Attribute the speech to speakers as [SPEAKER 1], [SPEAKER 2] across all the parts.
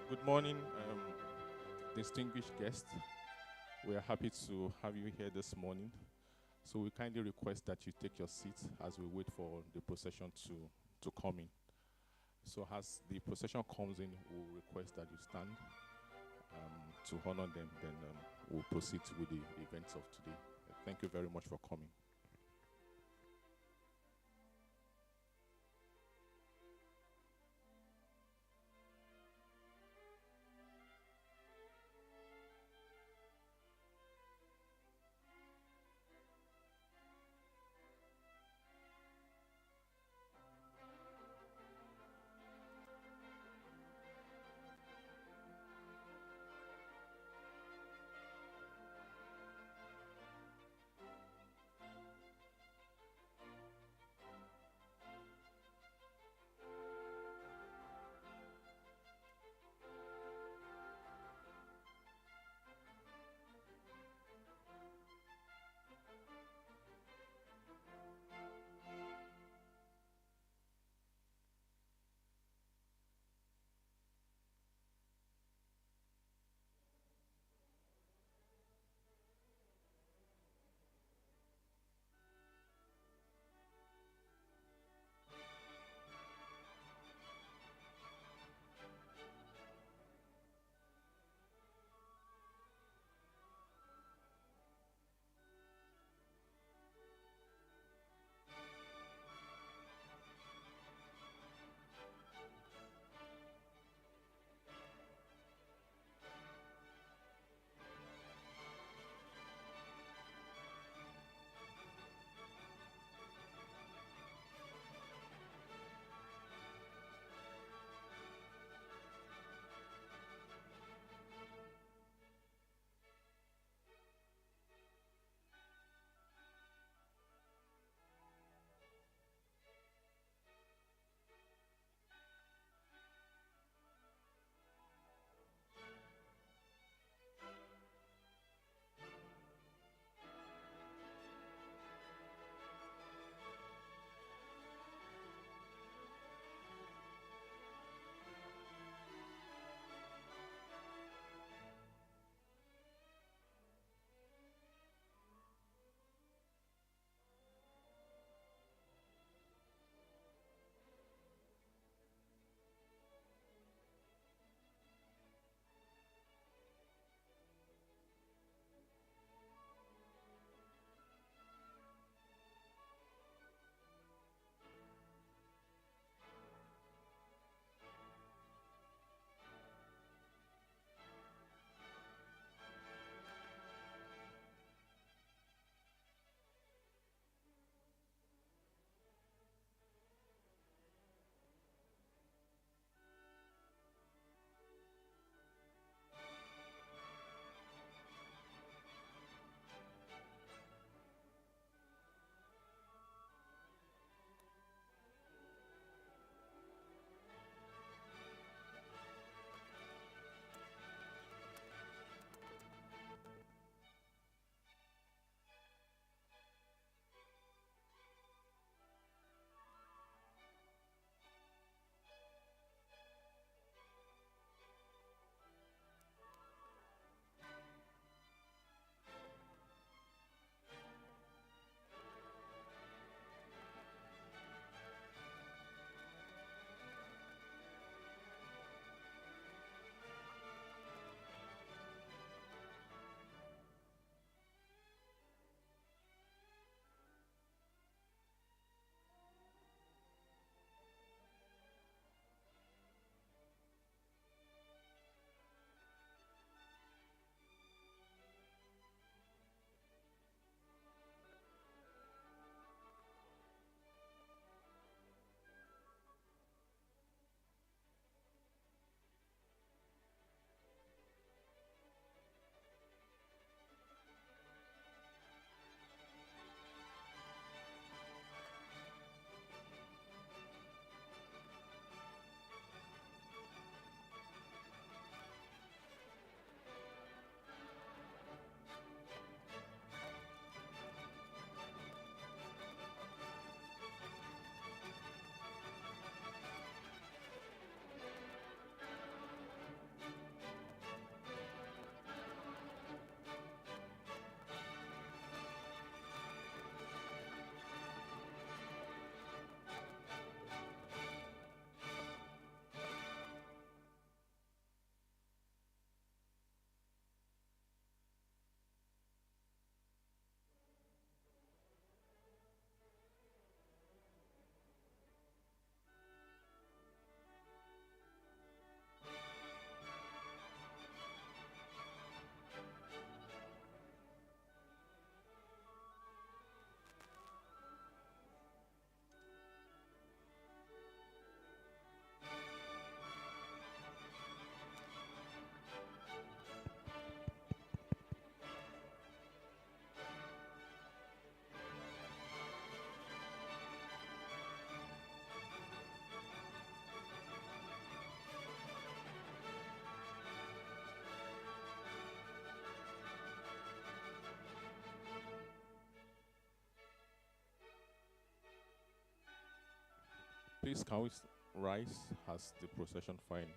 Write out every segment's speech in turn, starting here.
[SPEAKER 1] Good morning, distinguished guests. We are happy to have you here this morning. So we kindly request that you take your seats as we wait for the procession to come in. So as the procession comes in, we'll request that you stand to honor them. Then we'll proceed with the events of today. Thank you very much for coming. Please, can we rise as the procession finds?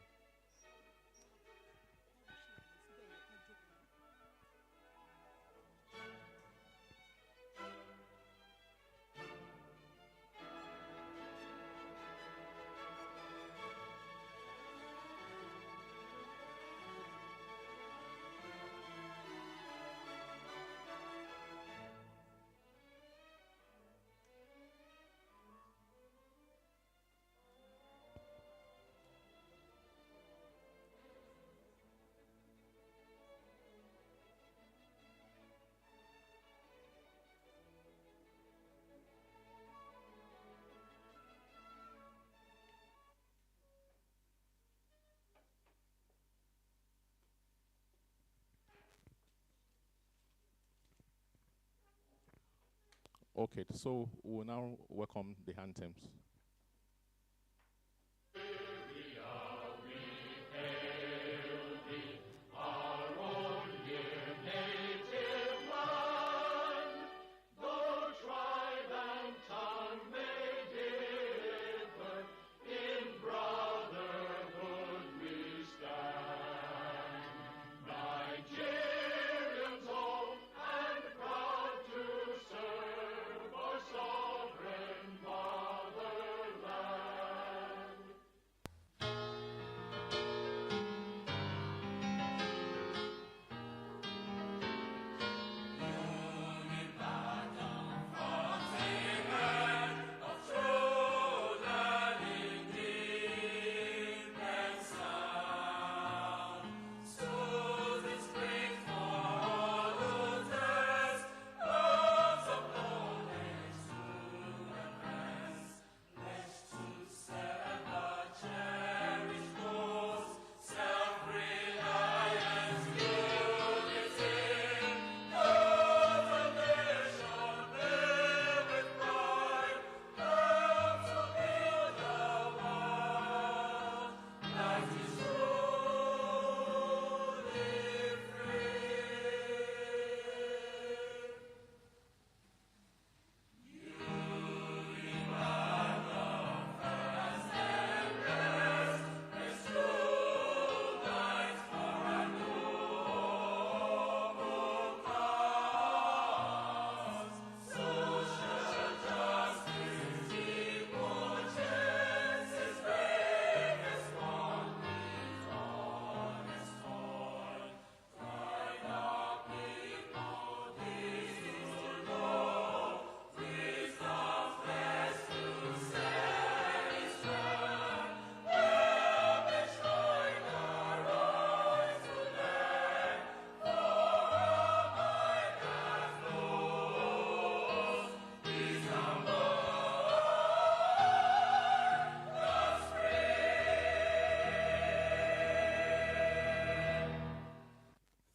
[SPEAKER 1] Okay, so we'll now welcome the anthems.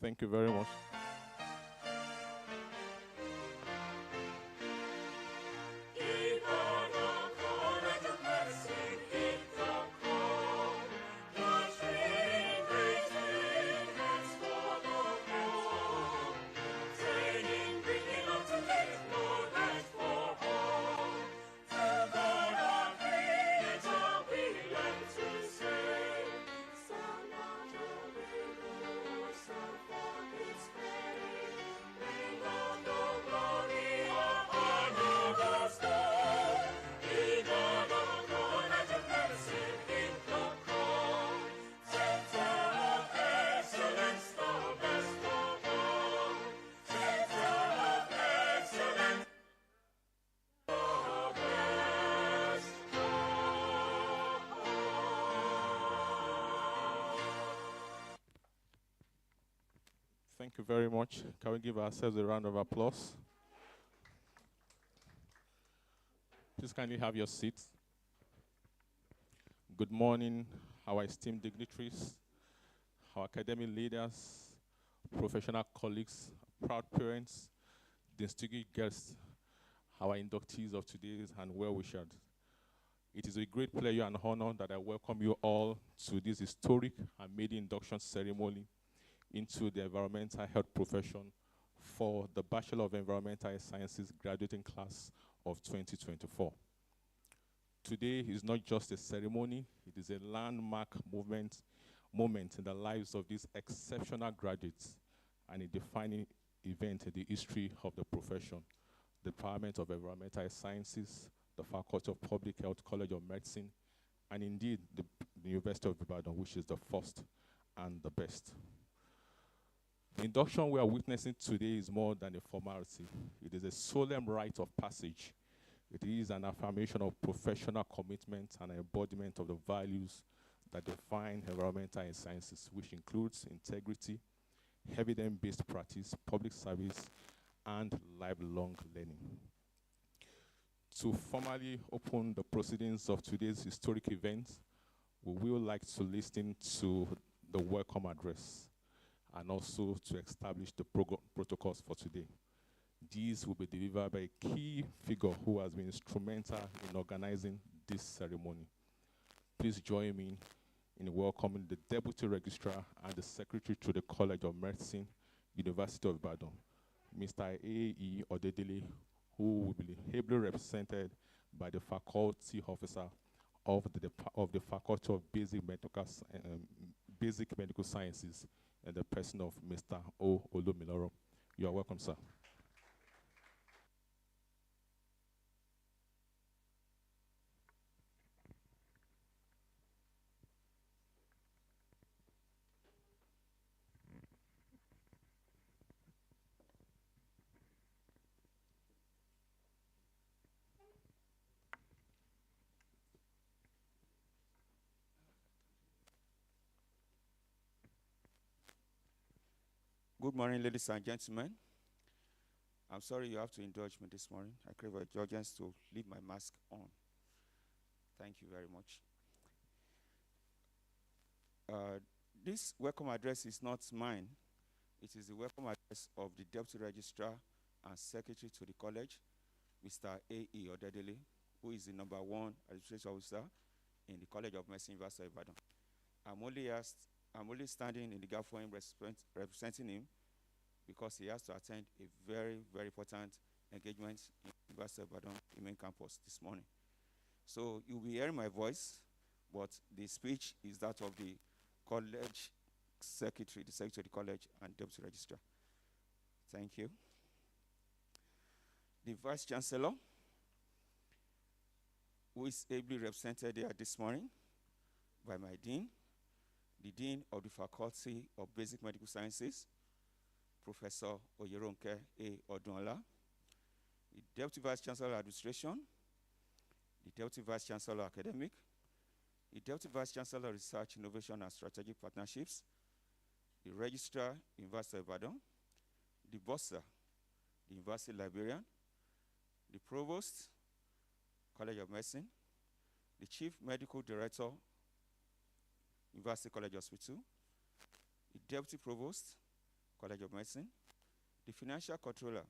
[SPEAKER 1] Thank you very much. Thank you very much. Can we give ourselves a round of applause? Please kindly have your seats. Good morning, our esteemed dignitaries, our academic leaders, professional colleagues, proud parents, distinguished guests, our inductees of today and well-wishers. It is a great pleasure and honor that I welcome you all to this historic and maiden induction ceremony into the environmental health profession for the Bachelor of Environmental Sciences graduating class of 2024. Today is not just a ceremony, it is a landmark moment in the lives of these exceptional graduates and a defining event in the history of the profession. The Department of Environmental Sciences, the Faculty of Public Health, College of Medicine, and indeed the University of Ibadan, which is the first and the best. The induction we are witnessing today is more than a formality. It is a solemn rite of passage. It is an affirmation of professional commitment and embodiment of the values that define environmental sciences, which includes integrity, evidence-based practice, public service, and lifelong learning. To formally open the proceedings of today's historic event, we will like to listen to the welcome address and also to establish the protocols for today. These will be delivered by a key figure who has been instrumental in organizing this ceremony. Please join me in welcoming the Deputy Registrar and the Secretary to the College of Medicine, University of Ibadan, Mr. A.O.K, who will be ably represented by the Faculty Officer of the Faculty of Basic Medical Sciences, and the person of Mr. Oluwole. You are welcome, sir.
[SPEAKER 2] Good morning, ladies and gentlemen. I'm sorry you have to indulge me this morning. I crave your indulgence to leave my mask on. Thank you very much. This welcome address is not mine. It is the welcome address of the Deputy Registrar and Secretary to the College, Mr. A.O.K, who is the #1 Administrative Officer in the College of Medicine, University of Ibadan. I'm only standing in the gap for him, representing him, because he has to attend a very, very important engagement in the University of Ibadan, the main campus, this morning. So you'll be hearing my voice, but the speech is that of the college secretary, the secretary of the college, and deputy registrar. Thank you. The Vice Chancellor, who is ably represented here this morning by my Dean, the Dean of the Faculty of Basic Medical Sciences, Professor Oyeronke A. Odunla, the Deputy Vice Chancellor of Administration, the Deputy Vice Chancellor of Academic, the Deputy Vice Chancellor of Research, Innovation and Strategic Partnerships, the Registrar, University of Ibadan, the Bursar, the University Librarian, the Provost, College of Medicine, the Chief Medical Director, University College Hospital, the Deputy Provost, College of Medicine, the Financial Controller,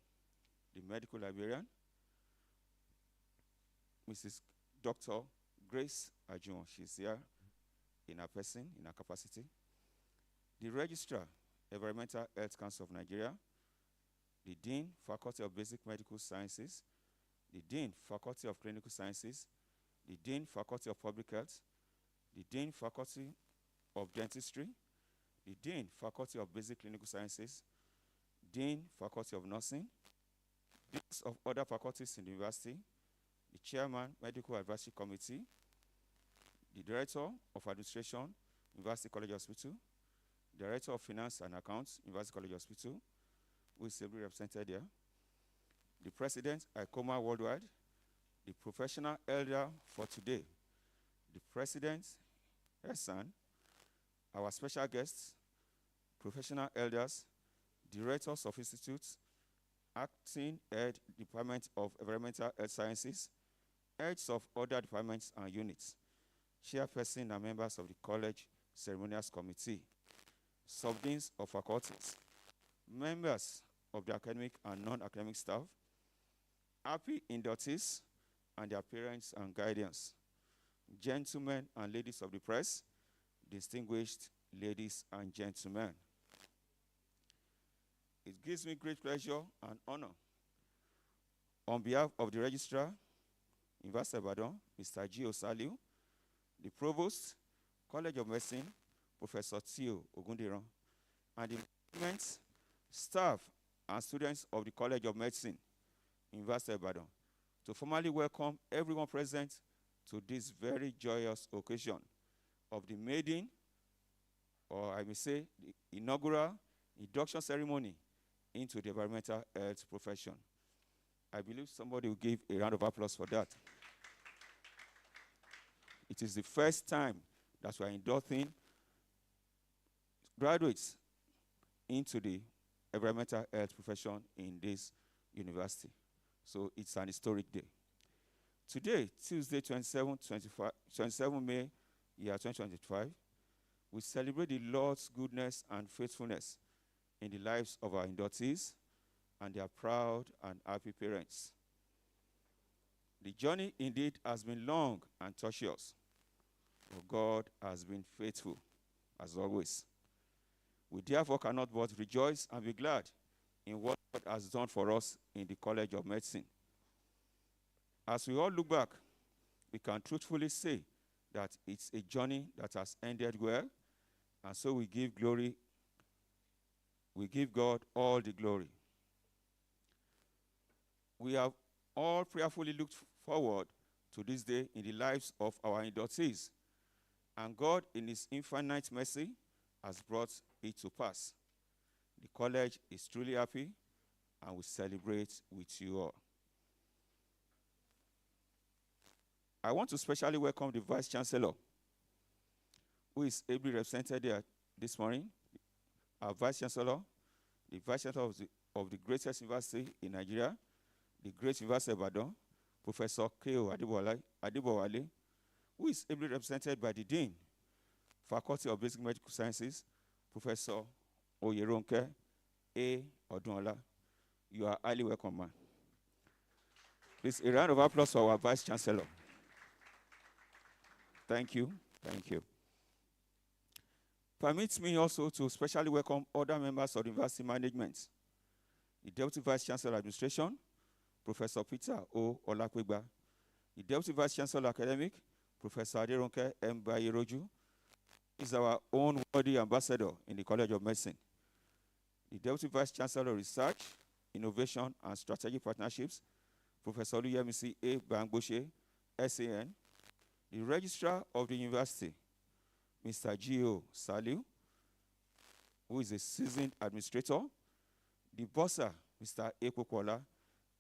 [SPEAKER 2] the Medical Librarian, Mrs. Dr. Grace Ajun, she's here in her person, in her capacity, the Registrar, Environmental Health Council of Nigeria, the Dean, Faculty of Basic Medical Sciences, the Dean, Faculty of Clinical Sciences, the Dean, Faculty of Public Health, the Dean, Faculty of Dentistry, the Dean, Faculty of Basic Clinical Sciences, Dean, Faculty of Nursing, deans of other faculties in the university, the Chairman, Medical Advisory Committee, the Director of Administration, University College Hospital, Director of Finance and Accounts, University College Hospital, who is ably represented here, the President, ICOMA Worldwide, the professional elder for today, the President, Hassan, our special guests, professional elders, directors of institutes, acting head Department of Environmental Health Sciences, heads of other departments and units, chairperson and members of the college ceremonials committee, subdeans of faculties, members of the academic and non-academic staff, happy inductees and their parents and guardians, gentlemen and ladies of the press, distinguished ladies and gentlemen. It gives me great pleasure and honor on behalf of the registrar, University of Ibadan, Mr. A.O.K, the Provost, College of Medicine, Professor T.O. and the management, staff, and students of the College of Medicine, University of Ibadan, to formally welcome everyone present to this very joyous occasion of the maiden, or I may say, the inaugural induction ceremony into the environmental health profession. I believe somebody will give a round of applause for that. It is the first time that we are inducting graduates into the environmental health profession in this university. So it's an historic day. Today, Tuesday, 27 May, year 2025, we celebrate the Lord's goodness and faithfulness in the lives of our inductees and their proud and happy parents. The journey indeed has been long and tortuous, but God has been faithful, as always. We therefore cannot but rejoice and be glad in what God has done for us in the College of Medicine. As we all look back, we can truthfully say that it's a journey that has ended well, and so we give God all the glory. We have all prayerfully looked forward to this day in the lives of our inductees, and God, in His infinite mercy, has brought it to pass. The college is truly happy, and we celebrate with you all. I want to specially welcome the Vice Chancellor, who is ably represented here this morning. Our Vice Chancellor, the Vice Chancellor of the greatest university in Nigeria, the Great University of Ibadan, Professor K.O. Adebowale, who is ably represented by the Dean, Faculty of Basic Medical Sciences, Professor Oluwole A. Odunla. You are highly welcome, man. Please, a round of applause for our Vice Chancellor. Thank you. Thank you. Permit me also to specially welcome other members of the university management. The Deputy Vice Chancellor Administration, Professor Peter O. Olakwegba. The Deputy Vice Chancellor Academic, Professor Aderonke M. Bayeroju, is our own worthy ambassador in the College of Medicine. The Deputy Vice Chancellor of Research, Innovation, and Strategic Partnerships, Professor Oluyemisi A. Bangboshe, SAN. The Registrar of the University, Mr. G.O. Saliu, who is a seasoned administrator. The Bursar, Mr. A.K,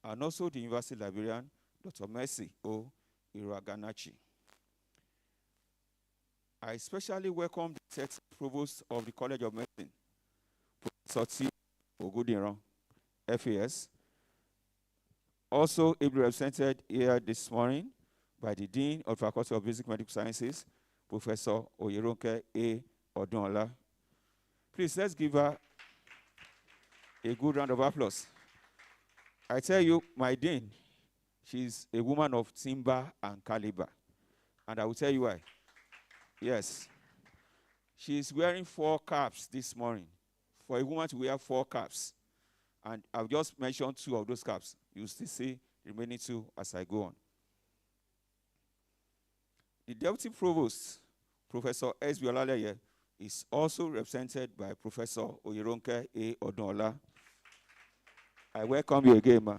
[SPEAKER 2] and also the University Librarian, Dr. Mercy O. Iraganachi. I especially welcome the 10th Provost of the College of Medicine, Professor T. Ogudiran, FAS. Also ably represented here this morning by the Dean of Faculty of Basic Medical Sciences, Professor Oluwole A. Odunla. Please, let's give her a good round of applause. I tell you, my Dean, she's a woman of timber and caliber. And I will tell you why. Yes. She's wearing 4 caps this morning. For a woman to wear 4 caps. And I've just mentioned 2 of those caps. You'll still see the remaining 2 as I go on. The Deputy Provost, Professor S.B. Olaleye, is also represented by Professor Oluwole A. Odunla. I welcome you again, ma.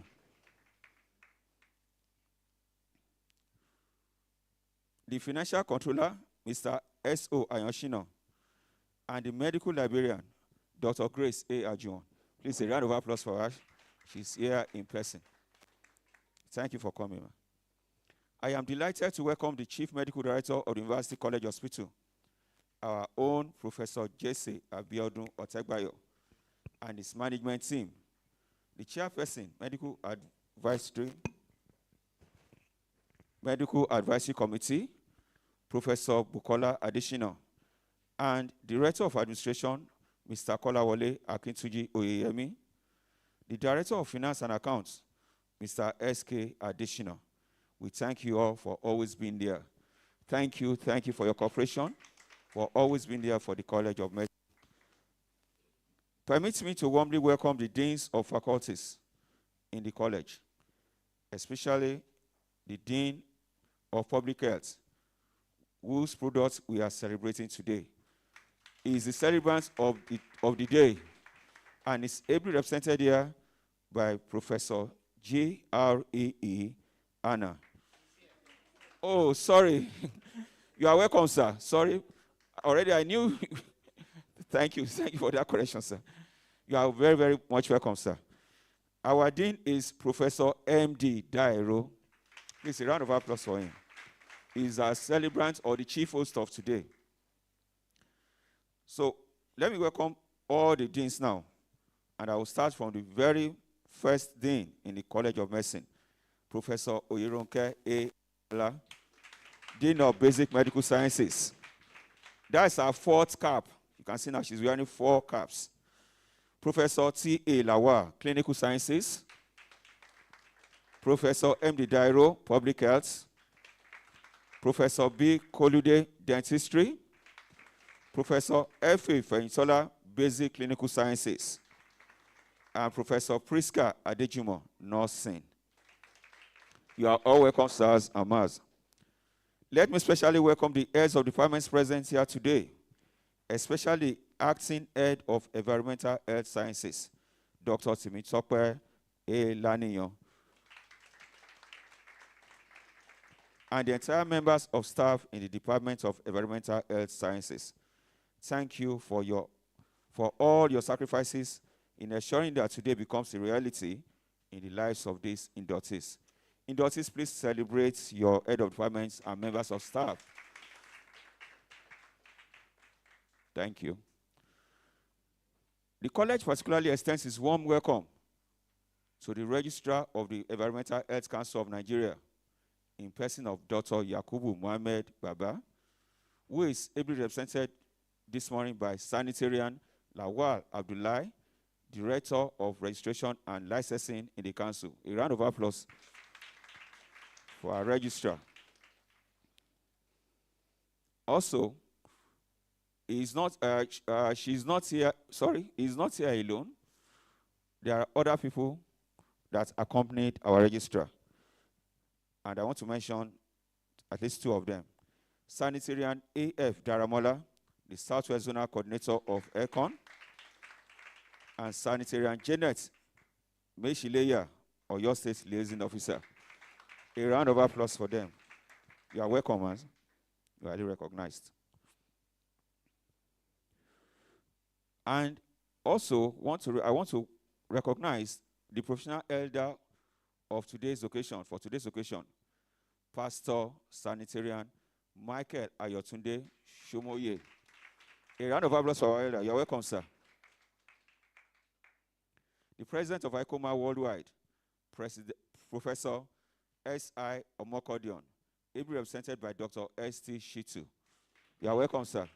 [SPEAKER 2] The Financial Controller, Mr. S.O. Ayanshina, and the Medical Librarian, Dr. Grace A. Ajuwon. Please, a round of applause for her. She's here in person. Thank you for coming, ma. I am delighted to welcome the Chief Medical Director of the University College Hospital, our own Professor Jesse Abiodun Otegbayo, and his management team, the Chairperson, Medical Advisory Committee, Professor Bukola Adesina, and Director of Administration, Mr. Kolawole Akintuji Oyeyemi, the Director of Finance and Accounts, Mr. S.K. Adesina. We thank you all for always being there. Thank you for your cooperation, for always being there for the College of Medicine. Permit me to warmly welcome the deans of faculties in the college, especially the Dean of Public Health, whose products we are celebrating today. He is the celebrant of the day and is ably represented here by Professor G.R.E.E. Anna. Oh, sorry. You are welcome, sir. Sorry. Already I knew. Thank you. Thank you for that correction, sir. You are very, very much welcome, sir. Our dean is Professor M.D. Dairo. Please, a round of applause for him. He is our celebrant or the chief host of today. So let me welcome all the deans now. And I will start from the very first dean in the College of Medicine, Professor Oyeronke A. Ola, Dean of Basic Medical Sciences. That's our fourth cap. You can see now she's wearing 4 caps. Professor T.A. Lawal, Clinical Sciences. Professor M.D. Dairo, Public Health. Professor B. Kolude, Dentistry. Professor F.A. Feyintola, Basic Clinical Sciences. And Professor Priska Adejumo, Nursing. You are all welcome, sirs and ma'ams. Let me especially welcome the heads of departments present here today, especially Acting Head of Environmental Health Sciences, Dr. Timitope A. Laniyan, and the entire members of staff in the Department of Environmental Health Sciences. Thank you for all your sacrifices in ensuring that today becomes a reality in the lives of these inductees. Inductees, please celebrate your head of departments and members of staff. Thank you. The college particularly extends its warm welcome to the Registrar of the Environmental Health Council of Nigeria, in person of Dr. Yakubu Mohammed Baba, who is ably represented this morning by Sanitarian Lawal Abdullahi, Director of Registration and Licensing in the Council. A round of applause for our registrar. Also, she's not here alone. There are other people that accompanied our registrar. And I want to mention at least 2 of them. Sanitarian A.F. Daramola, the Southwest Zonal Coordinator of ECON, and Sanitarian Janet Meshileya, Oyo State Liaison Officer. A round of applause for them. You are welcome, man. You are highly recognized. And also, I want to recognize the professional elder of today's occasion, for today's occasion, Pastor Sanitarian Michael Ayotunde Shomoye. A round of applause for our elder. You're welcome, sir. The president of ICOMA Worldwide, Professor S.I. Omokodion, ably represented by Dr. S.T. Shitu. You are welcome, sir.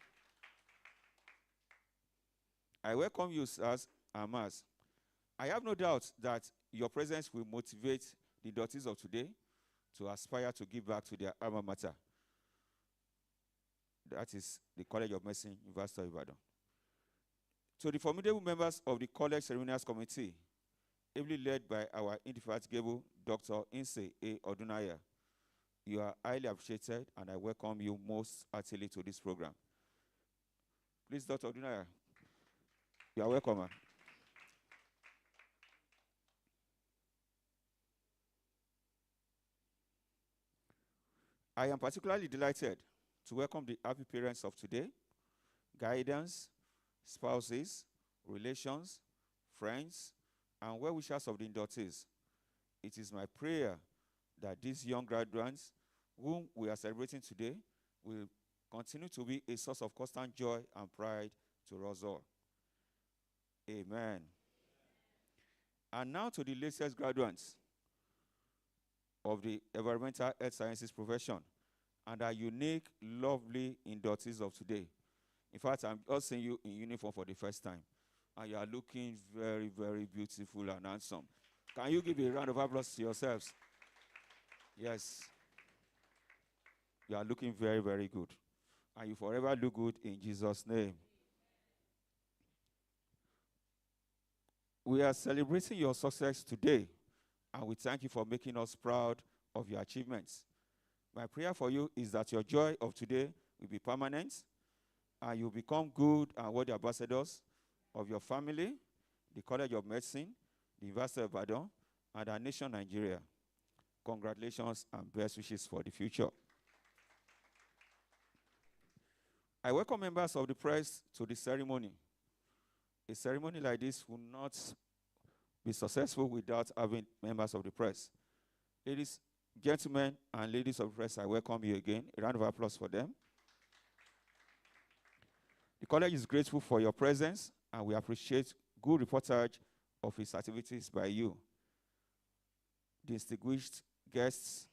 [SPEAKER 2] I welcome you, sirs and ma'ams. I have no doubt that your presence will motivate the daughters of today to aspire to give back to their alma mater. That is the College of Medicine, University of Ibadan. To the formidable members of the College Ceremonials Committee, ably led by our indefatigable Dr. Inse A. Odunaya, you are highly appreciated, and I welcome you most heartily to this program. Please, Dr. Odunaya, you are welcome, man. I am particularly delighted to welcome the happy parents of today, guidance, spouses, relations, friends, and well-wishers of the inductees. It is my prayer that these young graduates, whom we are celebrating today, will continue to be a source of constant joy and pride to us all. Amen. And now to the latest graduates of the Environmental Health Sciences profession and our unique, lovely inductees of today. In fact, I'm just seeing you in uniform for the first time, and you are looking very, very beautiful and handsome. Can you give a round of applause to yourselves? Yes. You are looking very, very good. And you forever look good in Jesus' name. We are celebrating your success today, and we thank you for making us proud of your achievements. My prayer for you is that your joy of today will be permanent and you become good and worthy ambassadors of your family, the College of Medicine, the University of Ibadan, and our nation, Nigeria. Congratulations and best wishes for the future. I welcome members of the press to the ceremony. A ceremony like this will not be successful without having members of the press. Ladies, gentlemen, and ladies of the press, I welcome you again. A round of applause for them. The college is grateful for your presence, and we appreciate good reportage of its activities by you. Distinguished guests,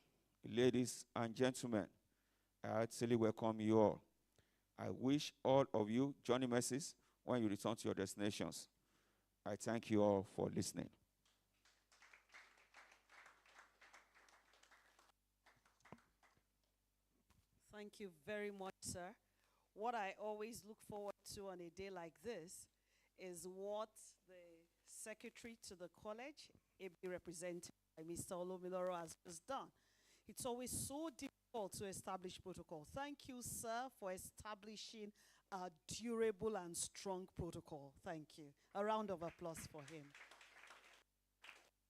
[SPEAKER 2] ladies and gentlemen, I heartily welcome you all. I wish all of you journey mercies when you return to your destinations. I thank you all for listening.
[SPEAKER 3] Thank you very much, sir. What I always look forward to on a day like this is what the secretary to the college, ably represented by Mr. Olomiloro, has just done. It's always so difficult to establish protocol. Thank you, sir, for establishing a durable and strong protocol. Thank you. A round of applause for him.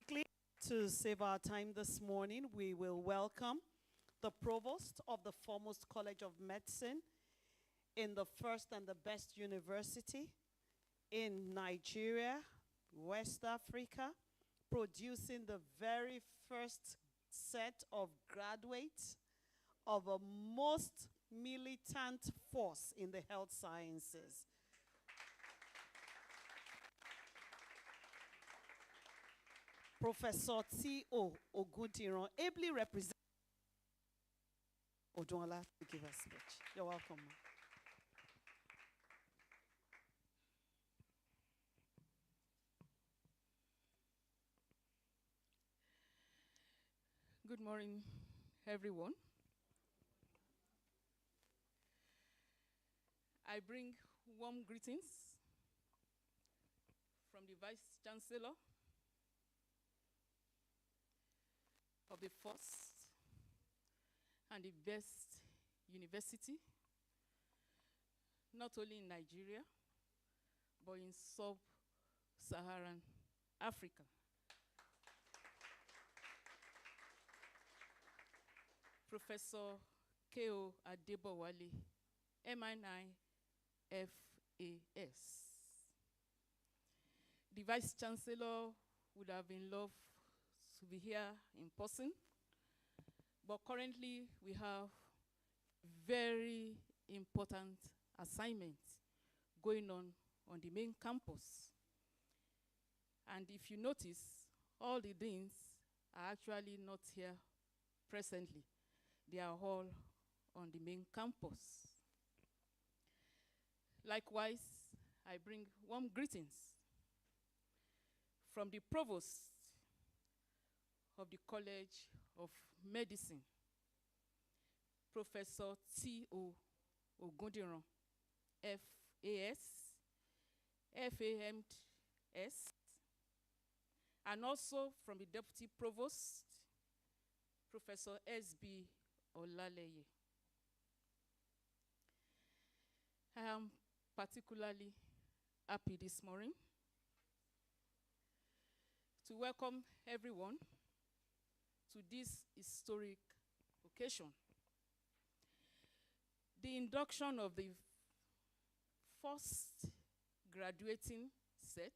[SPEAKER 3] Quickly, to save our time this morning, we will welcome the provost of the foremost College of Medicine in the first and the best university in Nigeria, West Africa, producing the very first set of graduates of a most militant force in the health sciences. Professor T.O. ably represents Odunola to give a speech. You're welcome.
[SPEAKER 4] Good morning, everyone. I bring warm greetings from the Vice Chancellor of the first and the best university, not only in Nigeria, but in sub-Saharan Africa. Professor K.O. Adebowale, MNI FAS. The Vice Chancellor would have been loved to be here in person, but currently we have very important assignments going on the main campus. And if you notice, all the deans are actually not here presently. They are all on the main campus. Likewise, I bring warm greetings from the provost of the College of Medicine, Professor T.O. Ogundiran, FAS, FAMS, and also from the Deputy Provost, Professor S.B. Olaleye. I am particularly happy this morning to welcome everyone to this historic occasion. The induction of the first graduating set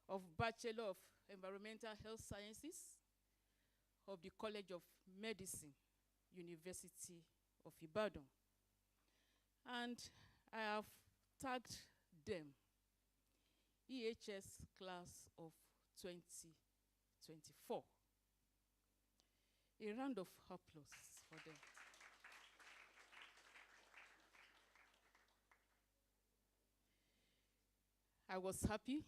[SPEAKER 4] of Bachelor of Environmental Health Sciences of the College of Medicine, University of Ibadan. And I have tagged them EHS class of 2024. A round of applause for them. I was happy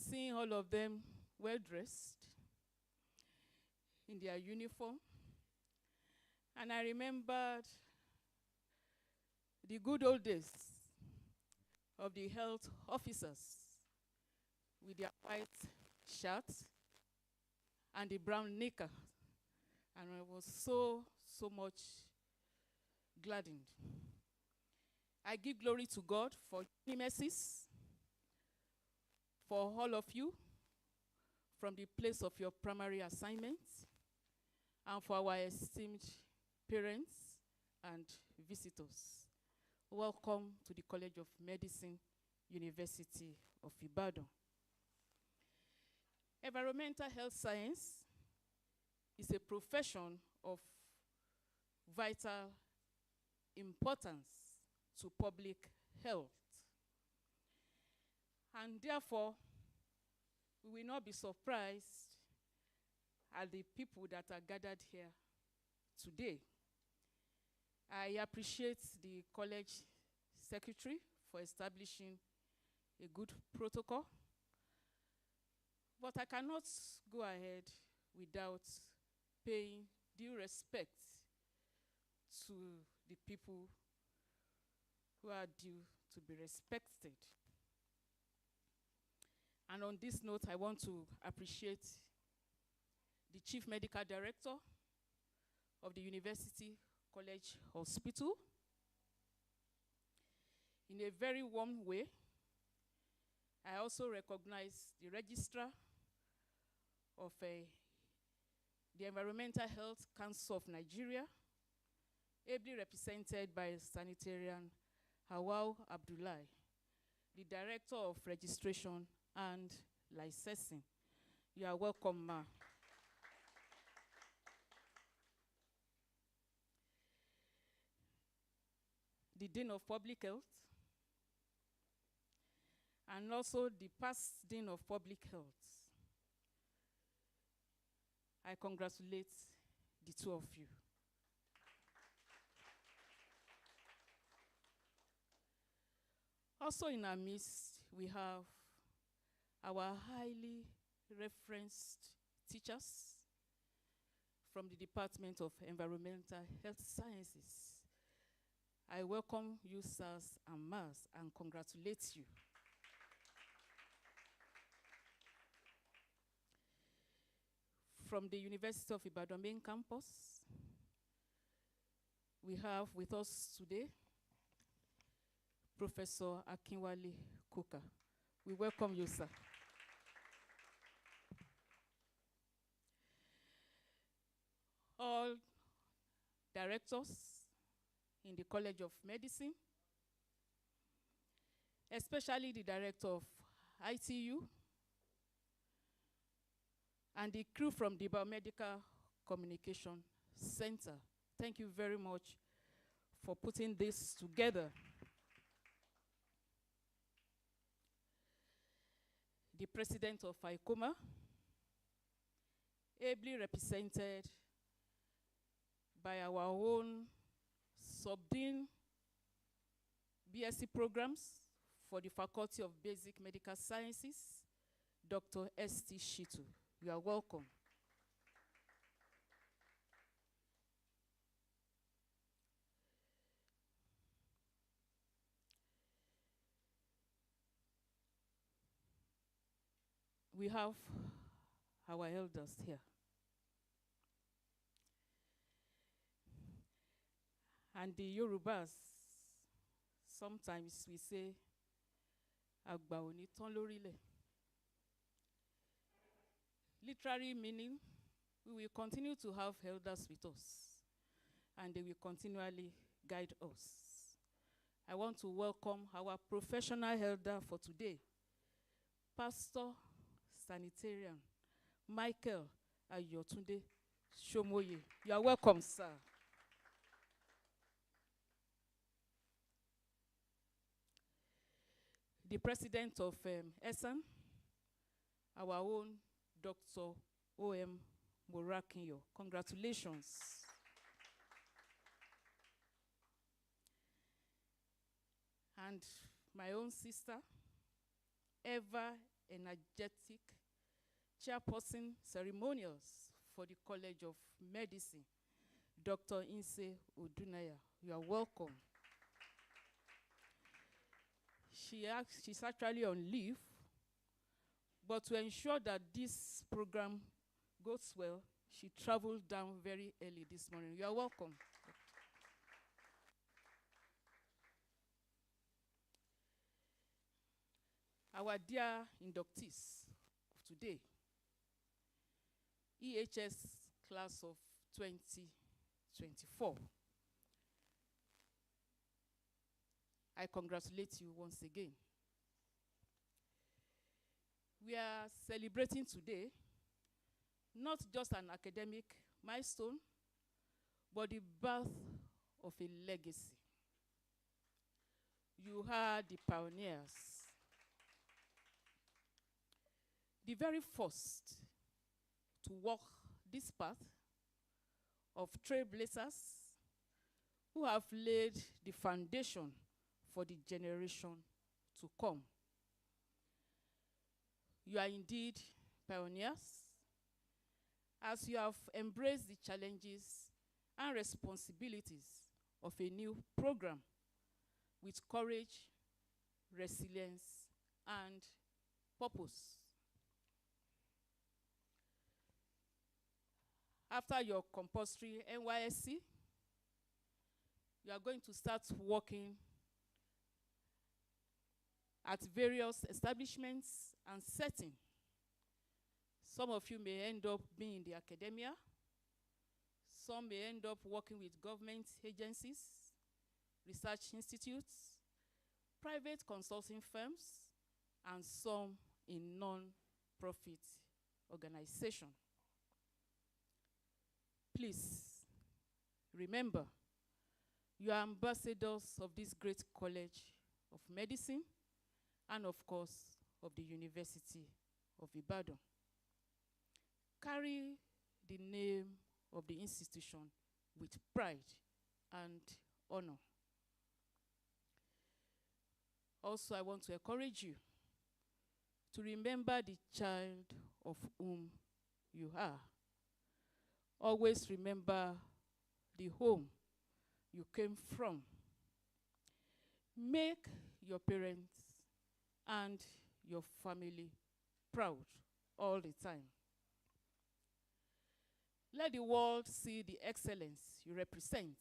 [SPEAKER 4] seeing all of them well dressed in their uniform. And I remembered the good old days of the health officers with their white shirts and the brown knicker And I was so much gladdened. I give glory to God for His mercies, for all of you from the place of your primary assignment, and for our esteemed parents and visitors. Welcome to the College of Medicine, University of Ibadan. Environmental health science is a profession of vital importance to public health. And therefore, we will not be surprised at the people that are gathered here today. I appreciate the college secretary for establishing a good protocol, but I cannot go ahead without paying due respect to the people who are due to be respected. And on this note, I want to appreciate the Chief Medical Director of the University College Hospital. In a very warm way, I also recognize the Registrar of the Environmental Health Council of Nigeria, ably represented by Sanitarian Hawal Abdullahi, the Director of Registration and Licensing. You are welcome, ma. The Dean of Public Health, and also the past Dean of Public Health. I congratulate the two of you. Also in our midst, we have our highly referenced teachers from the Department of Environmental Health Sciences. I welcome you, sirs and ma'ams, and congratulate you. From the University of Ibadan main campus, we have with us today Professor Akinwale Kuka. We welcome you, sir. All directors in the College of Medicine, especially the director of ITU, and the crew from the Biomedical Communication Center. Thank you very much for putting this together. The president of ICOMA, ably represented by our own sub-dean BSc programs for the Faculty of Basic Medical Sciences, Dr. S.T. Shitu. You are welcome. We have our elders here. And the Yorubas, sometimes we say, Agba oni ton lorile. Literally meaning, we will continue to have elders with us, and they will continually guide us. I want to welcome our professional elder for today, Pastor Sanitarian Michael Ayotunde Shomoye. You are welcome, sir. The president of ESAN, our own Dr. O.M. Morakinyo. Congratulations. And my own sister, ever energetic chairperson ceremonials for the College of Medicine, Dr. Inse Odunaya. You are welcome. She's actually on leave, but to ensure that this program goes well, She traveled down very early this morning. You are welcome. Our dear inductees of today, EHS class of 2024. I congratulate you once again. We are celebrating today not just an academic milestone, but the birth of a legacy. You are the pioneers. The very first to walk this path of trailblazers who have laid the foundation for the generation to come. You are indeed pioneers, as you have embraced the challenges and responsibilities of a new program with courage, resilience, and purpose. After your compulsory NYSC, you are going to start working at various establishments and settings. Some of you may end up being in the academia. Some may end up working with government agencies, research institutes, private consulting firms, and some in non-profit organizations. Please remember, you are ambassadors of this great college of medicine and, of course, of the University of Ibadan. Carry the name of the institution with pride and honor. Also, I want to encourage you to remember the child of whom you are. Always remember the home you came from. Make your parents and your family proud all the time. Let the world see the excellence you represent,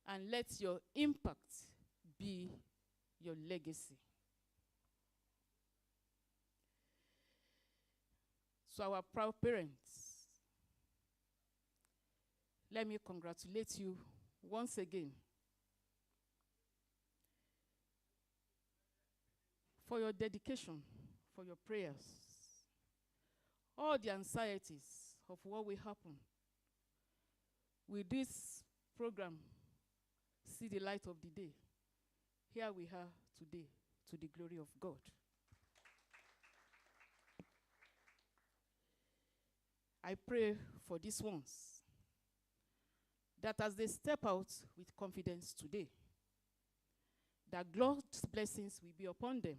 [SPEAKER 4] and let your impact be your legacy. So, our proud parents, let me congratulate you once again for your dedication, for your prayers, all the anxieties of what will happen. Will this program see the light of the day? Here we are today, to the glory of God. I pray for these ones, that as they step out with confidence today, that God's blessings will be upon them.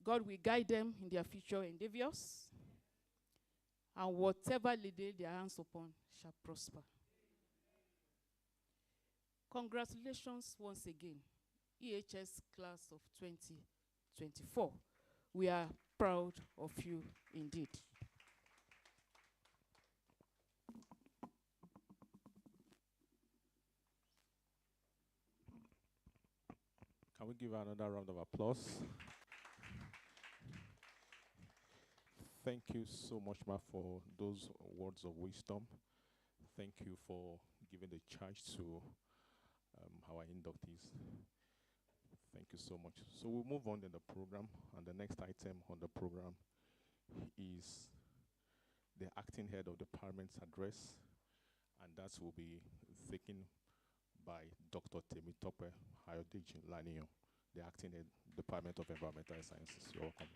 [SPEAKER 4] God will guide them in their future endeavors, and whatever they lay their hands upon shall prosper. Congratulations once again, EHS class of 2024. We are proud of you indeed.
[SPEAKER 1] Can we give another round of applause? Thank you so much, Ma, for those words of wisdom. Thank you for giving the charge to our inductees. Thank you so much. So we'll move on in the program, and the next item on the program is the acting head of the Parliament's address, and that will be taken by Dr. Temitope Ayodeji Laniyan, the acting head, Department of Environmental Sciences. You're welcome.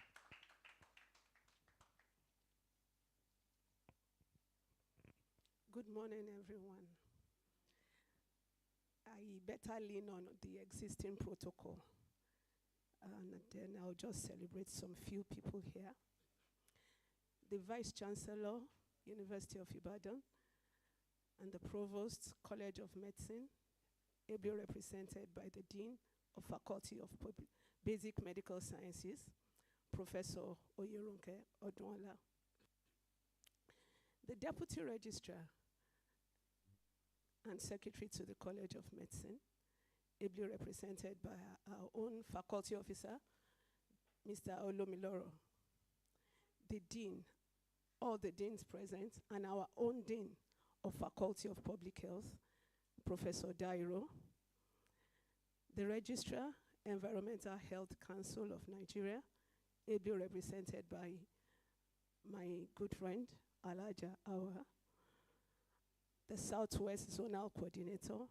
[SPEAKER 5] Good morning, everyone. I better lean on the existing protocol, and then I'll just celebrate some few people here. The Vice Chancellor, University of Ibadan, and the Provost, College of Medicine, ably represented by the Dean of Faculty of Basic Medical Sciences, Professor Oyerunke Odunla. The Deputy Registrar and Secretary to the College of Medicine, ably represented by our own faculty officer, Mr. Oluwole, the Dean, all the deans present, and our own Dean of Faculty of Public Health, Professor Dairo, the Registrar, Environmental Health Council of Nigeria, ably represented by my good friend, Alaja Awa, the Southwest Zonal Coordinator,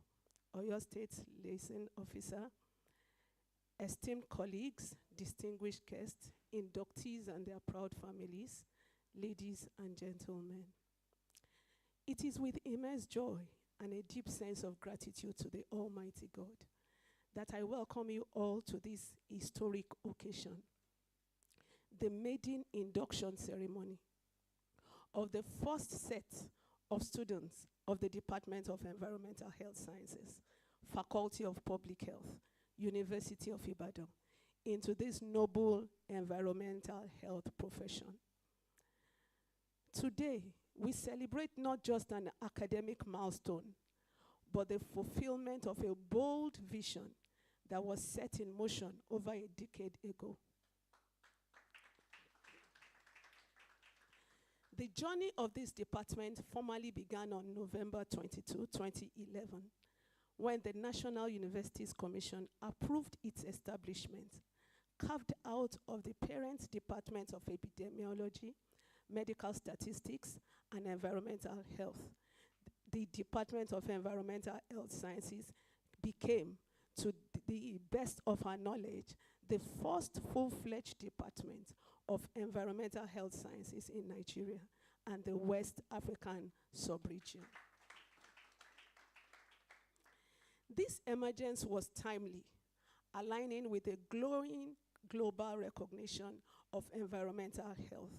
[SPEAKER 5] Oyo State Liaison Officer, esteemed colleagues, distinguished guests, inductees and their proud families, ladies and gentlemen. It is with immense joy and a deep sense of gratitude to the Almighty God that I welcome you all to this historic occasion, the maiden induction ceremony of the first set of students of the Department of Environmental Health Sciences, Faculty of Public Health, University of Ibadan, into this noble environmental health profession. Today, we celebrate not just an academic milestone, but the fulfillment of a bold vision that was set in motion over a decade ago. The journey of this department formally began on November 22, 2011, when the National Universities Commission approved its establishment, carved out of the parent Department of Epidemiology, Medical Statistics, and Environmental Health. The Department of Environmental Health Sciences became, to the best of our knowledge, the first full-fledged department of environmental health sciences in Nigeria and the West African sub-region. This emergence was timely, aligning with a growing global recognition of environmental health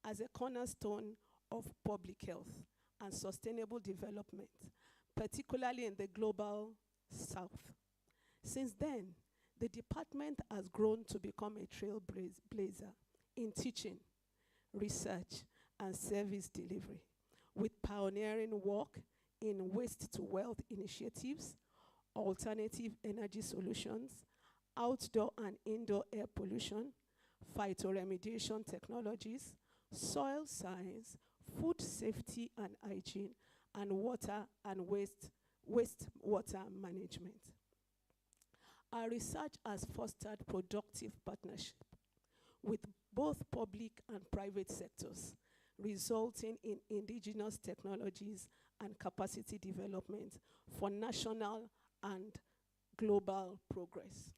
[SPEAKER 5] as a cornerstone of public health and sustainable development, particularly in the global south. Since then, the department has grown to become a trailblazer in teaching, research, and service delivery, with pioneering work in waste-to-wealth initiatives, alternative energy solutions, outdoor and indoor air pollution, phytoremediation technologies, soil science, food safety and hygiene, and water and wastewater management. Our research has fostered productive partnership with both public and private sectors, resulting in indigenous technologies and capacity development for national and global progress.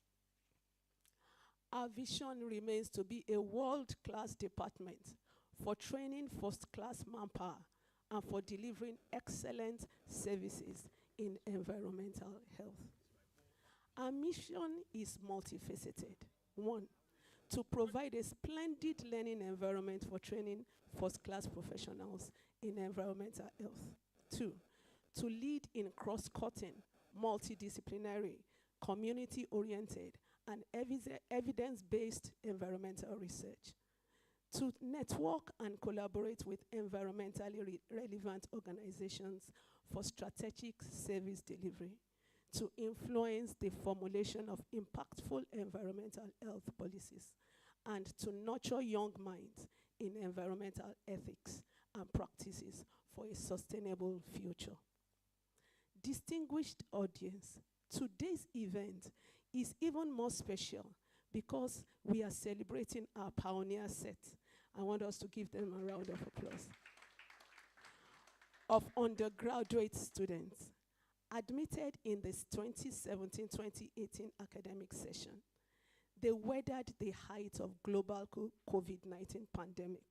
[SPEAKER 5] Our vision remains to be a world-class department for training first-class manpower and for delivering excellent services in environmental health. Our mission is multifaceted. One, to provide a splendid learning environment for training first-class professionals in environmental health. Two, to lead in cross-cutting, multidisciplinary, community-oriented, and evidence-based environmental research. To network and collaborate with environmentally relevant organizations for strategic service delivery. To influence the formulation of impactful environmental health policies, and to nurture young minds in environmental ethics and practices for a sustainable future. Distinguished audience, today's event is even more special because we are celebrating our pioneer set. I want us to give them a round of applause. Of undergraduate students admitted in this 2017-2018 academic session. They weathered the height of global COVID-19 pandemic,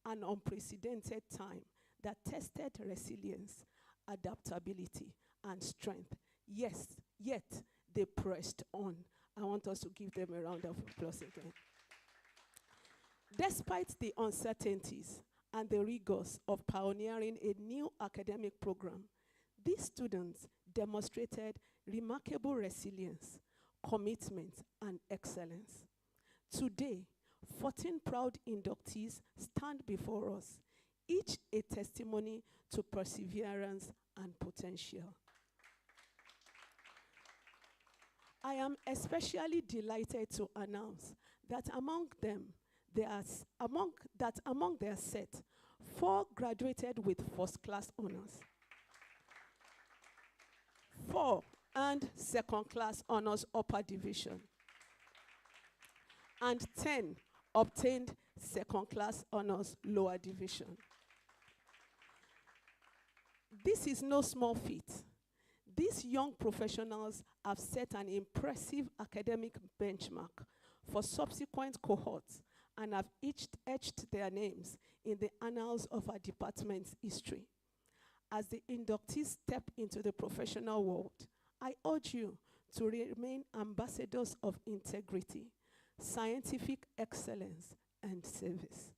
[SPEAKER 5] an unprecedented time that tested resilience, adaptability, and strength. Yes, yet they pressed on. I want us to give them a round of applause again. Despite the uncertainties and the rigors of pioneering a new academic program, these students demonstrated remarkable resilience, commitment, and excellence. Today, 14 proud inductees stand before us, each a testimony to perseverance and potential. I am especially delighted to announce that among their set, 4 graduated with first-class honors. 4 earned second-class honors upper division. And 10 obtained second-class honors lower division. This is no small feat. These young professionals have set an impressive academic benchmark for subsequent cohorts and have etched their names in the annals of our department's history. As the inductees step into the professional world, I urge you to remain ambassadors of integrity, scientific excellence, and service.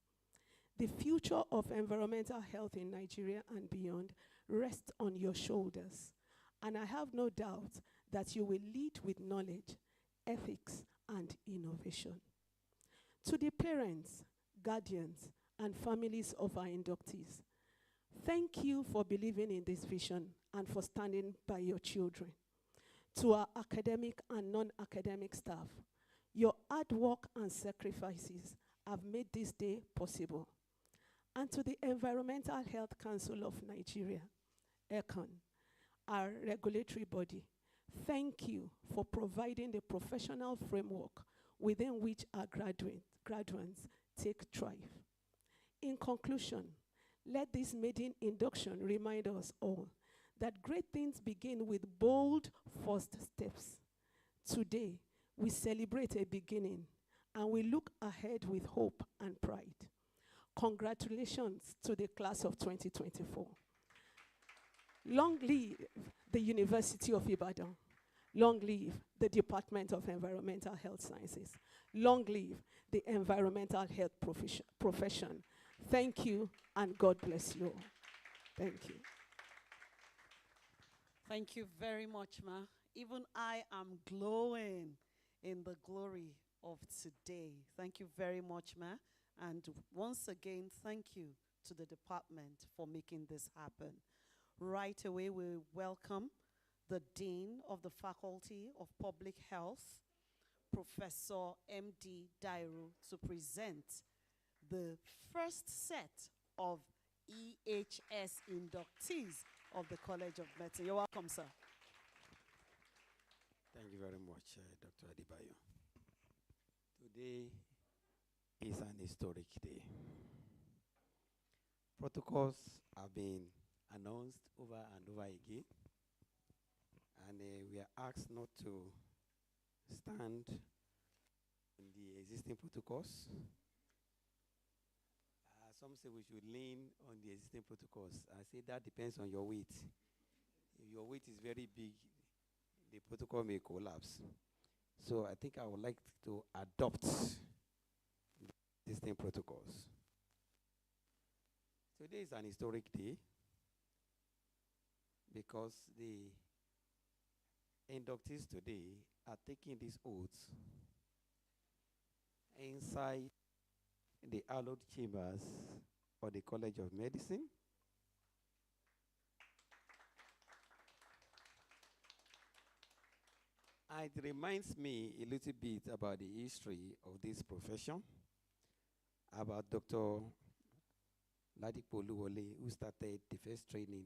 [SPEAKER 5] The future of environmental health in Nigeria and beyond rests on your shoulders, and I have no doubt that you will lead with knowledge, ethics, and innovation. To the parents, guardians, and families of our inductees, thank you for believing in this vision and for standing by your children. To our academic and non-academic staff, your hard work and sacrifices have made this day possible. And to the Environmental Health Council of Nigeria, A.O.K, our regulatory body, thank you for providing the professional framework within which our graduates take thrive. In conclusion, let this maiden induction remind us all that great things begin with bold first steps. Today, we celebrate a beginning and we look ahead with hope and pride. Congratulations to the class of 2024. Long live the University of Ibadan. Long live the Department of Environmental Health Sciences. Long live the environmental health profession. Thank you, and God bless you all. Thank you.
[SPEAKER 3] Thank you very much, Ma. Even I am glowing in the glory of today. Thank you very much, Ma. And once again, thank you to the department for making this happen. Right away, we welcome the Dean of the Faculty of Public Health, Professor M.D. Dairo, to present the first set of EHS inductees of the College of Medicine. You're welcome, sir.
[SPEAKER 6] Thank you very much, Dr. Adebayo. Today is an historic day. Protocols have been announced over and over again, and we are asked not to stand on the existing protocols. Some say we should lean on the existing protocols. I say that depends on your weight. If your weight is very big, the protocol may collapse. So I think I would like to adopt the existing protocols. Today is an historic day because the inductees today are taking these oaths inside the hallowed chambers of the College of Medicine. It reminds me a little bit about the history of this profession, about Dr. Oluwole, who started the first training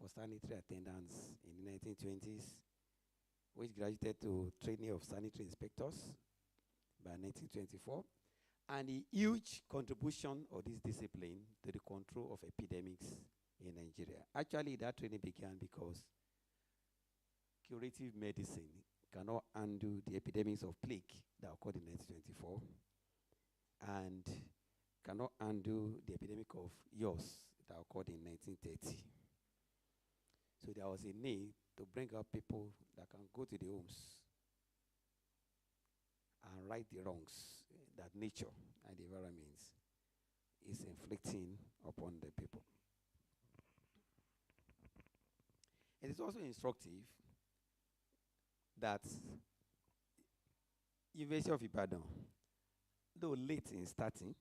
[SPEAKER 6] for sanitary attendants in the 1920s, which graduated to training of sanitary inspectors by 1924, and the huge contribution of this discipline to the control of epidemics in Nigeria. Actually, that training began because curative medicine cannot undo the epidemics of plague that occurred in 1924, and cannot undo the epidemic of yaws that occurred in 1930. So there was a need to bring up people that can go to the homes and right the wrongs that nature and the environment is inflicting upon the people. It is also instructive that University of Ibadan, though late in starting,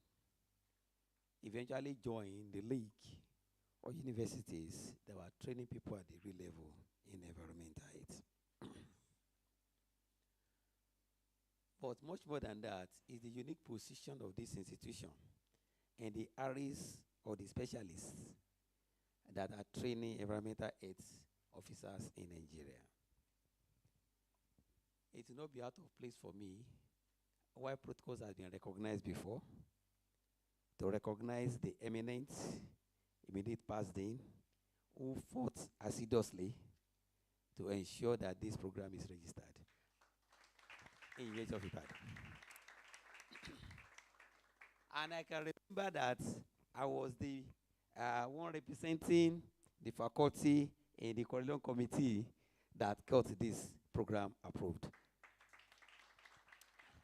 [SPEAKER 6] eventually joined the league or universities that were training people at degree level in environmental health. But much more than that is the unique position of this institution and the areas or the specialists that are training environmental health officers in Nigeria. It will not be out of place for me, while protocols have been recognized before, to recognize the eminent, immediate past dean who fought assiduously to ensure that this program is registered in University of Ibadan. And I can remember that I was the one representing the faculty in the curriculum committee that got this program approved.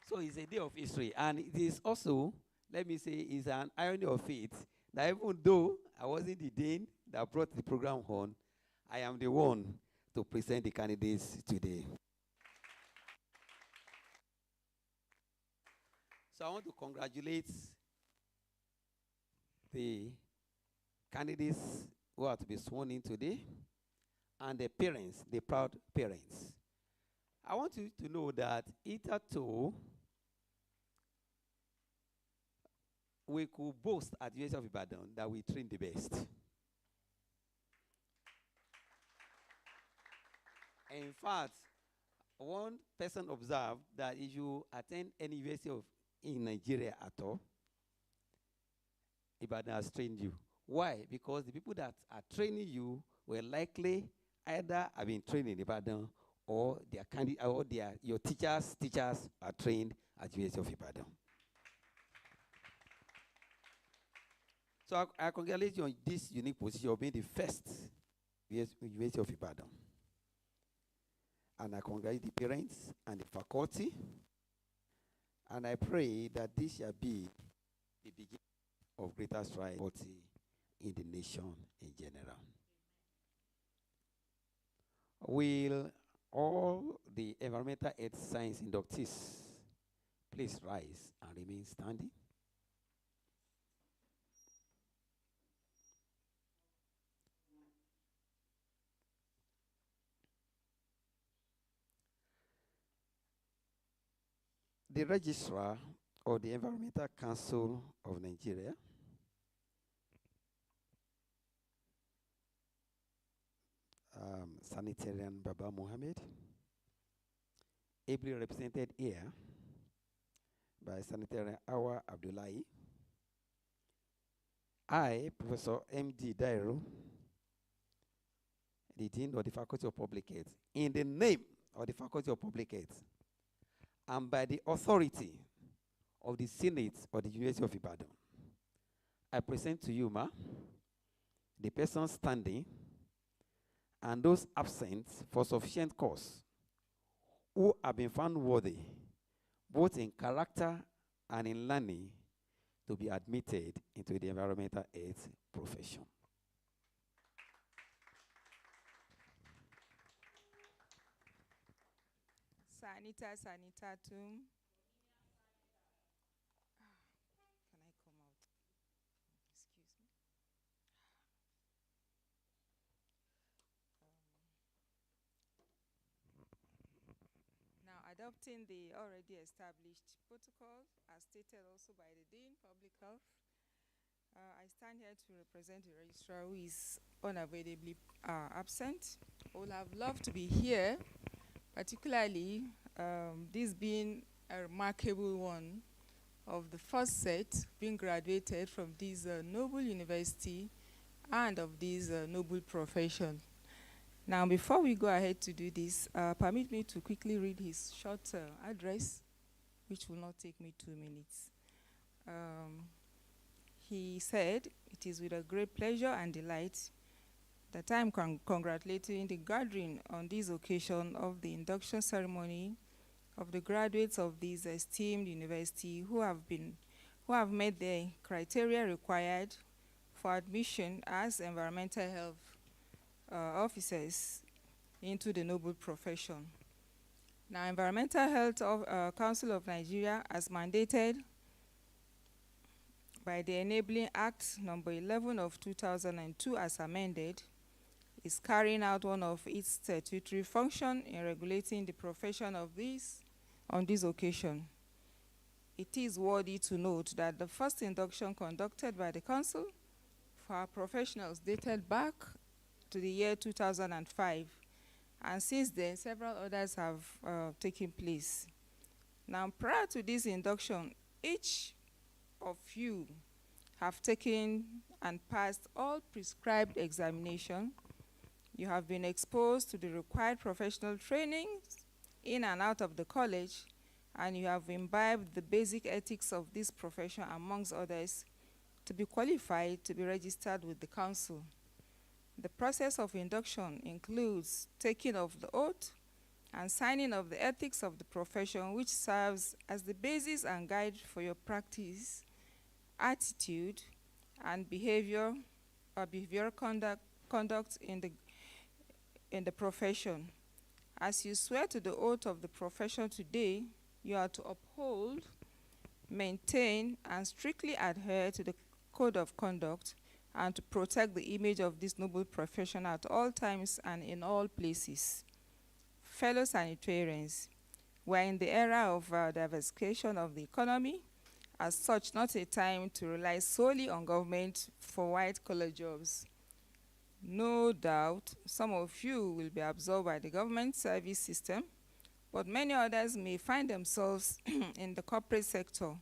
[SPEAKER 6] So it's a day of history, and it is also, let me say, is an irony of fate that even though I wasn't the dean that brought the program on, I am the one to present the candidates today. So I want to congratulate the candidates who are to be sworn in today and the parents, the proud parents. I want you to know that hitherto we could boast at the University of Ibadan that we train the best. In fact, one person observed that if you attend any university in Nigeria at all, Ibadan has trained you. Why? Because the people that are training you were likely either have been trained in Ibadan or your teachers are trained at the University of Ibadan. So I congratulate you on this unique position of being the first University of Ibadan. And I congratulate the parents and the faculty. And I pray that this shall be the beginning of greater strides in the nation in general. Will all the environmental health science inductees please rise and remain standing? The registrar of the Environmental Council of Nigeria, Sanitarian Baba Mohammed, ably represented here by Sanitarian Awa Abdullahi. I, Professor M.D. Dairo, the Dean of the Faculty of Public Health, in the name of the Faculty of Public Health, and by the authority of the Senate of the University of Ibadan, I present to you, the persons standing and those absent for sufficient cause who have been found worthy, both in character and in learning, to be admitted into the environmental health profession.
[SPEAKER 7] Sanitatum. Can I come out? Excuse me. Now, adopting the already established protocol, as stated also by the Dean, Public Health, I stand here to represent the registrar who is unavoidably absent. I would have loved to be here, particularly this being a remarkable one of the first set being graduated from this noble university and of this noble profession. Now, before we go ahead to do this, permit me to quickly read his short address, which will not take me 2 minutes. He said, "It is with a great pleasure and delight that I am congratulating the gathering on this occasion of the induction ceremony of the graduates of this esteemed university who have met the criteria required for admission as environmental health officers into the noble profession. Now, Environmental Health Council of Nigeria has mandated by the Enabling Act number 11 of 2002 as amended, is carrying out one of its statutory functions in regulating the profession of this on this occasion. It is worthy to note that the first induction conducted by the Council for our professionals dated back to the year 2005, and since then several others have taken place. Now, prior to this induction, each of you have taken and passed all prescribed examination. You have been exposed to the required professional training in and out of the college, and you have imbibed the basic ethics of this profession, amongst others, to be qualified to be registered with the council. The process of induction includes taking of the oath and signing of the ethics of the profession, which serves as the basis and guide for your practice, attitude, and behavior or behavioral conduct in the profession. As you swear to the oath of the profession today, you are to uphold, maintain, and strictly adhere to the code of conduct and to protect the image of this noble profession at all times and in all places. Fellow sanitarians, we are in the era of diversification of the economy. As such, not a time to rely solely on government for white-collar jobs. No doubt, some of you will be absorbed by the government service system, but many others may find themselves in the corporate sector,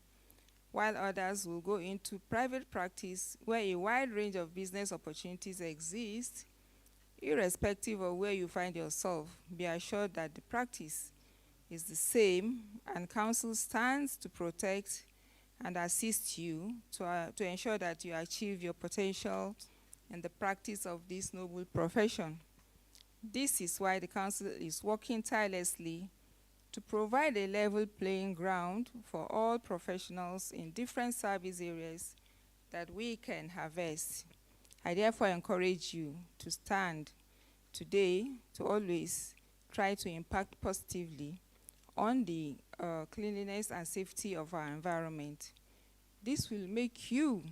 [SPEAKER 7] while others will go into private practice where a wide range of business opportunities exist. Irrespective of where you find yourself, be assured that the practice is the same, and council stands to protect and assist you to ensure that you achieve your potential in the practice of this noble profession. This is why the council is working tirelessly to provide a level playing ground for all professionals in different service areas that we can harvest. I therefore encourage you to stand today to always try to impact positively on the cleanliness and safety of our environment. This will make you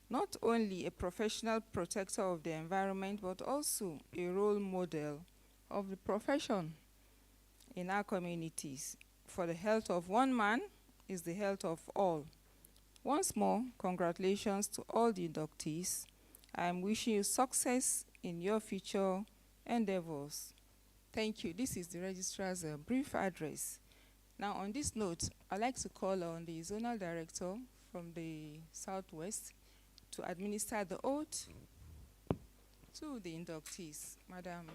[SPEAKER 7] not only a professional protector of the environment, but also a role model of the profession in our communities. For the health of one man is the health of all. Once more, congratulations to all the inductees. I'm wishing you success in your future endeavors. Thank you. This is the registrar's brief address. Now, on this note, I'd like to call on the zonal director from the Southwest to administer the oath to the inductees. Madam.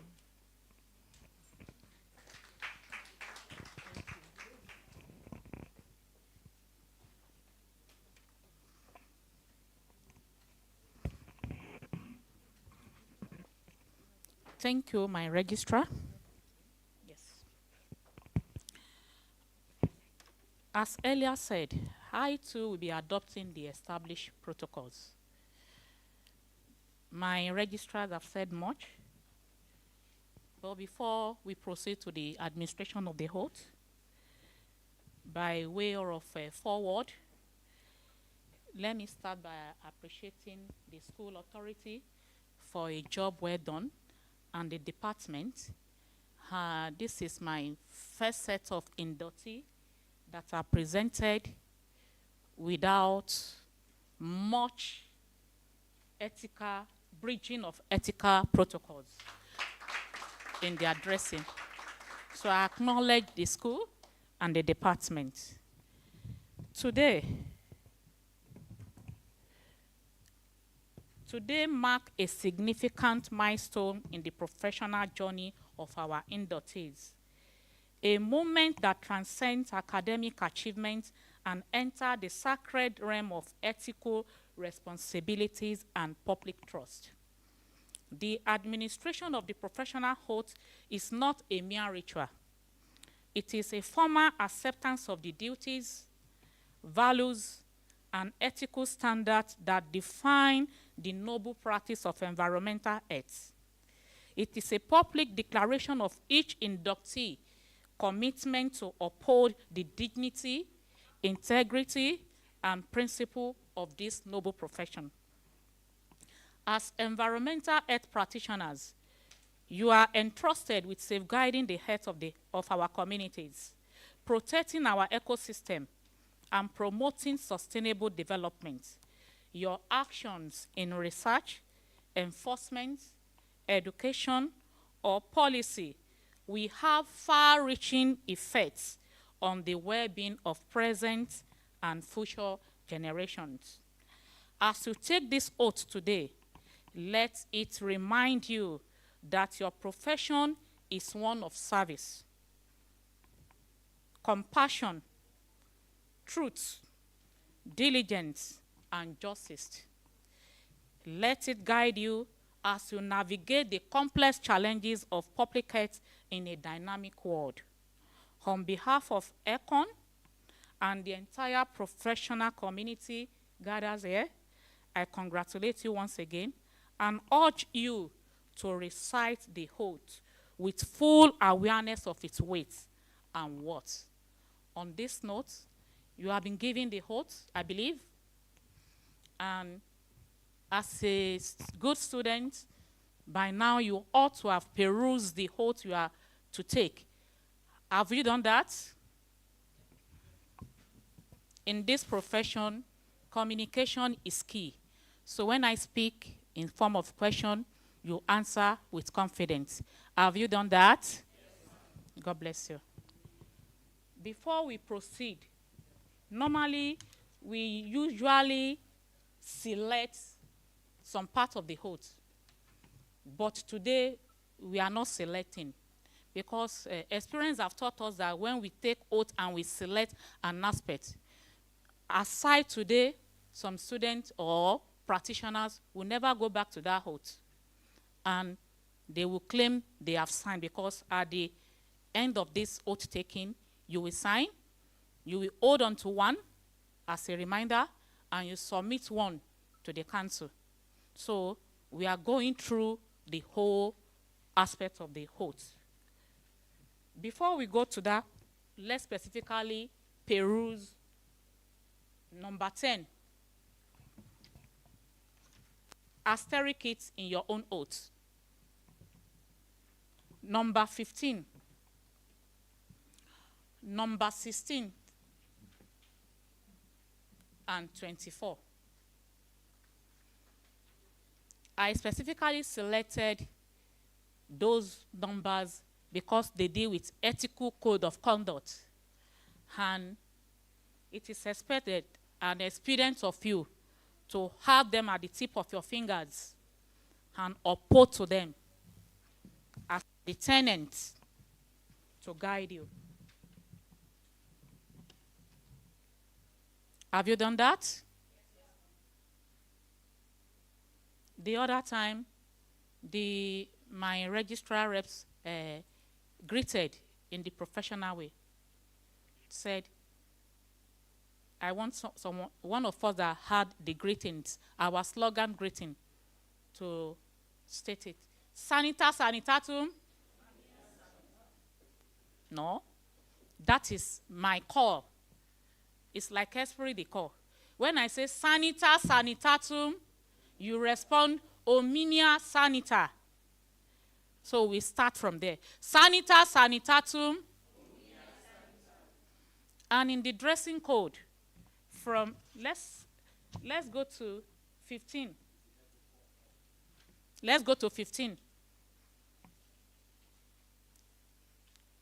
[SPEAKER 8] Thank you, my registrar. Yes. As earlier said, I too will be adopting the established protocols. My registrars have said much, but before we proceed to the administration of the oath, by way of forward, let me start by appreciating the school authority for a job well done, and the department. This is my first set of inductees that are presented without much breaching of ethical protocols in the addressing. So I acknowledge the school and the department. Today marks a significant milestone in the professional journey of our inductees, a moment that transcends academic achievements and enters the sacred realm of ethical responsibilities and public trust. The administration of the professional oath is not a mere ritual. It is a formal acceptance of the duties, values, and ethical standards that define the noble practice of environmental health. It is a public declaration of each inductee commitment to uphold the dignity, integrity, and principle of this noble profession. As environmental health practitioners, you are entrusted with safeguarding the health of our communities, protecting our ecosystem, and promoting sustainable development. Your actions in research, enforcement, education, or policy will have far-reaching effects on the well-being of present and future generations. As you take this oath today, let it remind you that your profession is one of service, compassion, truth, diligence, and justice. Let it guide you as you navigate the complex challenges of public health in a dynamic world. On behalf of A.O.K and the entire professional community gathered here, I congratulate you once again and urge you to recite the oath with full awareness of its weight and worth. On this note, you have been given the oath, I believe, and as a good student, by now you ought to have perused the oath you are to take. Have you done that? In this profession, communication is key. So when I speak in form of question, you answer with confidence. Have you done that? Yes. God bless you. Before we proceed, normally we usually select some part of the oath. But today, we are not selecting because experience have taught us that when we take oath and we select an aspect, aside today, some students or practitioners will never go back to that oath. And they will claim they have signed because at the end of this oath taking, you will sign, you will hold on to one as a reminder, and you submit one to the council. So we are going through the whole aspect of the oath. Before we go to that, let's specifically peruse number 10. Asterisk it in your own oath. Number 15. Number 16 and 24. I specifically selected those numbers because they deal with ethical code of conduct. And it is expected and experience of you to have them at the tip of your fingers and uphold to them as the tenants to guide you. Have you done that? The other time, my registrar reps greeted in the professional way. Said, I want someone, one of us that had the greetings, our slogan greeting, to state it. Sanita sanitatum. No, that is my call. It's like Esprit the call. When I say sanita sanitatum, you respond omnia sanita. So we start from there. Sanita sanitatum. And in the dressing code, from let's go to 15. Let's go to 15.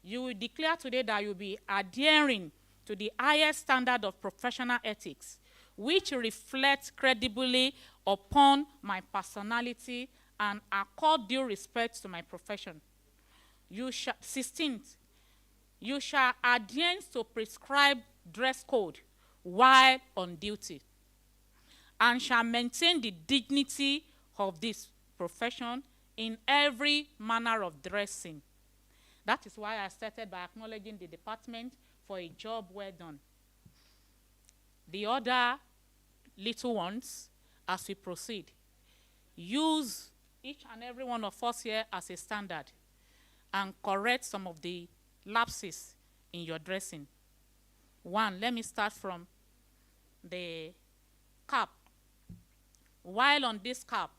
[SPEAKER 8] You will declare today that you will be adhering to the highest standard of professional ethics, which reflects credibly upon my personality and accord due respect to my profession. 16th, you shall adhere to prescribed dress code while on duty, and shall maintain the dignity of this profession in every manner of dressing. That is why I started by acknowledging the department for a job well done. The other little ones, as we proceed, use each and every one of us here as a standard and correct some of the lapses in your dressing. One, let me start from the cap. While on this cap,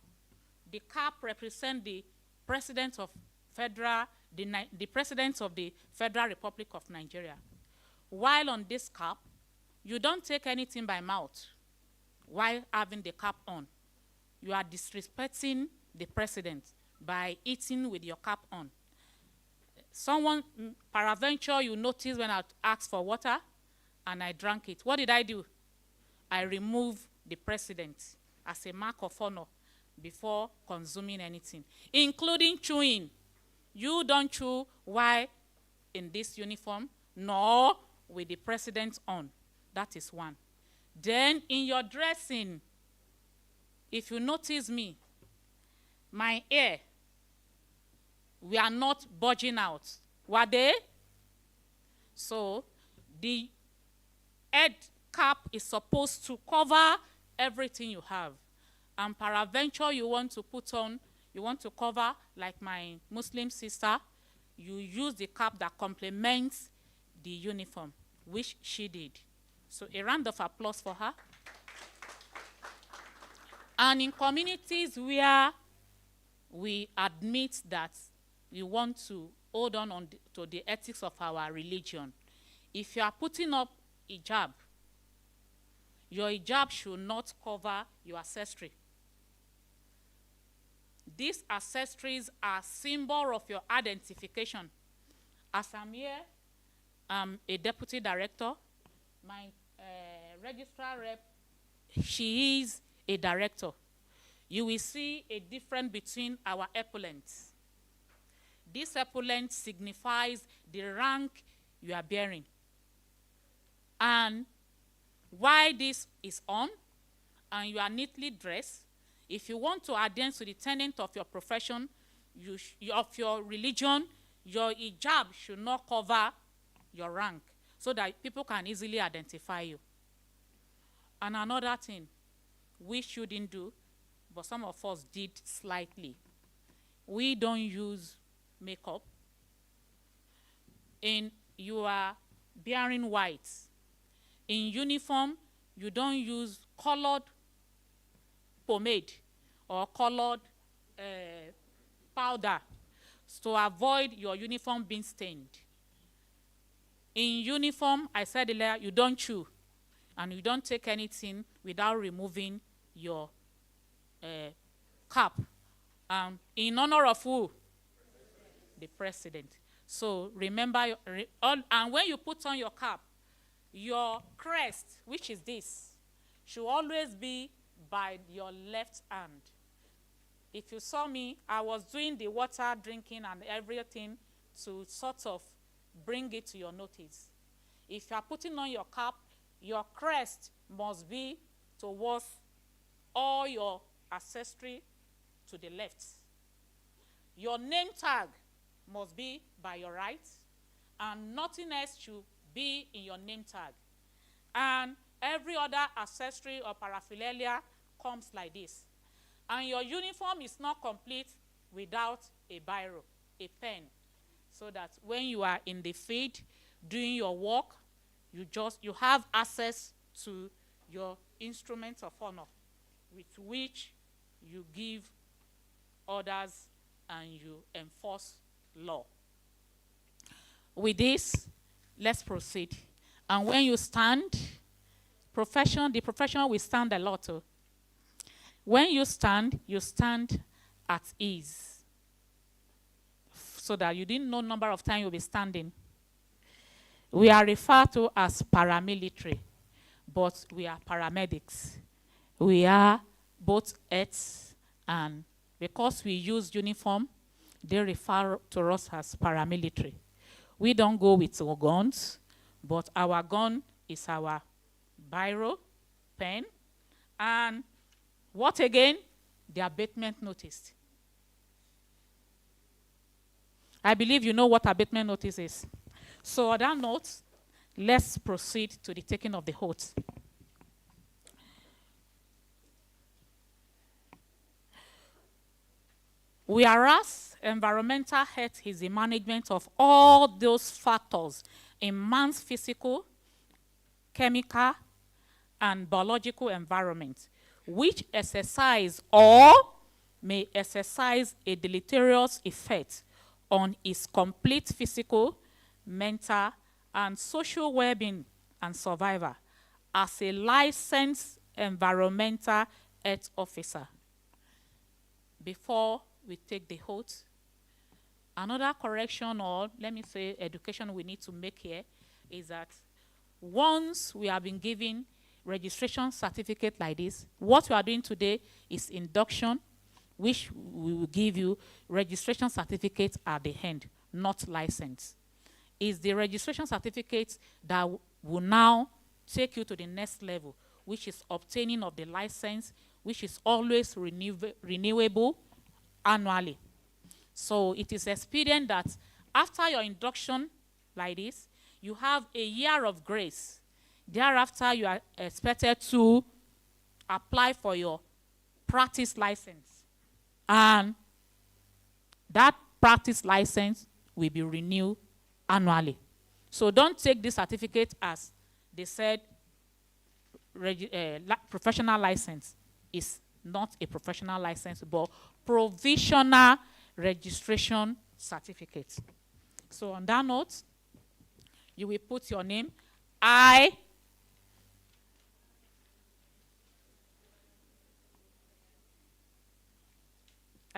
[SPEAKER 8] the cap represents the president of the president of the Federal Republic of Nigeria. While on this cap, you don't take anything by mouth while having the cap on. You are disrespecting the president by eating with your cap on. Someone, peradventure, you notice when I asked for water and I drank it. What did I do? I removed the president as a mark of honor before consuming anything, including chewing. You don't chew while in this uniform, nor with the president on. That is one. Then in your dressing, if you notice me, my ear, we are not budging out. Were they? So the head cap is supposed to cover everything you have. And peradventure you want to put on, you want to cover, like my Muslim sister, you use the cap that complements the uniform, which she did. So a round of applause for her. And in communities where we admit that we want to hold on to the ethics of our religion, if you are putting up hijab, your hijab should not cover your accessory. These accessories are symbol of your identification. As I'm here, I'm a deputy director. My registrar rep, she is a director. You will see a difference between our epaulets. This epaulet signifies the rank you are bearing. And while this is on and you are neatly dressed, if you want to adhere to the tenet of your profession, of your religion, your hijab should not cover your rank so that people can easily identify you. And another thing we shouldn't do, but some of us did slightly, we don't use makeup. You are bearing white. In uniform, you don't use colored pomade or colored powder to avoid your uniform being stained. In uniform, I said earlier, you don't chew and you don't take anything without removing your cap. In honor of who? The president. So remember, and when you put on your cap, your crest, which is this, should always be by your left hand. If you saw me, I was doing the water drinking and everything to sort of bring it to your notice. If you are putting on your cap, your crest must be towards all your accessory to the left. Your name tag must be by your right, and nothing else should be in your name tag. And every other accessory or paraphernalia comes like this. And your uniform is not complete without a biro, a pen, so that when you are in the field doing your work, you have access to your instrument of honor with which you give orders and you enforce law. With this, let's proceed. And when you stand, the profession will stand a lot. When you stand at ease, so that you didn't know number of times you'll be standing. We are referred to as paramilitary, but we are paramedics. We are both earths, and because we use uniform, they refer to us as paramilitary. We don't go with our guns, but our gun is our biro, pen, and what again? The abatement notice. I believe you know what abatement notice is. So on that note, let's proceed to the taking of the oath. Whereas environmental health is the management of all those factors in man's physical, chemical, and biological environment, which exercise or may exercise a deleterious effect on its complete physical, mental, and social well-being and survival as a licensed environmental health officer. Before we take the oath, another correction, or let me say education we need to make here, is that once we have been given registration certificate like this, what we are doing today is induction, which we will give you registration certificate at the end, not license. It's the registration certificate that will now take you to the next level, which is obtaining of the license, which is always renewable annually. So it is expedient that after your induction like this, you have a year of grace. Thereafter, you are expected to apply for your practice license. And that practice license will be renewed annually. So don't take this certificate as they said professional license. Is not a professional license, but provisional registration certificate. So on that note, you will put your name. I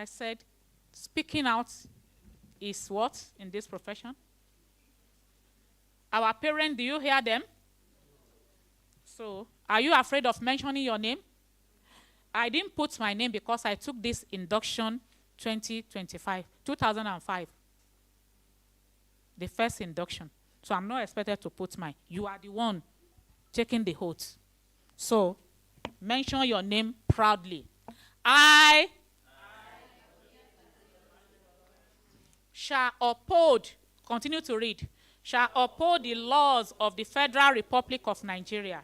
[SPEAKER 8] said speaking out is what in this profession? Our parents, do you hear them? So are you afraid of mentioning your name? I didn't put my name because I took this induction 2005, the first induction. So I'm not expected to put mine. You are the one taking the oath. So mention your name proudly. I shall uphold, continue to read, shall uphold the laws of the Federal Republic of Nigeria,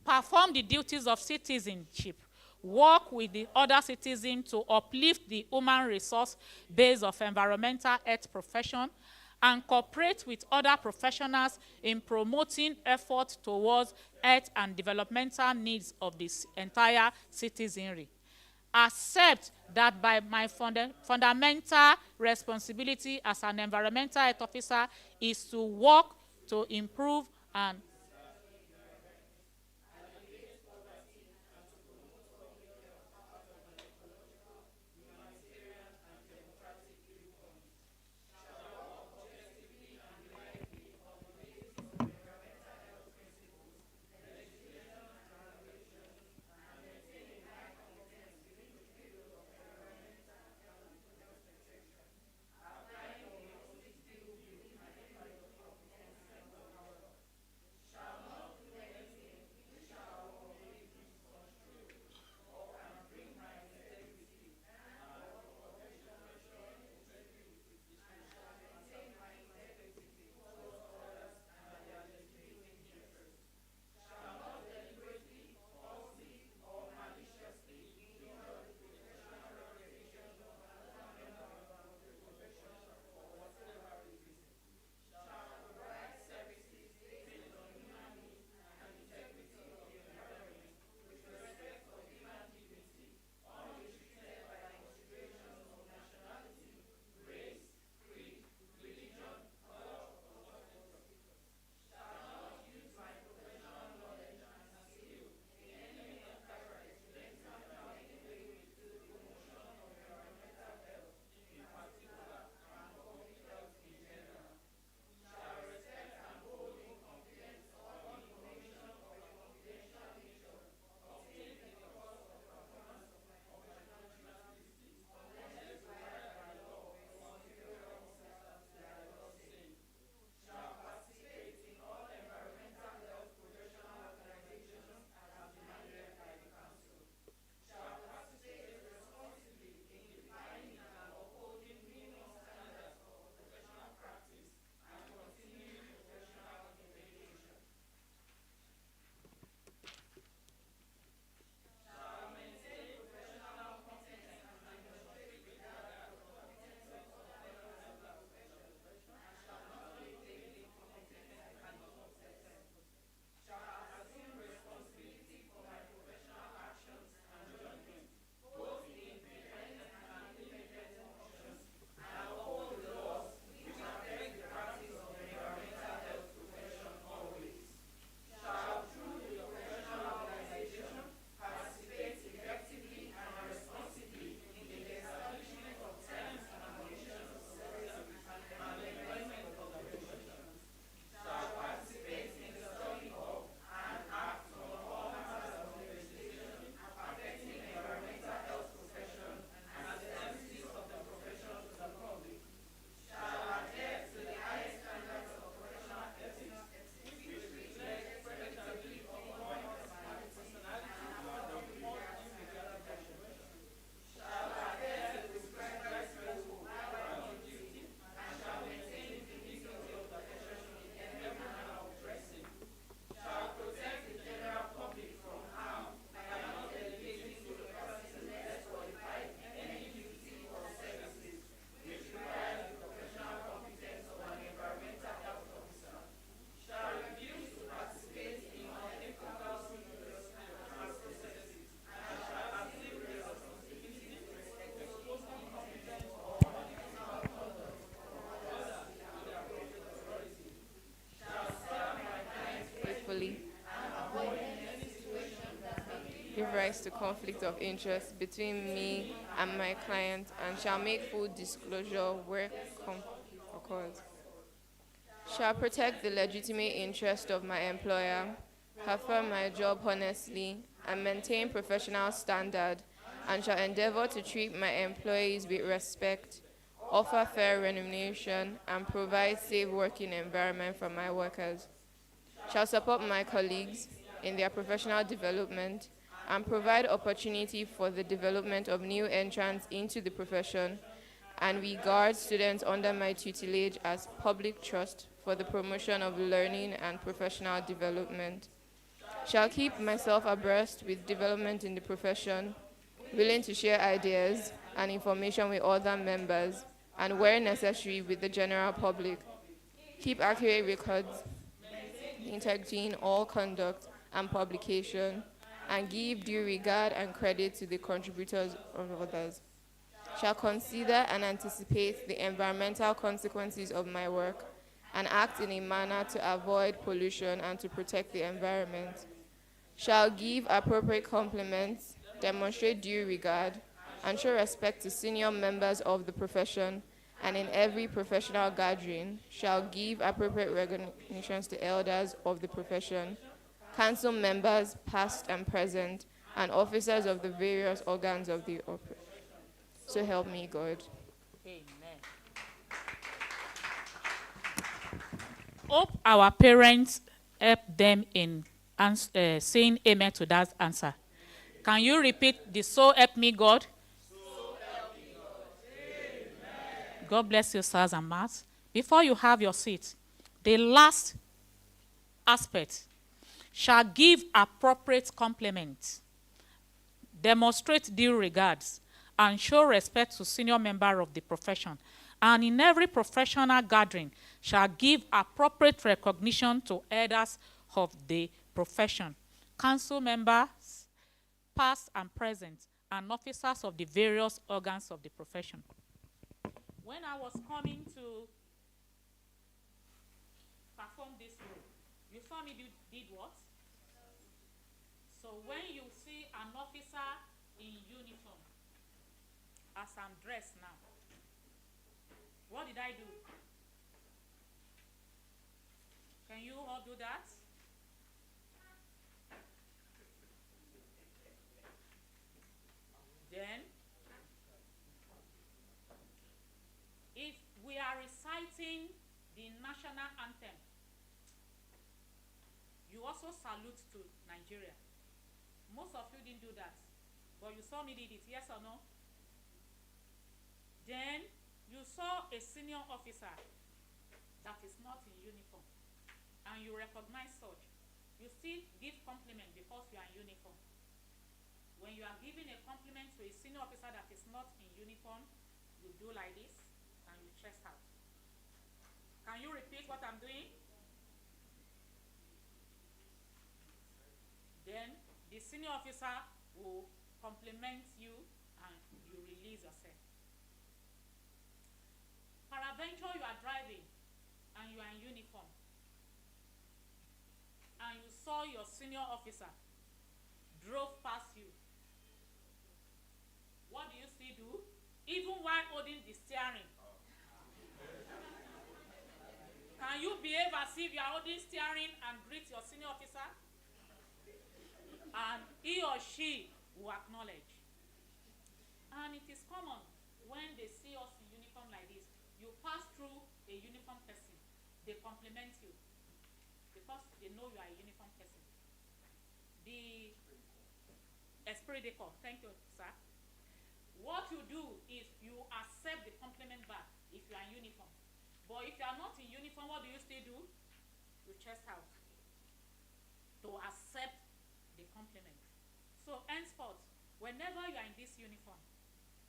[SPEAKER 8] perform the duties of citizenship, work with the other citizens to uplift the human resource base of environmental health profession, and cooperate with other professionals in promoting efforts towards health and developmental needs of this entire citizenry. Accept that by my fundamental responsibility as an environmental health officer is to work to improve and
[SPEAKER 9] minimize the conflict of interest between me and my client and shall make full disclosure where occurs. Shall protect the legitimate interest of my employer, perform my job honestly, and maintain professional standard, and shall endeavor to treat my employees with respect, offer fair remuneration, and provide safe working environment for my workers. Shall support my colleagues in their professional development and provide opportunity for the development of new entrants into the profession and regard students under my tutelage as public trust for the promotion of learning and professional development. Shall keep myself abreast with development in the profession, willing to share ideas and information with other members, and where necessary with the general public. Keep accurate records, integrity in all conduct and publication, and give due regard and credit to the contributors of others. Shall consider and anticipate the environmental consequences of my work and act in a manner to avoid pollution and to protect the environment. Shall give appropriate compliments, demonstrate due regard, and show respect to senior members of the profession, and in every professional gathering shall give appropriate recognitions to elders of the profession, council members past and present, and officers of the various organs of the operation. So help me God.
[SPEAKER 8] Amen. Hope our parents help them in saying amen to that answer. Can you repeat the so help me God? God bless you, sirs and ma'ams. Before you have your seat, the last aspect shall give appropriate compliments, demonstrate due regards, and show respect to senior member of the profession. And in every professional gathering shall give appropriate recognition to elders of the profession, council members, past and present, and officers of the various organs of the profession. When I was coming to perform this role, you saw me did what? So when you see an officer in uniform, as I'm dressed now, what did I do? Can you all do that? Then, if we are reciting the national anthem, you also salute to Nigeria. Most of you didn't do that, but you saw me did it, yes or no? Then you saw a senior officer that is not in uniform, and you recognize such. You still give compliment because you are in uniform. When you are giving a compliment to a senior officer that is not in uniform, you do like this, and you chest out. Can you repeat what I'm doing? Then the senior officer will compliment you and you release yourself. Peradventure, you are driving and you are in uniform and you saw your senior officer drove past you. What do you still do? Even while holding the steering. Can you behave as if you are holding steering and greet your senior officer? And he or she will acknowledge. And it is common when they see us in uniform like this, you pass through a uniform person, they compliment you because they know you are a uniform person. The esprit de corps, thank you, sir. What you do is you accept the compliment back if you are in uniform. But if you are not in uniform, what do you still do? You chest out to accept the compliment. So henceforth, whenever you are in this uniform,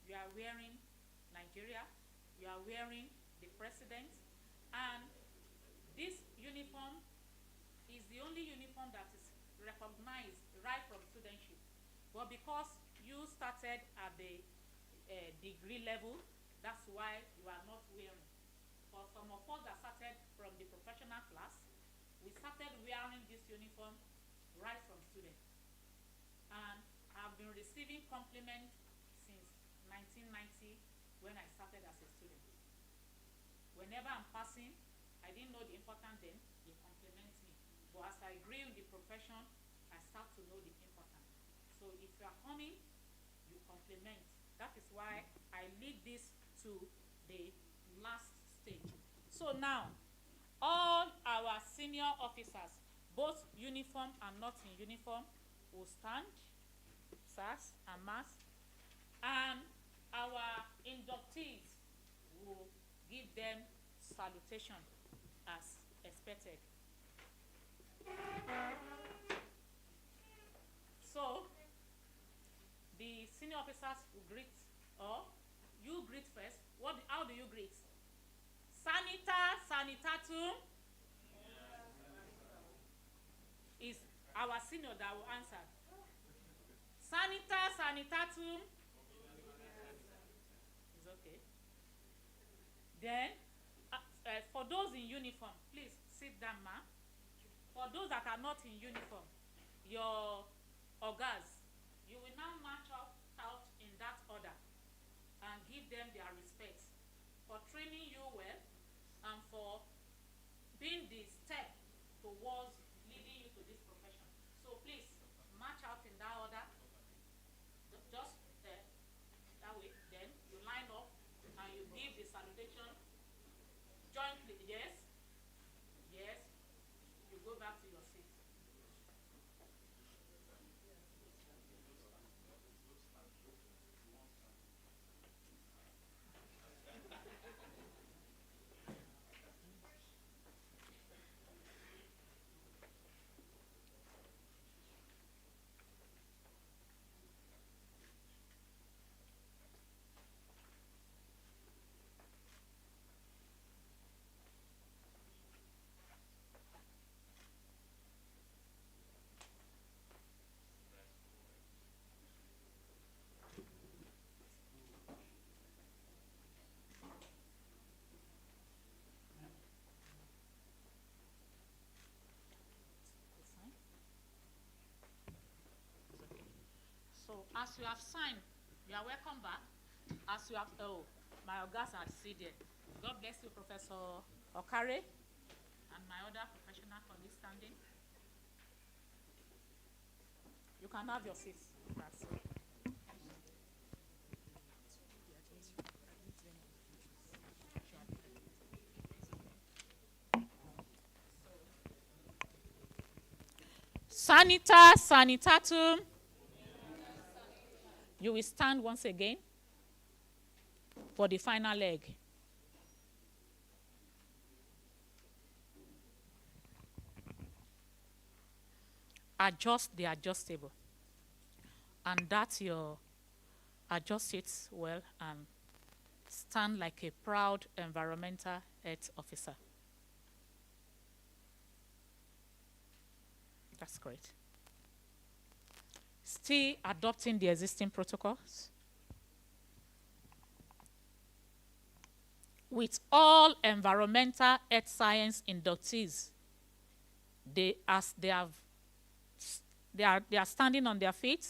[SPEAKER 8] you are wearing Nigeria, you are wearing the president, and this uniform is the only uniform that is recognized right from studentship. But because you started at the degree level, that's why you are not wearing. For some of us that started from the professional class, we started wearing this uniform right from student. And I've been receiving compliments since 1990 when I started as a student. Whenever I'm passing, I didn't know the importance then, they compliment me. But as I grew in the profession, I start to know the importance. So if you are coming, you compliment. That is why I lead this to the last stage. So now, all our senior officers, both uniform and not in uniform, will stand, SARS and MAS, and our inductees will give them salutation as expected. So, the senior officers will greet, or you greet first. How do you greet? Sanita, sanitatum. Is our senior that will answer. Sanita, sanitatum. It's okay. Then, for those in uniform, please sit down, ma. For those that are not in uniform, your ogas, you will now march out in that order and give them their respect for training you well and for being the step towards leading you to this profession. So please march out in that order. Just that way. Then you line up and you give the salutation jointly. Yes, yes. You go back to your seat. So as you have signed, you are welcome back. As you have, my ogas are seated. God bless you, Professor Okare, and my other professional colleagues standing. You can have your seats. Sanita, sanitatum. You will stand once again for the final leg. Adjust the adjustable. And that's your adjust it well and stand like a proud environmental health officer. That's great. Still adopting the existing protocols. With all environmental earth science inductees, they are standing on their feet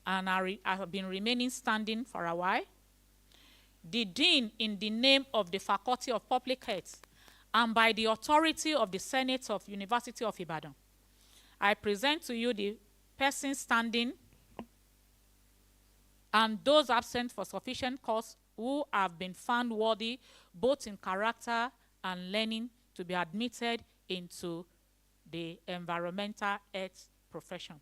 [SPEAKER 8] and have been remaining standing for a while. The Dean, in the name of the Faculty of Public Health and by the authority of the Senate of University of Ibadan, I present to you the person standing and those absent for sufficient cause who have been found worthy both in character and learning to be admitted into the environmental health profession.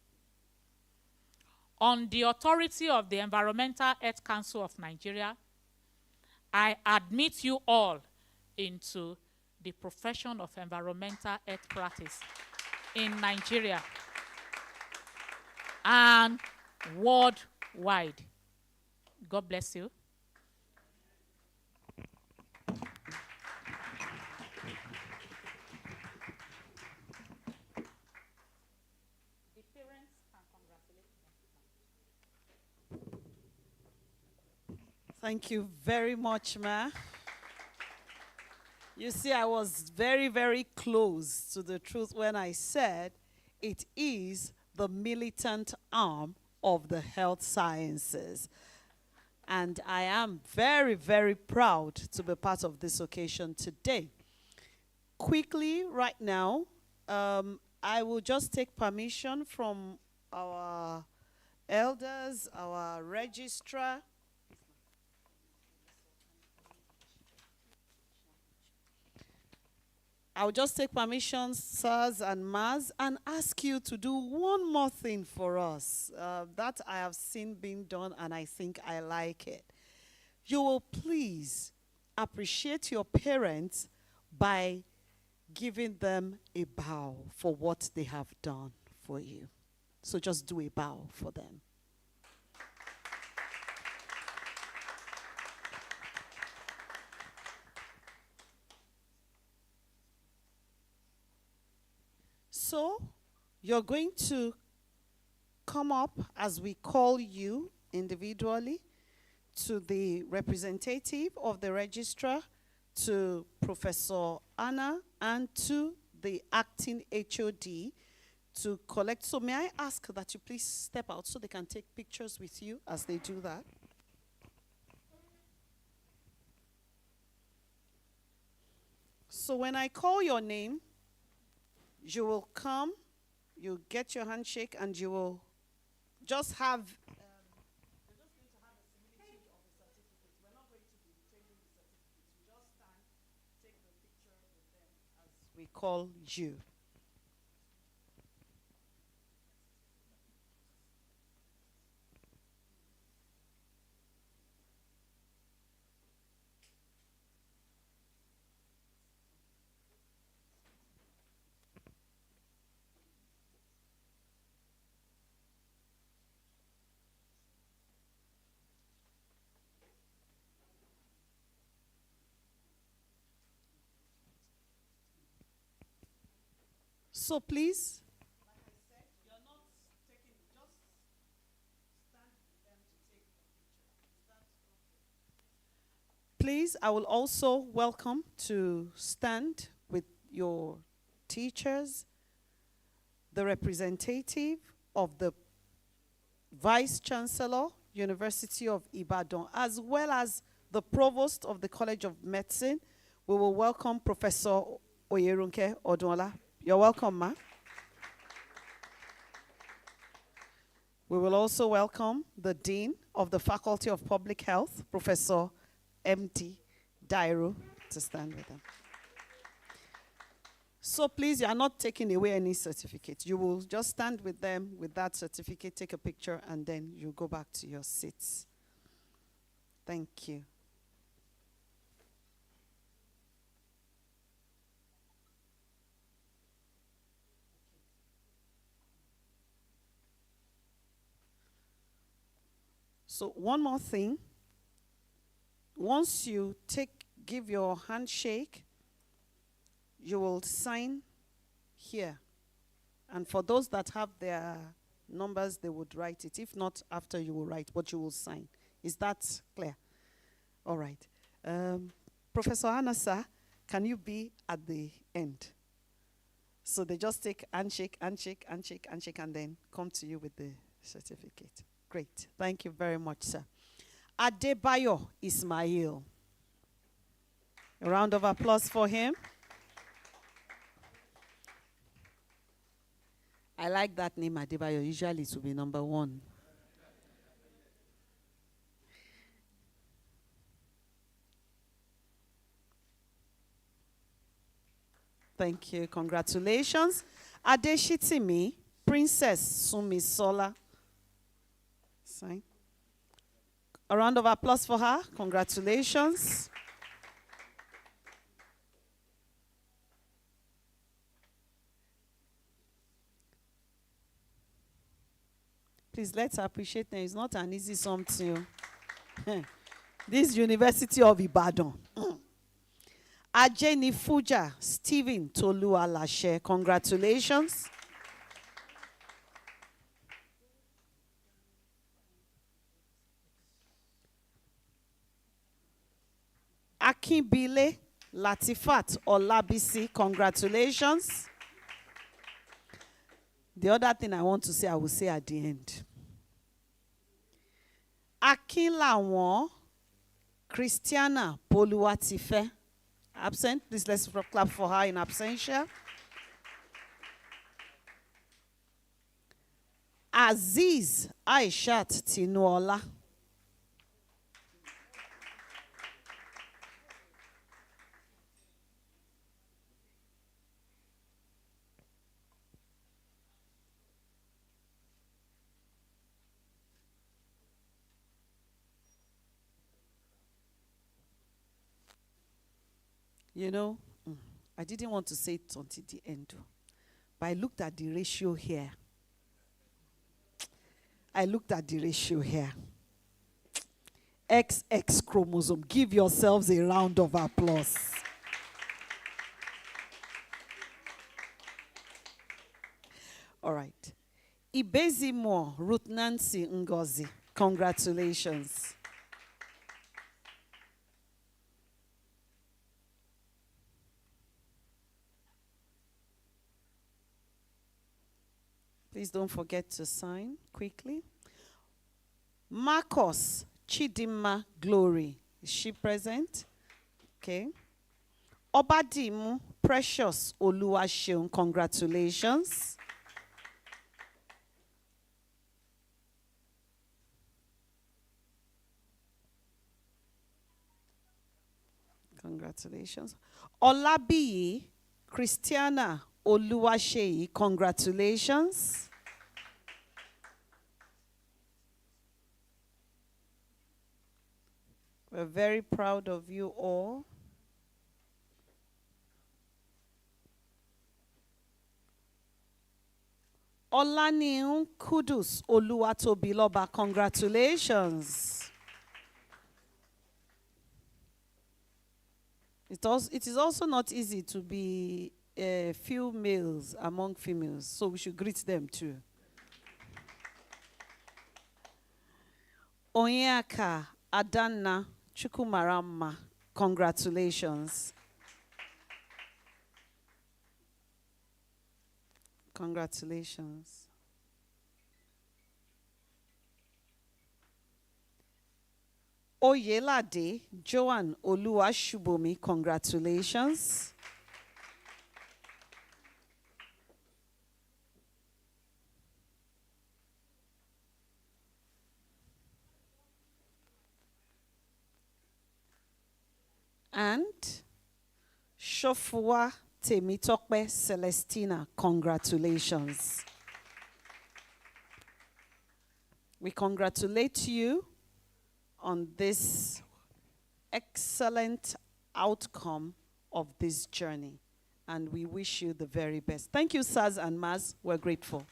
[SPEAKER 8] On the authority of the Environmental Health Council of Nigeria, I admit you all into the profession of environmental health practice in Nigeria and worldwide. God bless you. The parents can congratulate them.
[SPEAKER 3] Thank you very much, Ma. You see, I was very, very close to the truth when I said it is the militant arm of the health sciences. And I am very, very proud to be part of this occasion today. Quickly, right now, I will just take permission from our elders, our registrar. I'll just take permission, sirs and mas, and ask you to do one more thing for us. That I have seen being done, and I think I like it. You will please appreciate your parents by giving them a bow for what they have done for you. So just do a bow for them. So, you're going to come up as we call you individually to the representative of the registrar, to Professor Anna, and to the acting HOD to collect. So may I ask that you please step out so they can take pictures with you as they do that? So when I call your name, you will come, you get your handshake, and you will just have, we're just going to have a similitude of the certificate. We're not going to be taking the certificate. You just stand, take the picture with them as we call you. So please, like I said, you're not taking, just stand with them to take the picture. Is that okay? Please, I will also welcome to stand with your teachers, the representative of the Vice Chancellor, University of Ibadan, as well as the Provost of the College of Medicine. We will welcome Professor Oyerunke Odunola. You're welcome, ma. We will also welcome the Dean of the Faculty of Public Health, Professor M.D. Dairo, to stand with them. So please, you are not taking away any certificate. You will just stand with them with that certificate, take a picture, and then you go back to your seats. Thank you. So one more thing. Once you give your handshake, you will sign here. And for those that have their numbers, they would write it. If not, after you will write, but you will sign. Is that clear? All right. Professor Anna, sir, can you be at the end? So they just take handshake, handshake, handshake, handshake, and then come to you with the certificate. Great. Thank you very much, sir. Adebayo Ismail. A round of applause for him. I like that name, Adebayo. Usually it will be number one. Thank you. Congratulations. Adeshitimi, Princess Sumisola. Sign. A round of applause for her. Congratulations. Please, let's appreciate them. It's not an easy something. This University of Ibadan. Ajeni Fuja, Stephen Tolu Alashe. Congratulations. Akinbile Latifat Olabisi. Congratulations. The other thing I want to say, I will say at the end. Akinlawon Christiana Boluwatife. Absent. Please let's clap for her in absentia. Aziz Aishat Tinuola. You know, I didn't want to say it until the end, but I looked at the ratio here. XX chromosome. Give yourselves a round of applause. All right. Ibezimo Ruth Nancy Ngozi. Congratulations. Please don't forget to sign quickly. Marcos Chidima Glory. Is she present? Okay. Obadimu Precious Oluwaseun. Congratulations. Congratulations. Olabiyi Christiana Oluwaseyi. Congratulations. We're very proud of you all. Olaniun Kudus Oluwatobiloba. Congratulations. It is also not easy to be few males among females, so we should greet them too. Onyeka Adanna Chukwumarama. Congratulations. Congratulations. Oyelade Joan Oluwashubomi. Congratulations. And Shofua Temitokpe Celestina. Congratulations. We congratulate you on this excellent outcome of this journey, and we wish you the very best. Thank you, Saz and Maz. We're grateful.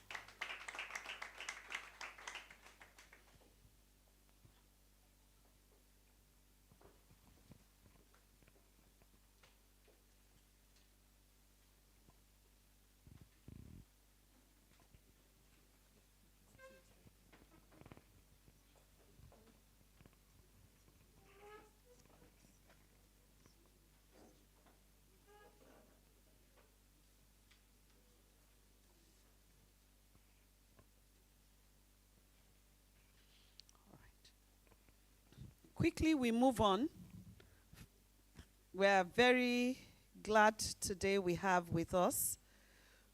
[SPEAKER 3] Quickly, we move on. We're very glad today we have with us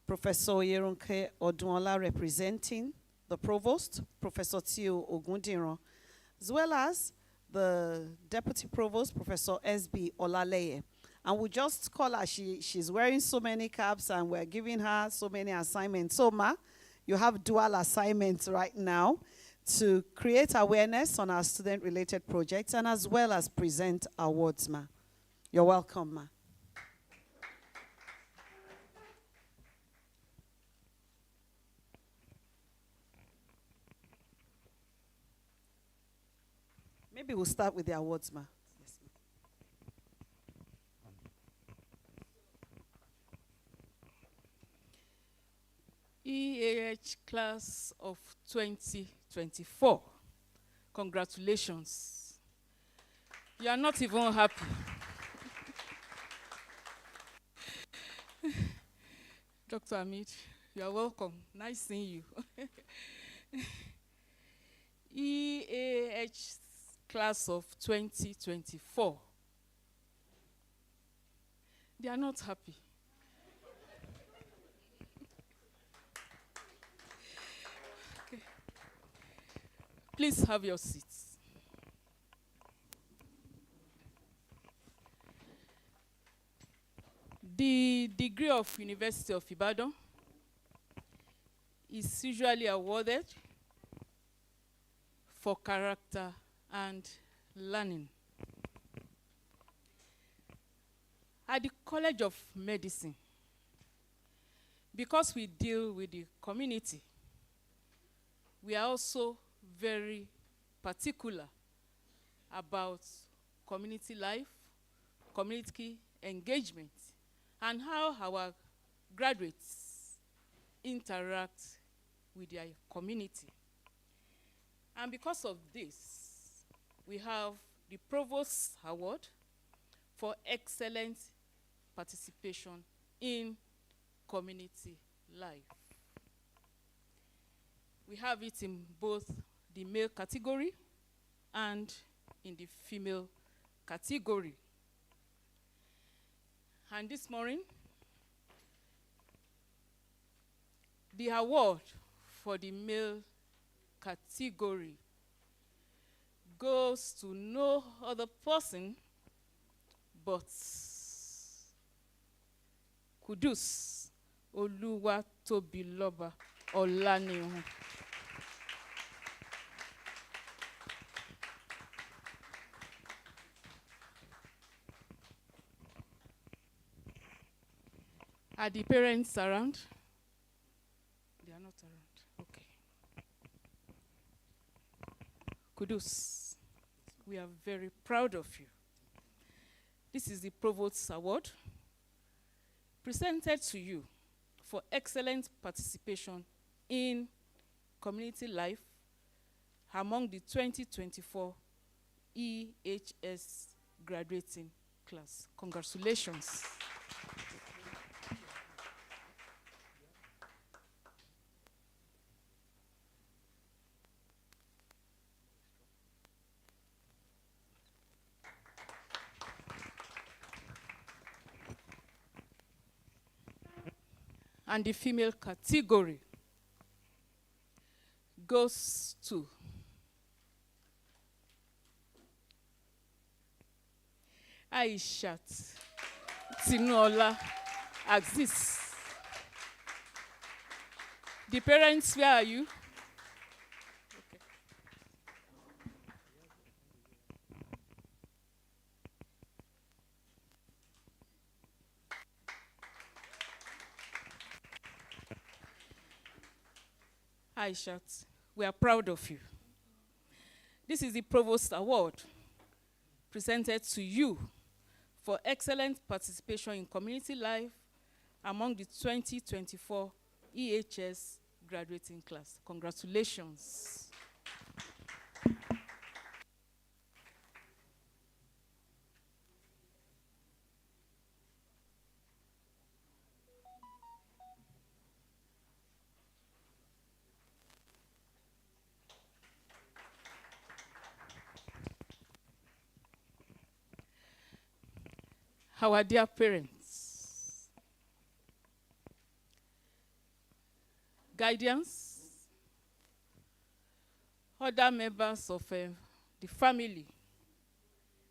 [SPEAKER 3] Professor Oyerunke Odunola representing the Provost, Professor Tio Ogundiran, as well as the Deputy Provost, Professor S.B. Olaleye. And we just call her, she's wearing so many caps and we're giving her so many assignments. So, Ma, you have dual assignments right now to create awareness on our student-related projects and as well as present awards, Ma. You're welcome, Ma. Maybe we'll start with the awards, Ma. Yes,
[SPEAKER 4] Ma. EAH class of 2024. Congratulations. You are not even happy. Dr. Amit, you are welcome. Nice seeing you. EAH class of 2024. They are not happy. Okay. Please have your seats. The degree of University of Ibadan is usually awarded for character and learning. At the College of Medicine, because we deal with the community, we are also very particular about community life, community engagement, and how our graduates interact with their community. And because of this, we have the Provost Award for excellent participation in community life. We have it in both the male category and in the female category. And this morning, the award for the male category goes to no other person but Kudus Oluwatobiloba Olanihun. Are the parents around? They are not around. Okay. Kudus, we are very proud of you. This is the Provost's Award presented to you for excellent participation in community life among the 2024 EHS graduating class. Congratulations. And the female category goes to Aishat Tinola Axis. The parents, where are you? Okay. Aishat, we are proud of you. This is the Provost Award presented to you for excellent participation in community life among the 2024 EHS graduating class. Congratulations. Our dear parents, guardians, other members of the family,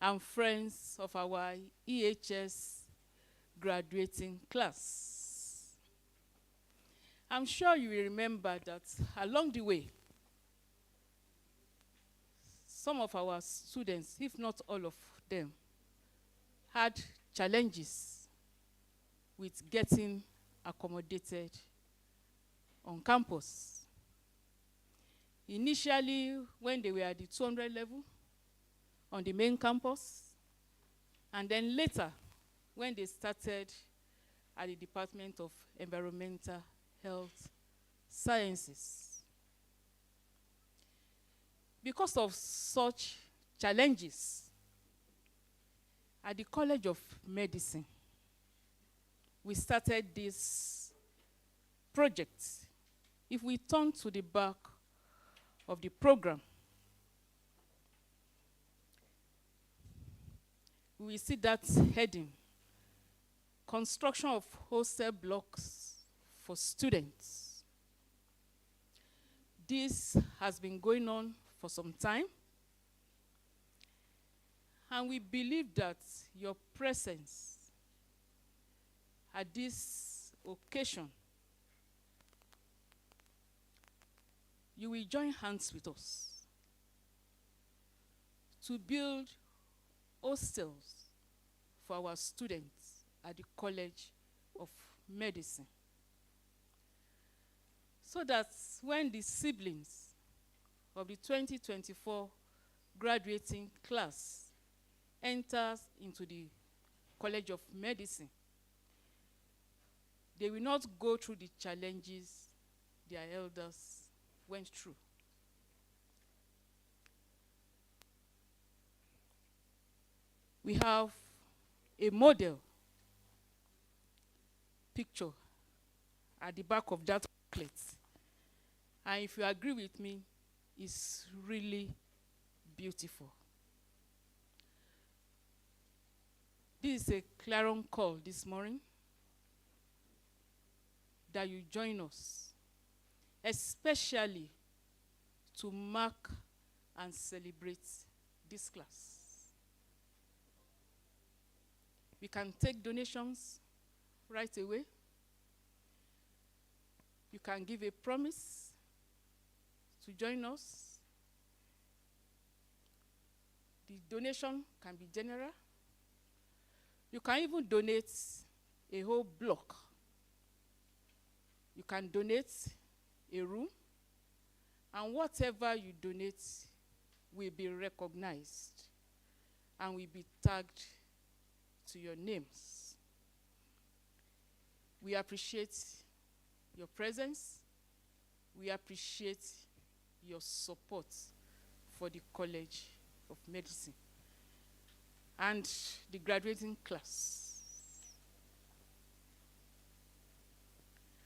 [SPEAKER 4] and friends of our EHS graduating class. I'm sure you will remember that along the way, some of our students, if not all of them, had challenges with getting accommodated on campus. Initially, when they were at the 200 level on the main campus, and then later, when they started at the Department of Environmental Health Sciences. Because of such challenges, at the College of Medicine, we started this project. If we turn to the back of the program, we see that heading, construction of hostel blocks for students. This has been going on for some time, and we believe that your presence at this occasion, you will join hands with us to build hostels for our students at the College of Medicine, so that when the siblings of the 2024 graduating class enters into the College of Medicine, they will not go through the challenges their elders went through. We have a model picture at the back of that booklet. And if you agree with me, it's really beautiful. This is a clarion call this morning that you join us, especially to mark and celebrate this class. We can take donations right away. You can give a promise to join us. The donation can be general. You can even donate a whole block. You can donate a room, and whatever you donate will be recognized and will be tagged to your names. We appreciate your presence. We appreciate your support for the College of Medicine and the graduating class.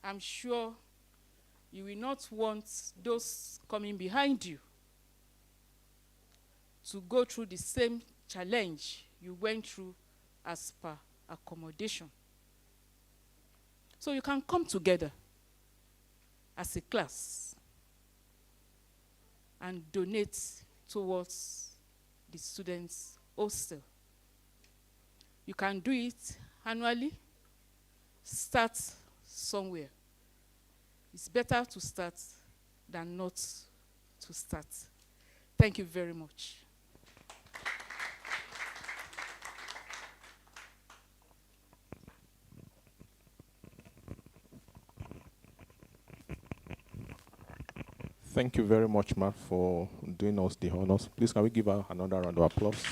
[SPEAKER 4] I'm sure you will not want those coming behind you to go through the same challenge you went through as per accommodation. So you can come together as a class and donate towards the students' hostel. You can do it annually. Start somewhere. It's better to start than not to start. Thank you very much.
[SPEAKER 1] Thank you very much, Ma, for doing us the honors. Please, can we give her another round of applause?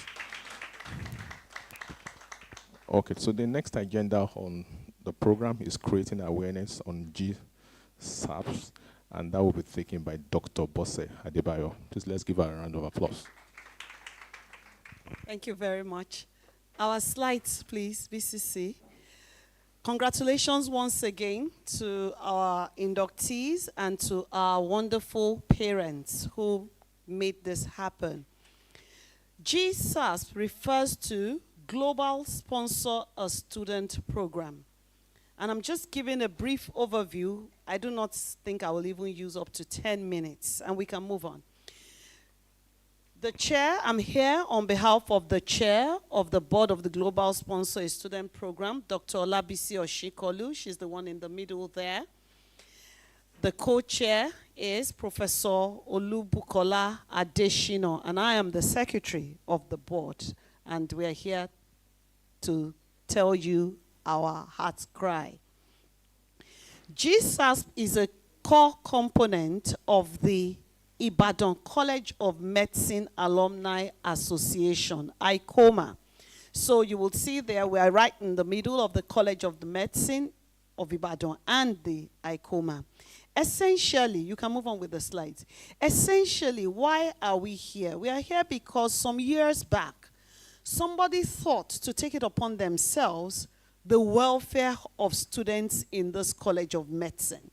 [SPEAKER 1] Okay, so the next agenda on the program is creating awareness on GSAPS, and that will be taken by Dr. Bose Adebayo. Please, let's give her a round of applause.
[SPEAKER 3] Thank you very much. Our slides, please, BCC. Congratulations once again to our inductees and to our wonderful parents who made this happen. GSASP refers to Global Sponsor a Student Program. And I'm just giving a brief overview. I do not think I will even use up to 10 minutes, and we can move on. The chair, I'm here on behalf of the chair of the board of the Global Sponsor a Student Program, Dr. Olabisi Oshikolu. She's the one in the middle there. The co-chair is Professor Olubukola Adeshino, and I am the secretary of the board. And we are here to tell you our heart's cry. GSASP is a core component of the Ibadan College of Medicine Alumni Association, ICOMA. So you will see there we are right in the middle of the College of the Medicine of Ibadan and the ICOMA. Essentially, you can move on with the slides. Essentially, why are we here? We are here because some years back, somebody thought to take it upon themselves the welfare of students in this College of Medicine.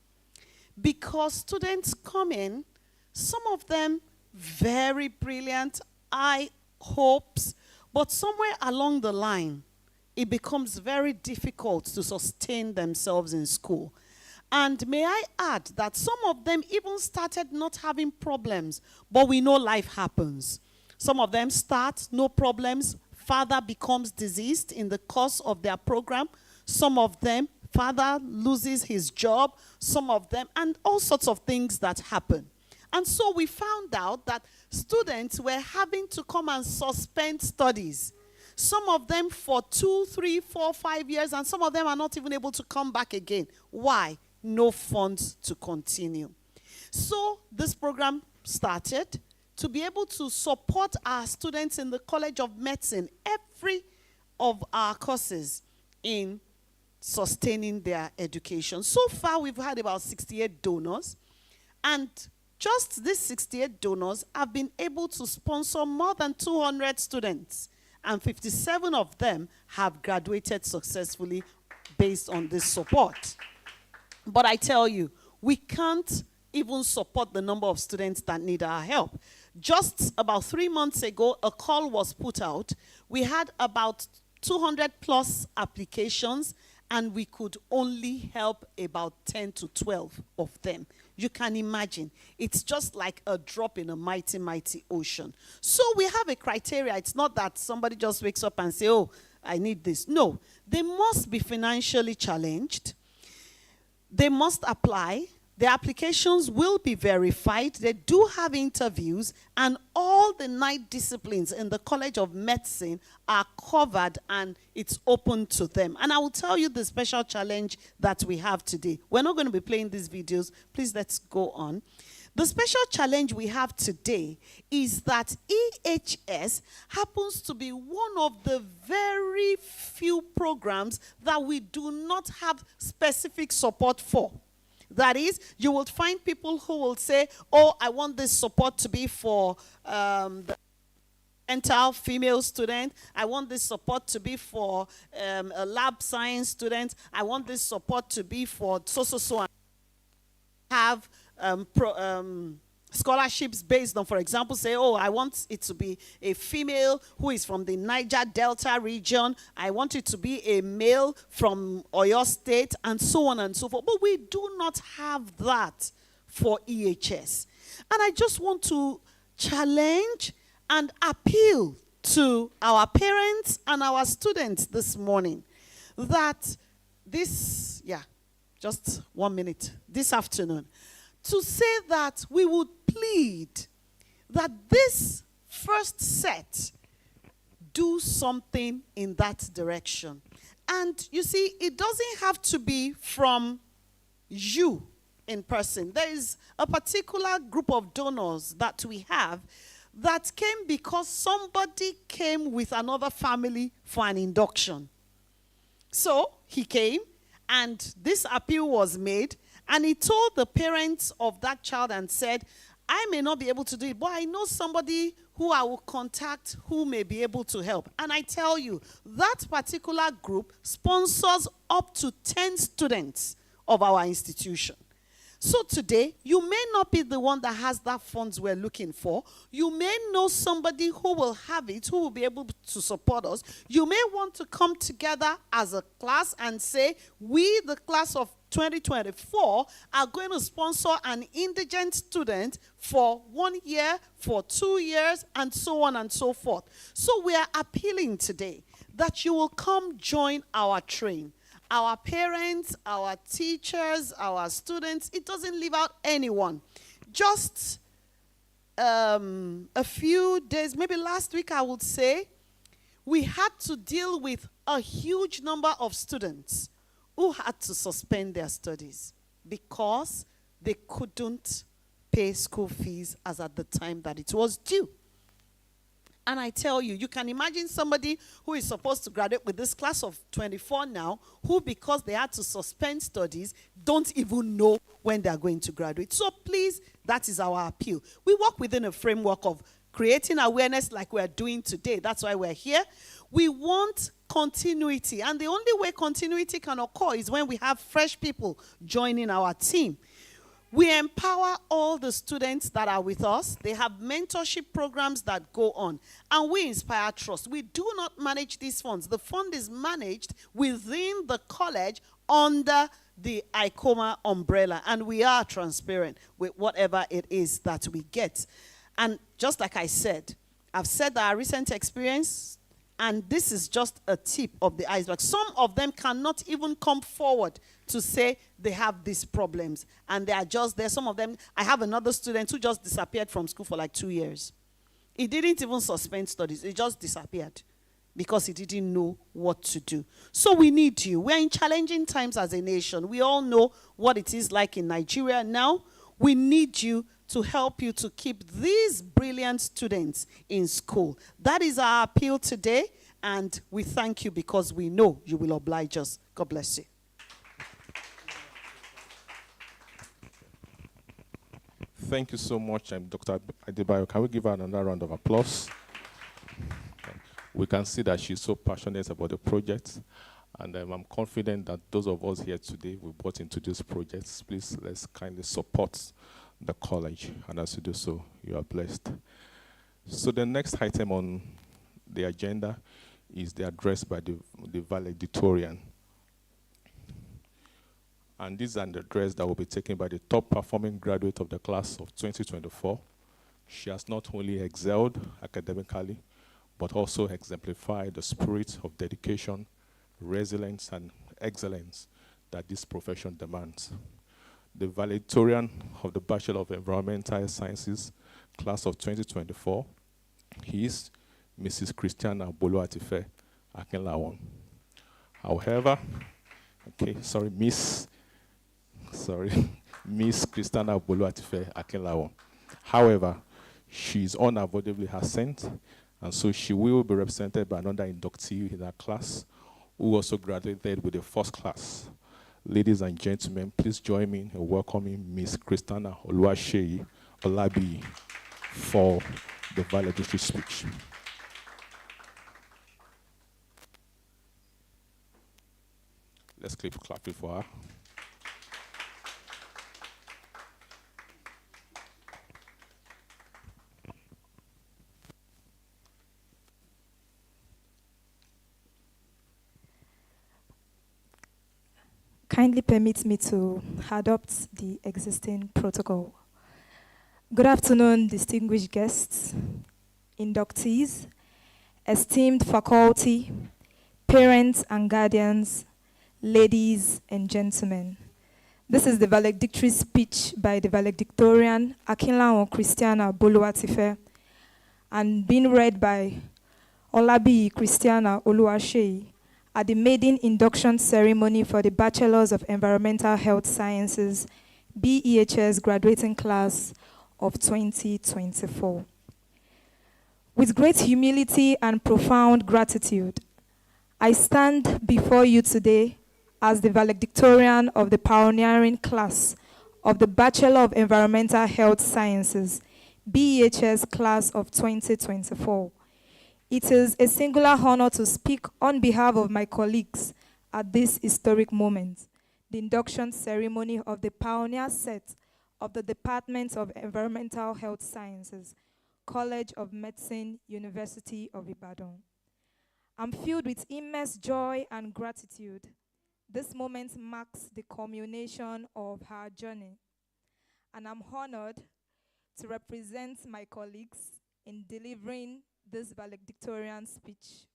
[SPEAKER 3] Because students come in, some of them very brilliant, high hopes, But somewhere along the line, it becomes very difficult to sustain themselves in school. And may I add that some of them even started not having problems, but we know life happens. Some of them start, no problems, father becomes diseased in the course of their program. Some of them, father loses his job, some of them, and all sorts of things that happen. And so we found out that students were having to come and suspend studies. Some of them for 2, 3, 4, 5 years, and some of them are not even able to come back again. Why? No funds to continue. So this program started to be able to support our students in the College of Medicine, every of our courses in sustaining their education. So far, we've had about 68 donors, and just these 68 donors have been able to sponsor more than 200 students, and 57 of them have graduated successfully based on this support. But I tell you, we can't even support the number of students that need our help. Just about 3 months ago, a call was put out. We had about 200 plus applications, and we could only help about 10 to 12 of them. You can imagine, it's just like a drop in a mighty, mighty ocean. So we have a criteria. It's not that somebody just wakes up and says, oh, I need this. No, they must be financially challenged. They must apply. The applications will be verified. They do have interviews, and all the 9 disciplines in the College of Medicine are covered, and it's open to them. And I will tell you the special challenge that we have today. We're not going to be playing these videos. Please, let's go on. The special challenge we have today is that EHS happens to be one of the very few programs that we do not have specific support for. That is, you will find people who will say, oh, I want this support to be for the mental female student. I want this support to be for a lab science student. I want this support to be for so. Have scholarships based on, for example, say, oh, I want it to be a female who is from the Niger Delta region. I want it to be a male from Oyo State, and so on and so forth. But we do not have that for EHS. And I just want to challenge and appeal to our parents and our students this morning that just 1 minute, this afternoon, to say that we would plead that this first set do something in that direction. And you see, it doesn't have to be from you in person. There is a particular group of donors that we have that came because somebody came with another family for an induction. So he came, and this appeal was made, and he told the parents of that child and said, I may not be able to do it, but I know somebody who I will contact who may be able to help. And I tell you, that particular group sponsors up to 10 students of our institution. So today, you may not be the one that has that funds we're looking for. You may know somebody who will have it, who will be able to support us. You may want to come together as a class and say, we, the class of 2024, are going to sponsor an indigent student for 1 year, for 2 years, and so on and so forth. So we are appealing today that you will come join our train. Our parents, our teachers, our students, it doesn't leave out anyone. Just a few days, maybe last week I would say, we had to deal with a huge number of students who had to suspend their studies because they couldn't pay school fees as at the time that it was due. And I tell you, you can imagine somebody who is supposed to graduate with this class of 24 now, who because they had to suspend studies, don't even know when they are going to graduate. So please, that is our appeal. We work within a framework of creating awareness like we're doing today. That's why we're here. We want continuity. And the only way continuity can occur is when we have fresh people joining our team. We empower all the students that are with us. They have mentorship programs that go on. And we inspire trust. We do not manage these funds. The fund is managed within the college under the ICOMA umbrella. And we are transparent with whatever it is that we get. And just like I said, I've said that our recent experience, and this is just a tip of the iceberg. Some of them cannot even come forward to say they have these problems. And they are just there. Some of them, I have another student who just disappeared from school for like 2 years. He didn't even suspend studies. He just disappeared because he didn't know what to do. So we need you. We're in challenging times as a nation. We all know what it is like in Nigeria now. We need you to help you to keep these brilliant students in school. That is our appeal today, and we thank you because we know you will oblige us. God bless you.
[SPEAKER 1] Thank you so much, Dr. Adebayo. Can we give her another round of applause? We can see that she's so passionate about the project, and I'm confident that those of us here today we bought into this project. Please, let's kindly support the college, and as you do so, you are blessed. So the next item on the agenda is the address by the valedictorian. And this is an address that will be taken by the top performing graduate of the class of 2024. She has not only excelled academically, but also exemplified the spirit of dedication, resilience, and excellence that this profession demands. The valedictorian of the Bachelor of Environmental Sciences, class of 2024, is Mrs. Christiana Boluatife Akinlawon. However, Miss Christiana Boluatife Akinlawon. However, she is unavoidably absent, and so she will be represented by another inductee in her class who also graduated with the first class. Ladies and gentlemen, please join me in welcoming Miss Christiana Oluwole Olabi for the valedictory speech. Let's keep clapping for her.
[SPEAKER 10] Kindly permit me to adopt the existing protocol. Good afternoon, distinguished guests, inductees, esteemed faculty, parents and guardians, ladies and gentlemen. This is the valedictory speech by the valedictorian Akinlawon Christiana Boluatife and being read by Olabi Christiana Oluwole at the maiden induction ceremony for the Bachelors of Environmental Health Sciences BEHS graduating class of 2024. With great humility and profound gratitude, I stand before you today as the valedictorian of the pioneering class of the Bachelor of Environmental Health Sciences BEHS class of 2024. It is a singular honor to speak on behalf of my colleagues at this historic moment, the induction ceremony of the pioneer set of the Department of Environmental Health Sciences, College of Medicine, University of Ibadan. I'm filled with immense joy and gratitude. This moment marks the culmination of our journey, and I'm honored to represent my colleagues in delivering this valedictorian speech.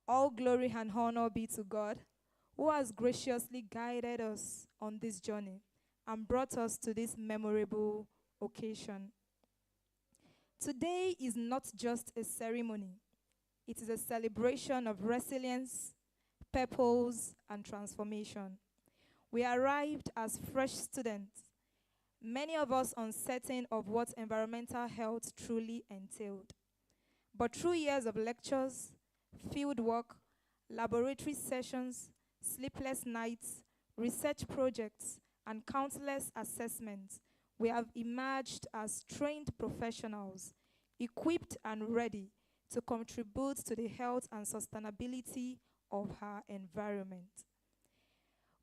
[SPEAKER 10] All glory and honor be to God, who has graciously guided us on this journey and brought us to this memorable occasion. Today is not just a ceremony. It is a celebration of resilience, purpose, and transformation. We arrived as fresh students, many of us uncertain of what environmental health truly entailed. But through years of lectures, field work, laboratory sessions, sleepless nights, research projects, and countless assessments, we have emerged as trained professionals, equipped and ready to contribute to the health and sustainability of our environment.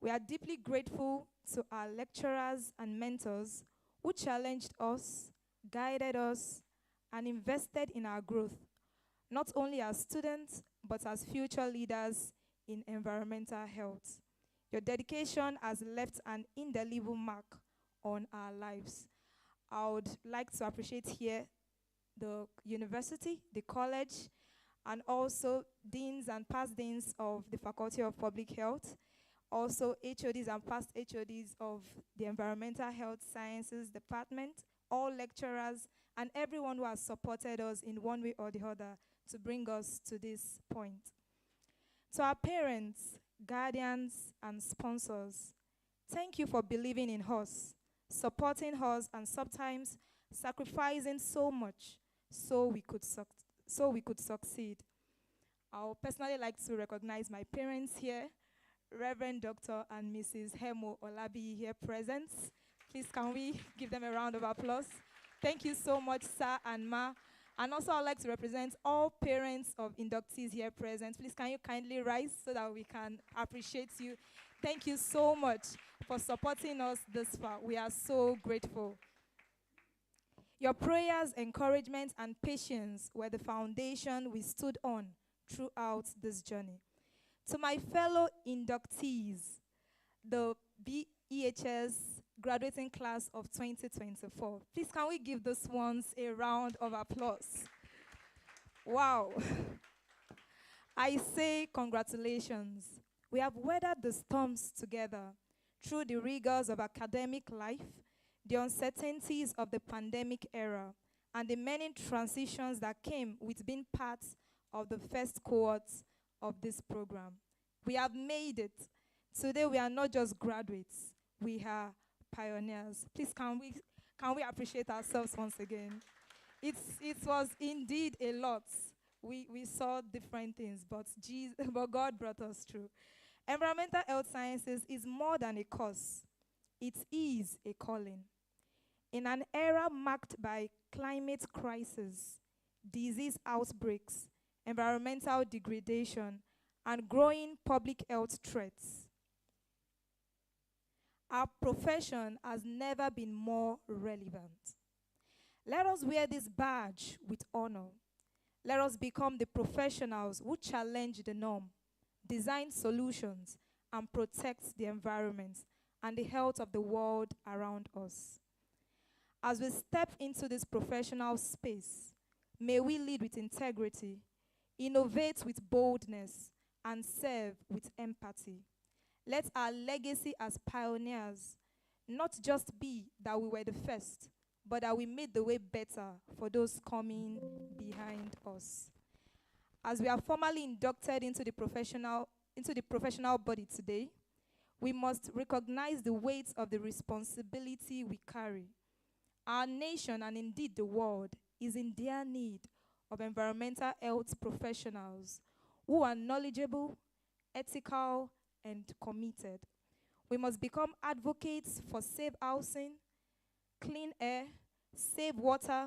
[SPEAKER 10] We are deeply grateful to our lecturers and mentors who challenged us, guided us, and invested in our growth, not only as students, but as future leaders in environmental health. Your dedication has left an indelible mark on our lives. I would like to appreciate here the university, the college, and also deans and past deans of the Faculty of Public Health, also HODs and past HODs of the Environmental Health Sciences Department, all lecturers, and everyone who has supported us in one way or the other to bring us to this point. To our parents, guardians, and sponsors, thank you for believing in us, supporting us, and sometimes sacrificing so much so we could succeed. I would personally like to recognize my parents here, Reverend Dr. and Mrs. Hemo Olabi here present. Please can we give them a round of applause? Thank you so much, sir and ma. And also I'd like to represent all parents of inductees here present. Please can you kindly rise so that we can appreciate you. Thank you so much for supporting us this far. We are so grateful. Your prayers, encouragement, and patience were the foundation we stood on throughout this journey. To my fellow inductees, the BEHS graduating class of 2024, please can we give these ones a round of applause? Wow. I say congratulations. We have weathered the storms together through the rigors of academic life, the uncertainties of the pandemic era, and the many transitions that came with being part of the first cohort of this program. We have made it. Today we are not just graduates, we are pioneers. Please can we appreciate ourselves once again? It was indeed a lot. We saw different things, but God brought us through. Environmental health sciences is more than a course. It is a calling. In an era marked by climate crisis, disease outbreaks, environmental degradation, and growing public health threats, our profession has never been more relevant. Let us wear this badge with honor. Let us become the professionals who challenge the norm, design solutions, and protect the environment and the health of the world around us. As we step into this professional space, may we lead with integrity, innovate with boldness, and serve with empathy. Let our legacy as pioneers not just be that we were the first, but that we made the way better for those coming behind us. As we are formally inducted into the professional body today, we must recognize the weight of the responsibility we carry. Our nation, and indeed the world, is in dire need of environmental health professionals who are knowledgeable, ethical, and committed. We must become advocates for safe housing, clean air, safe water,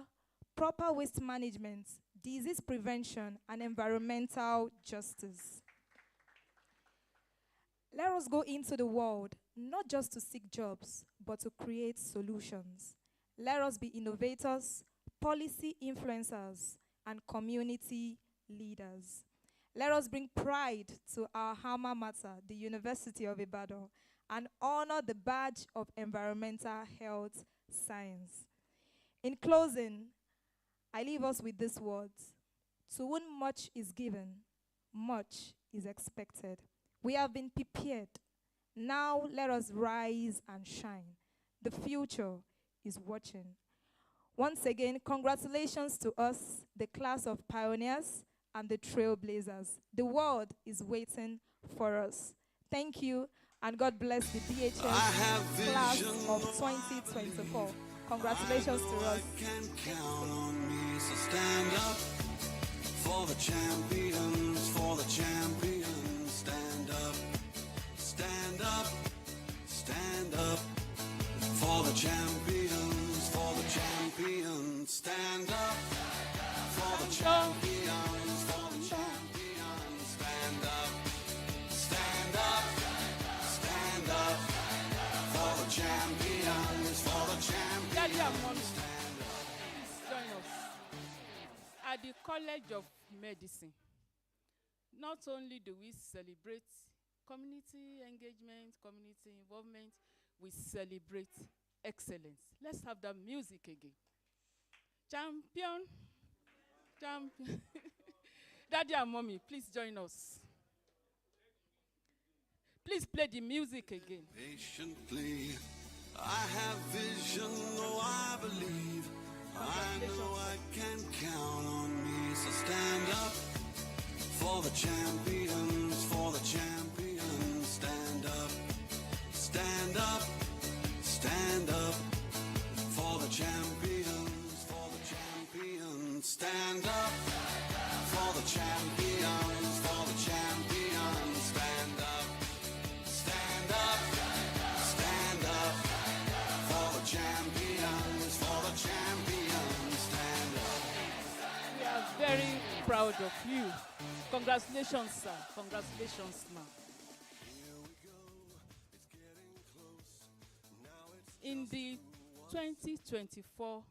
[SPEAKER 10] proper waste management, disease prevention, and environmental justice. Let us go into the world, not just to seek jobs, but to create solutions. Let us be innovators, policy influencers, and community leaders. Let us bring pride to our alma mater, the University of Ibadan, and honor the badge of environmental health science. In closing, I leave us with these words. To whom much is given, much is expected. We have been prepared. Now let us rise and shine. The future is watching. Once again, congratulations to us, the class of pioneers and the trailblazers. The world is waiting for us. Thank you, and God bless the BHS class of 2024. Congratulations to us.
[SPEAKER 11] Can count on me, so stand up for the champions, for the champions. Stand up, stand up, stand up for the champions, for the champions. Stand up for the champions, for the champions. Stand up, stand up, stand
[SPEAKER 4] At the College of Medicine, not only do we celebrate community engagement, community involvement, we celebrate excellence. Let's have that music again. Champion, champion. Daddy and mommy, please join us. Please play the music again.
[SPEAKER 11] Patiently, I have vision, though I believe. I know I can count on me. So stand up for the champions, for the champions. Stand up, stand up, stand up for the champions, for the champions. Stand up for the champions, for the champions. Stand up, stand up, stand up for the champions, for the champions. Stand up.
[SPEAKER 4] We are very proud of you. Congratulations, sir. Congratulations, ma'am. In the 2024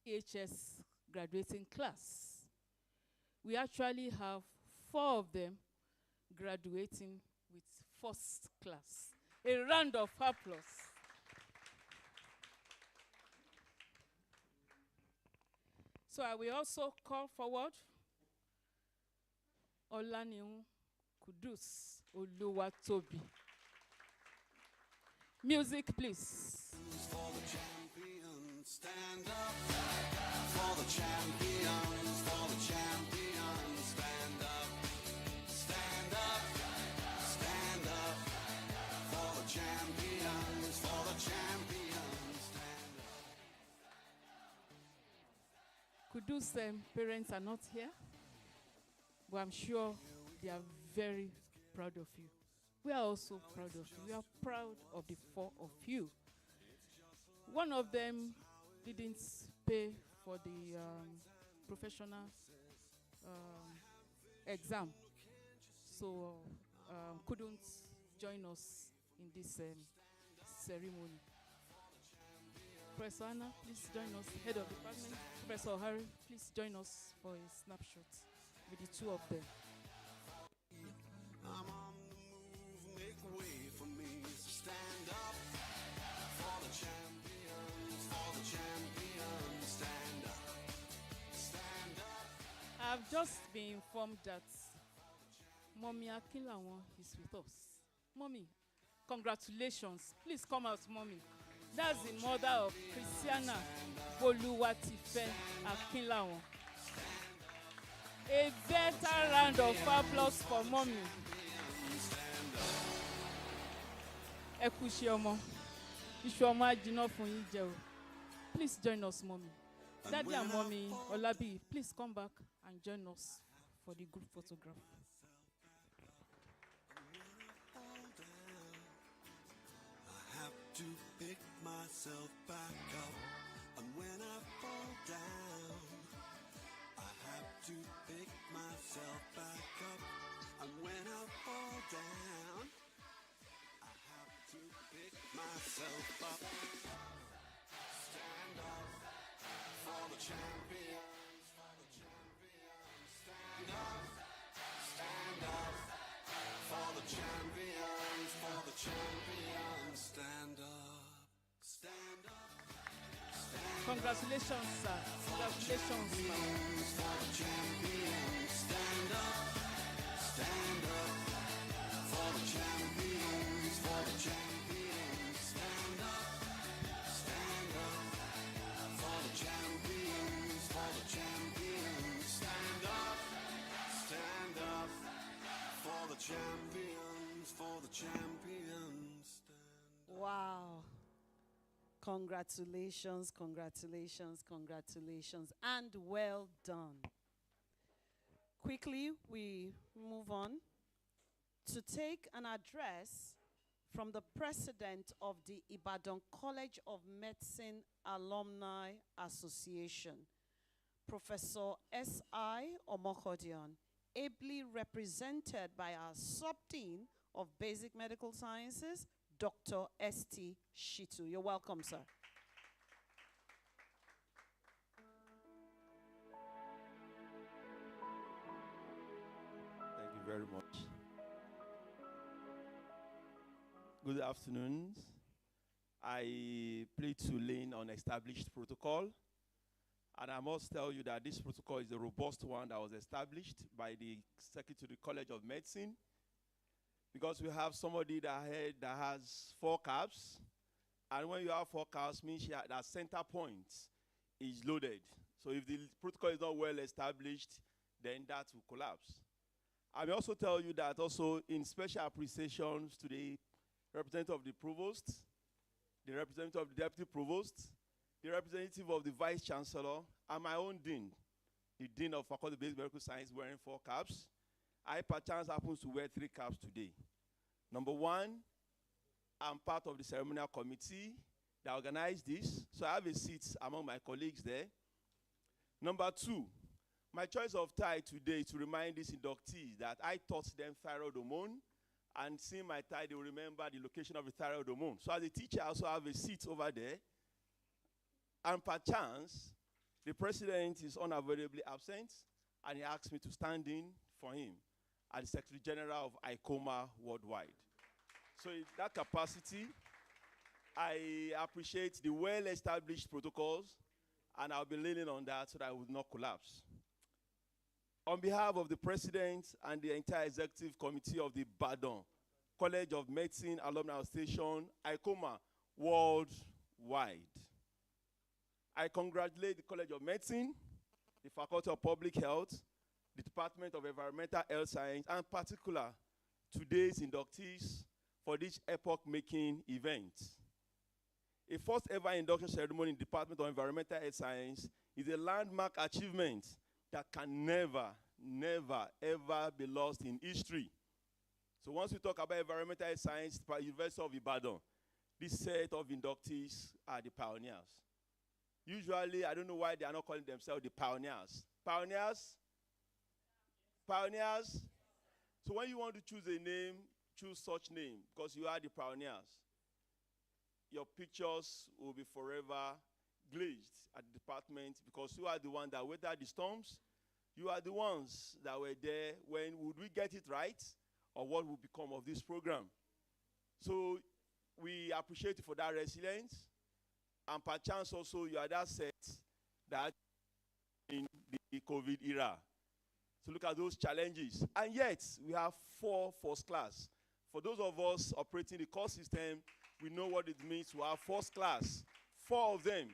[SPEAKER 4] EHS graduating class, we actually have 4 of them graduating with first class. A round of applause. So I will also call forward Olaniun Kudus Oluwatobi. Music, please.
[SPEAKER 11] For the champions, stand up for the champions, for the champions. Stand up, stand up, stand up for the champions, for the champions. Stand up.
[SPEAKER 4] Kudus parents are not here, but I'm sure they are very proud of you. We are also proud of you. We are proud of the 4 of you. One of them didn't pay for the professional exam, so couldn't join us in this ceremony. Professor Anna, please join us. Head of department, Professor Harry, please join us for a snapshot with the 2 of them.
[SPEAKER 11] I'm on the move, make way for me. Stand up for the champions, for the champions. Stand up, stand up.
[SPEAKER 4] I've just been informed that Mommy Akinlawan is with us. Mommy, congratulations. Please come out, Mommy. That's the mother of Christiana Boluwatife Akinlawan. A better round of applause for Mommy. Ekushiomo. Ishiomo ajino fun yin je o. Please join us, Mommy. Daddy and Mommy Olabi, please come back and join us for the group photograph.
[SPEAKER 11] I have to pick myself back up, and when I fall down, I have to pick myself back up, and when I fall down, I have to pick myself up. Stand up for the champions, for the champions. Stand up for the champions, for the champions. Stand up, stand up, stand up.
[SPEAKER 4] Congratulations, sir. Congratulations, ma'am.
[SPEAKER 11] For the champions, stand up for the champions, for the champions. Stand up for the champions, for the champions. Stand up for the champions, for the champions.
[SPEAKER 3] Wow. Congratulations, congratulations, congratulations, and well done. Quickly, we move on to take an address from the president of the Ibadan College of Medicine Alumni Association, Professor S.I. Omokodion, ably represented by our sub-dean of Basic Medical Sciences, Dr. S.T. Shitu. You're welcome, sir.
[SPEAKER 12] very much. Good afternoon. I plead to lean on established protocol. And I must tell you that this protocol is a robust one that was established by the Secretary College of Medicine, because we have somebody that has 4 caps. And when you have 4 caps, means that center point is loaded. So if the protocol is not well established, then that will collapse. I may also tell you that also in special appreciations to the representative of the provost, the representative of the deputy provost, the representative of the vice chancellor, and my own dean, the dean of Faculty of Basic Medical Science, wearing 4 caps. I perchance happens to wear 3 caps today. Number 1, I'm part of the ceremonial committee that organized this, so I have a seat among my colleagues there. Number 2, my choice of tie today is to remind these inductees that I taught them thyroid hormone, and seeing my tie, they will remember the location of the thyroid hormone. So as a teacher, I also have a seat over there. And perchance, the president is unavoidably absent, and he asked me to stand in for him as the Secretary General of ICOMA worldwide. So in that capacity, I appreciate the well-established protocols, and I'll be leaning on that so that I will not collapse. On behalf of the president and the entire executive committee of the Ibadan College of Medicine Alumni Association, ICOMA worldwide, I congratulate the College of Medicine, the Faculty of Public Health, the Department of Environmental Health Science, and in particular, today's inductees for this epoch-making event. A first ever induction ceremony in the Department of Environmental Health Science is a landmark achievement that can never, never, ever be lost in history. So once we talk about environmental health science, University of Ibadan, this set of inductees are the pioneers. Usually, I don't know why they are not calling themselves the pioneers. Pioneers? Pioneers? So when you want to choose a name, choose such name, because you are the pioneers. Your pictures will be forever glazed at the department, because you are the one that weathered the storms. You are the ones that were there when would we get it right, or what would become of this program. So we appreciate you for that resilience. And perchance also you are that set that in the COVID era. So look at those challenges. And yet, we have 4 first class. For those of us operating the course system, we know what it means to have first class. 4 of them.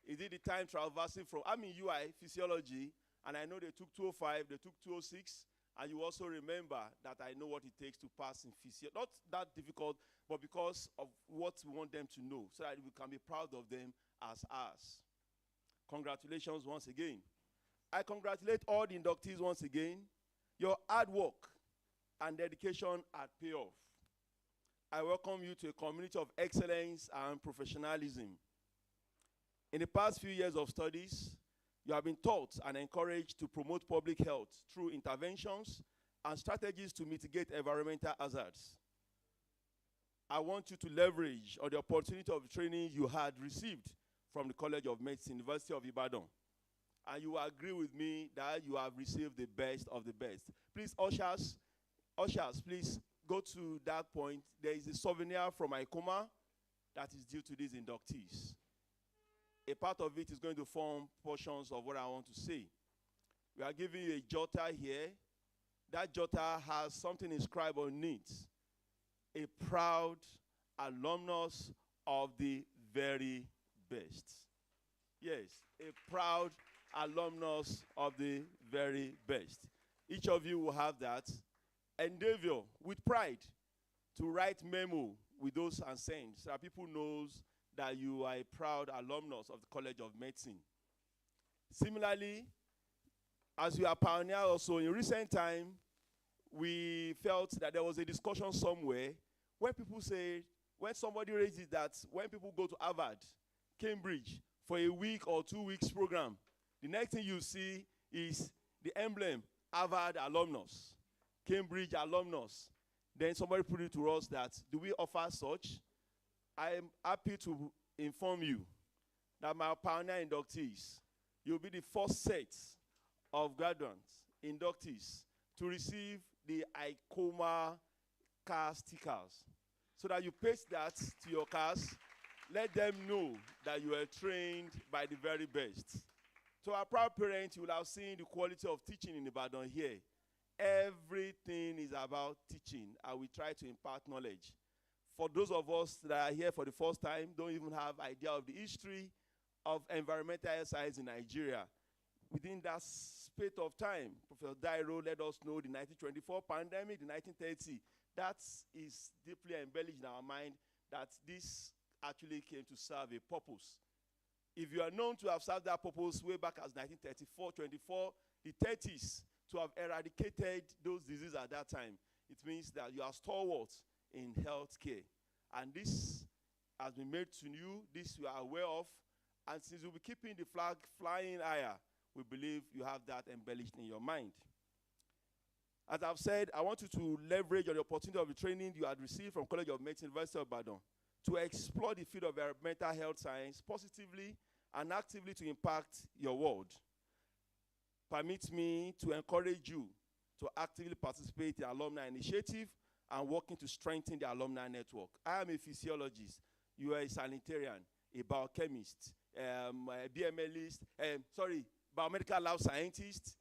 [SPEAKER 12] Is it the time traversing from, I'm in UI, physiology, and I know they took 205, they took 206, and you also remember that I know what it takes to pass in physio. Not that difficult, but because of what we want them to know, so that we can be proud of them as us. Congratulations once again. I congratulate all the inductees once again. Your hard work and dedication had paid off. I welcome you to a community of excellence and professionalism. In the past few years of studies, you have been taught and encouraged to promote public health through interventions and strategies to mitigate environmental hazards. I want you to leverage on the opportunity of training you had received from the College of Medicine, University of Ibadan. And you will agree with me that you have received the best of the best. Please, ushers, please go to that point. There is a souvenir from ICOMA that is due to these inductees. A part of it is going to form portions of what I want to say. We are giving you a jotter here. That jotter has something inscribed on it. A proud alumnus of the very best. Yes, a proud alumnus of the very best. Each of you will have that. Endeavor with pride to write memo with those and send, so that people knows that you are a proud alumnus of the College of Medicine. Similarly, as you are pioneer also, in recent time, we felt that there was a discussion somewhere where people say, when somebody raises that, when people go to Harvard, Cambridge, for a week or 2 weeks program, the next thing you see is the emblem, Harvard alumnus, Cambridge alumnus. Then somebody put it to us that, do we offer such? I am happy to inform you that my pioneer inductees, you'll be the first set of graduates, inductees, to receive the ICOMA car stickers so that you paste that to your cars. Let them know that you are trained by the very best. To our proud parents, you will have seen the quality of teaching in Ibadan here. Everything is about teaching, and we try to impart knowledge. For those of us that are here for the first time, don't even have idea of the history of environmental science in Nigeria. Within that spate of time, Professor Dairo let us know the 1924 pandemic, the 1930. That is deeply embellished in our mind that this actually came to serve a purpose. If you are known to have served that purpose way back as 1934, 24, the 30s, to have eradicated those diseases at that time, it means that you are stalwart in healthcare. And this has been made to you, this you are aware of, and since you'll be keeping the flag flying higher, we believe you have that embellished in your mind. As I've said, I want you to leverage on the opportunity of the training you had received from College of Medicine, University of Ibadan, to explore the field of environmental health science positively and actively to impact your world. Permit me to encourage you to actively participate in the alumni initiative and working to strengthen the alumni network. I am a physiologist. You are a sanitarian, a biochemist, a BMList, biomedical lab scientist,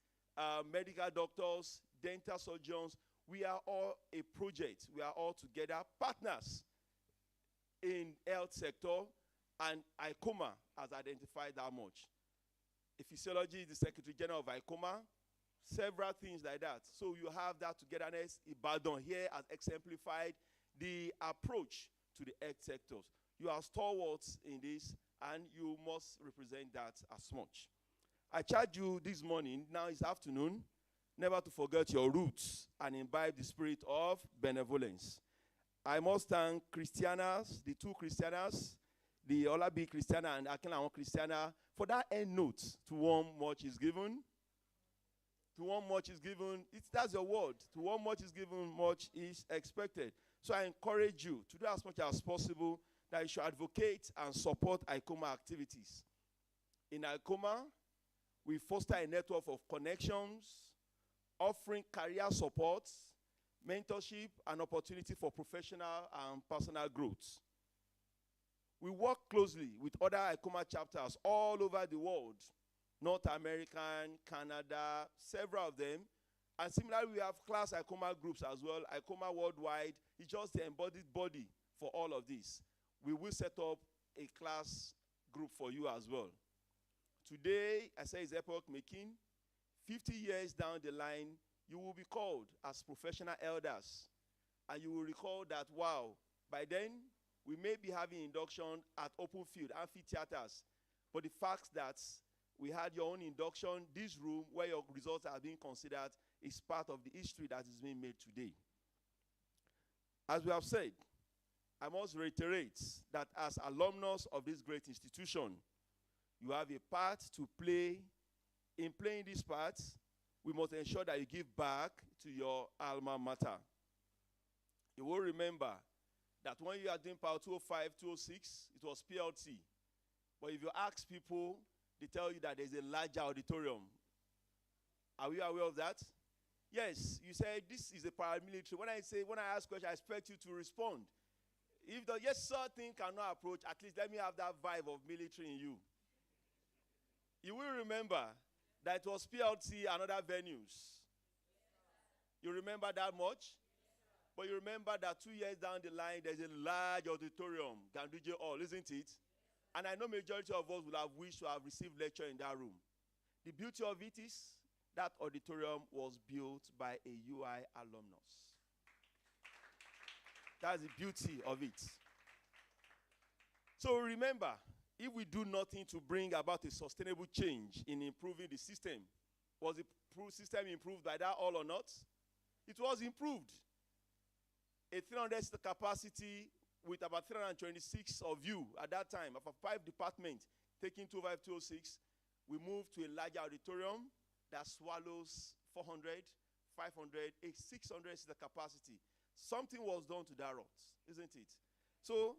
[SPEAKER 12] medical doctors, dental surgeons. We are all a project. We are all together partners in health sector, and ICOMA has identified that much. A physiology is the Secretary General of ICOMA, several things like that. So you have that togetherness. Ibadan here has exemplified the approach to the health sectors. You are stalwarts in this, and you must represent that as much. I charge you this morning, now it's afternoon, never to forget your roots and imbibe the spirit of benevolence. I must thank Christianas, the two Christianas, the Olabi Christiana and Akande Christiana, for that end note. To whom much is given. To whom much is given, that's your word. To whom much is given, much is expected. So I encourage you to do as much as possible that you should advocate and support ICOMA activities. In ICOMA, we foster a network of connections, offering career support, mentorship, and opportunity for professional and personal growth. We work closely with other ICOMA chapters all over the world, North American, Canada, several of them. And similarly, we have class ICOMA groups as well. ICOMA worldwide is just the embodied body for all of this. We will set up a class group for you as well. Today, I say it's epoch making. 50 years down the line, you will be called as professional elders. And you will recall that, wow, by then, we may be having induction at open field, amphitheaters. But the fact that we had your own induction, this room where your results are being considered, is part of the history that is being made today. As we have said, I must reiterate that as alumnus of this great institution, you have a part to play. In playing this part, we must ensure that you give back to your alma mater. You will remember that when you are doing Power 205, 206, it was PLT. But if you ask people, they tell you that there's a larger auditorium. Are we aware of that? Yes, you say this is a paramilitary. When I ask questions, I expect you to respond. If the yes sir thing cannot approach, at least let me have that vibe of military in you. You will remember that it was PLT and other venues. You remember that much? But you remember that 2 years down the line, there's a large auditorium, Ganduje Hall, isn't it? And I know majority of us would have wished to have received lecture in that room. The beauty of it is that auditorium was built by a UI alumnus. That's the beauty of it. So remember, if we do nothing to bring about a sustainable change in improving the system, was the system improved by that all or not? It was improved. A 300-seat capacity with about 326 of you at that time, of 5 departments, taking 25206, we moved to a larger auditorium that swallows 400, 500, a 600-seat capacity. Something was done to that rot, isn't it? So,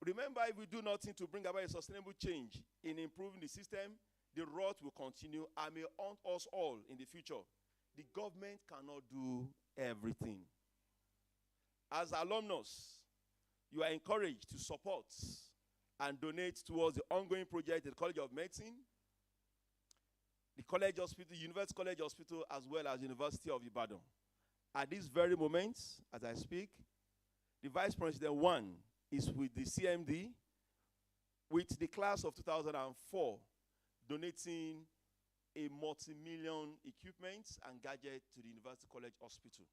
[SPEAKER 12] remember, if we do nothing to bring about a sustainable change in improving the system, the rot will continue and may haunt us all in the future. The government cannot do everything. As alumnus, you are encouraged to support and donate towards the ongoing project at the College of Medicine, the College Hospital, University College Hospital, as well as University of Ibadan. At this very moment, as I speak, the Vice President 1 is with the CMD, with the class of 2004, donating a multi-million equipment and gadget to the University College Hospital.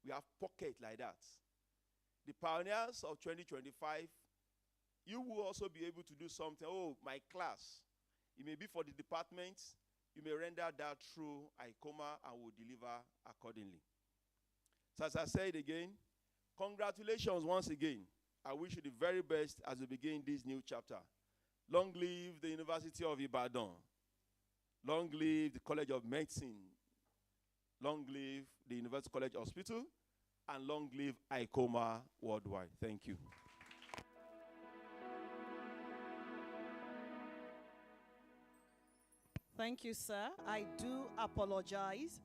[SPEAKER 12] We have pocket like that. The pioneers of 2025, you will also be able to do something. Oh, my class, it may be for the department, you may render that through ICOMA and will deliver accordingly. So as I said again, congratulations once again. I wish you the very best as we begin this new chapter. Long live the University of Ibadan. Long live the College of Medicine. Long live the University College Hospital. And long live ICOMA worldwide. Thank you.
[SPEAKER 3] Thank you, sir. I do apologize.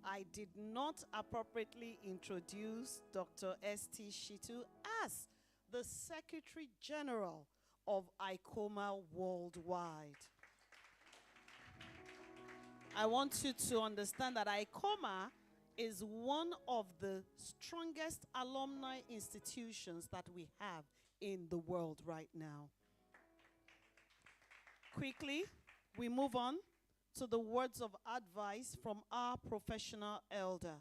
[SPEAKER 3] I did not appropriately introduce Dr. S.T. Shitu as the Secretary General of ICOMA Worldwide. I want you to understand that ICOMA is one of the strongest alumni institutions that we have in the world right now. Quickly, we move on to the words of advice from our professional elder.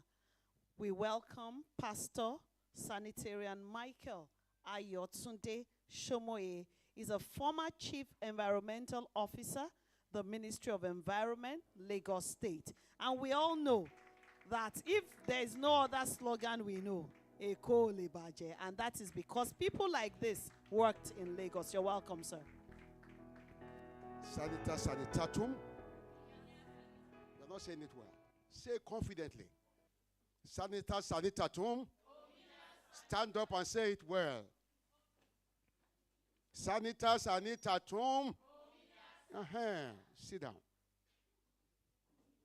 [SPEAKER 3] We welcome Pastor Sanitarian Michael Ayotunde Shomoye. He's a former Chief Environmental Officer, the Ministry of Environment, Lagos State. And we all know that if there is no other slogan we know, A.O.K, Lebaje, and that is because people like this worked in Lagos. You're welcome, sir.
[SPEAKER 13] Sanita sanitatum. You're not saying it well. Say it confidently. Sanita sanitatum. Stand up and say it well. Sanita sanitatum. Sit down.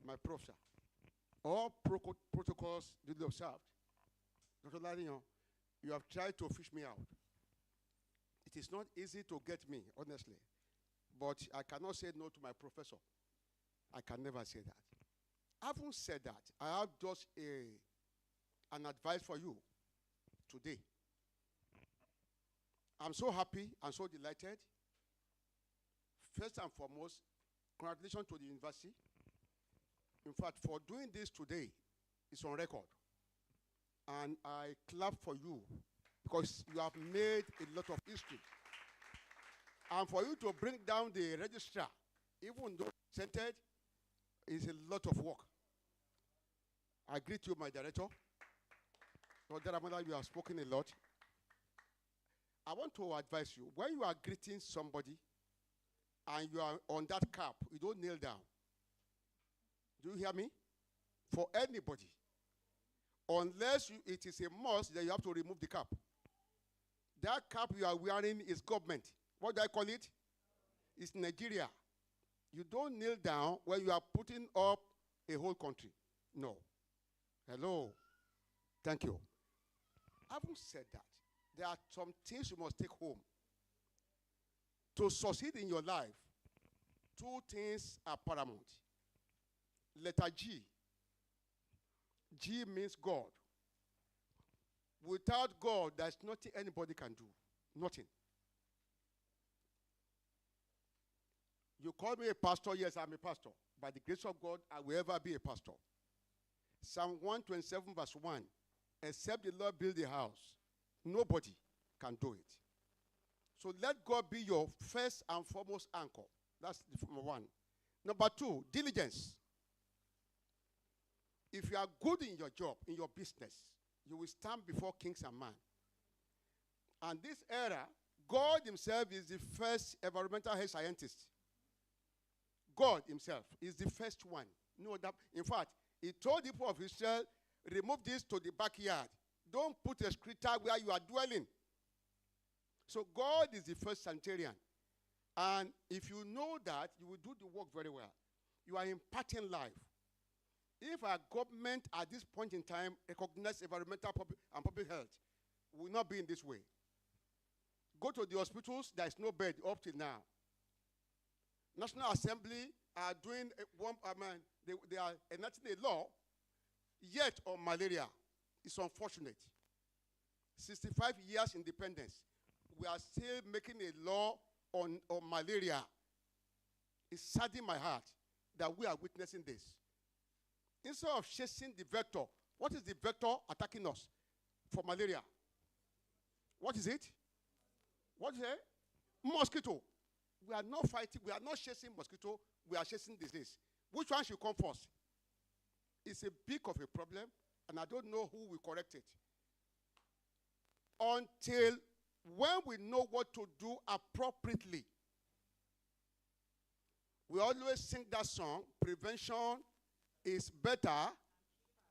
[SPEAKER 13] My professor. All protocols duly observed. Dr. Larino, you have tried to fish me out. It is not easy to get me, honestly. But I cannot say no to my professor. I can never say that. Having said that, I have just an advice for you today. I'm so happy and so delighted. First and foremost, congratulations to the university. In fact, for doing this today, it's on record. And I clap for you because you have made a lot of history. And for you to bring down the registrar, even though presented, is a lot of work. I greet you, my director. Dr. Ramada, you have spoken a lot. I want to advise you, when you are greeting somebody and you are on that cap, you don't kneel down. Do you hear me? For anybody. Unless it is a must, then you have to remove the cap. That cap you are wearing is government. What do I call it? It's Nigeria. You don't kneel down when you are putting up a whole country. No. Hello. Thank you. Having said that, there are some things you must take home. To succeed in your life, two things are paramount. Letter G. G means God. Without God, there's nothing anybody can do. Nothing. You call me a pastor, yes, I'm a pastor. By the grace of God, I will ever be a pastor. Psalm 127 verse 1. Except the Lord build a house, nobody can do it. So let God be your first and foremost anchor. That's number one. Number two, diligence. If you are good in your job, in your business, you will stand before kings and men. And this era, God himself is the first environmental health scientist. God himself is the first one. No, that, in fact, he told the people of Israel, remove this to the backyard. Don't put a scripture where you are dwelling. So God is the first sanitarian. And if you know that, you will do the work very well. You are imparting life. If our government at this point in time recognize environmental and public health, we will not be in this way. Go to the hospitals, there is no bed up till now. National Assembly are doing they are enacting a law yet on malaria. It's unfortunate. 65 years independence, we are still making a law on malaria. It's saddening my heart that we are witnessing this. Instead of chasing the vector, what is the vector attacking us for malaria? What is it? What is it? Mosquito. We are not fighting, we are not chasing mosquito, we are chasing disease. Which one should come first? It's a big of a problem, and I don't know who will correct it. Until when we know what to do appropriately. We always sing that song, prevention is better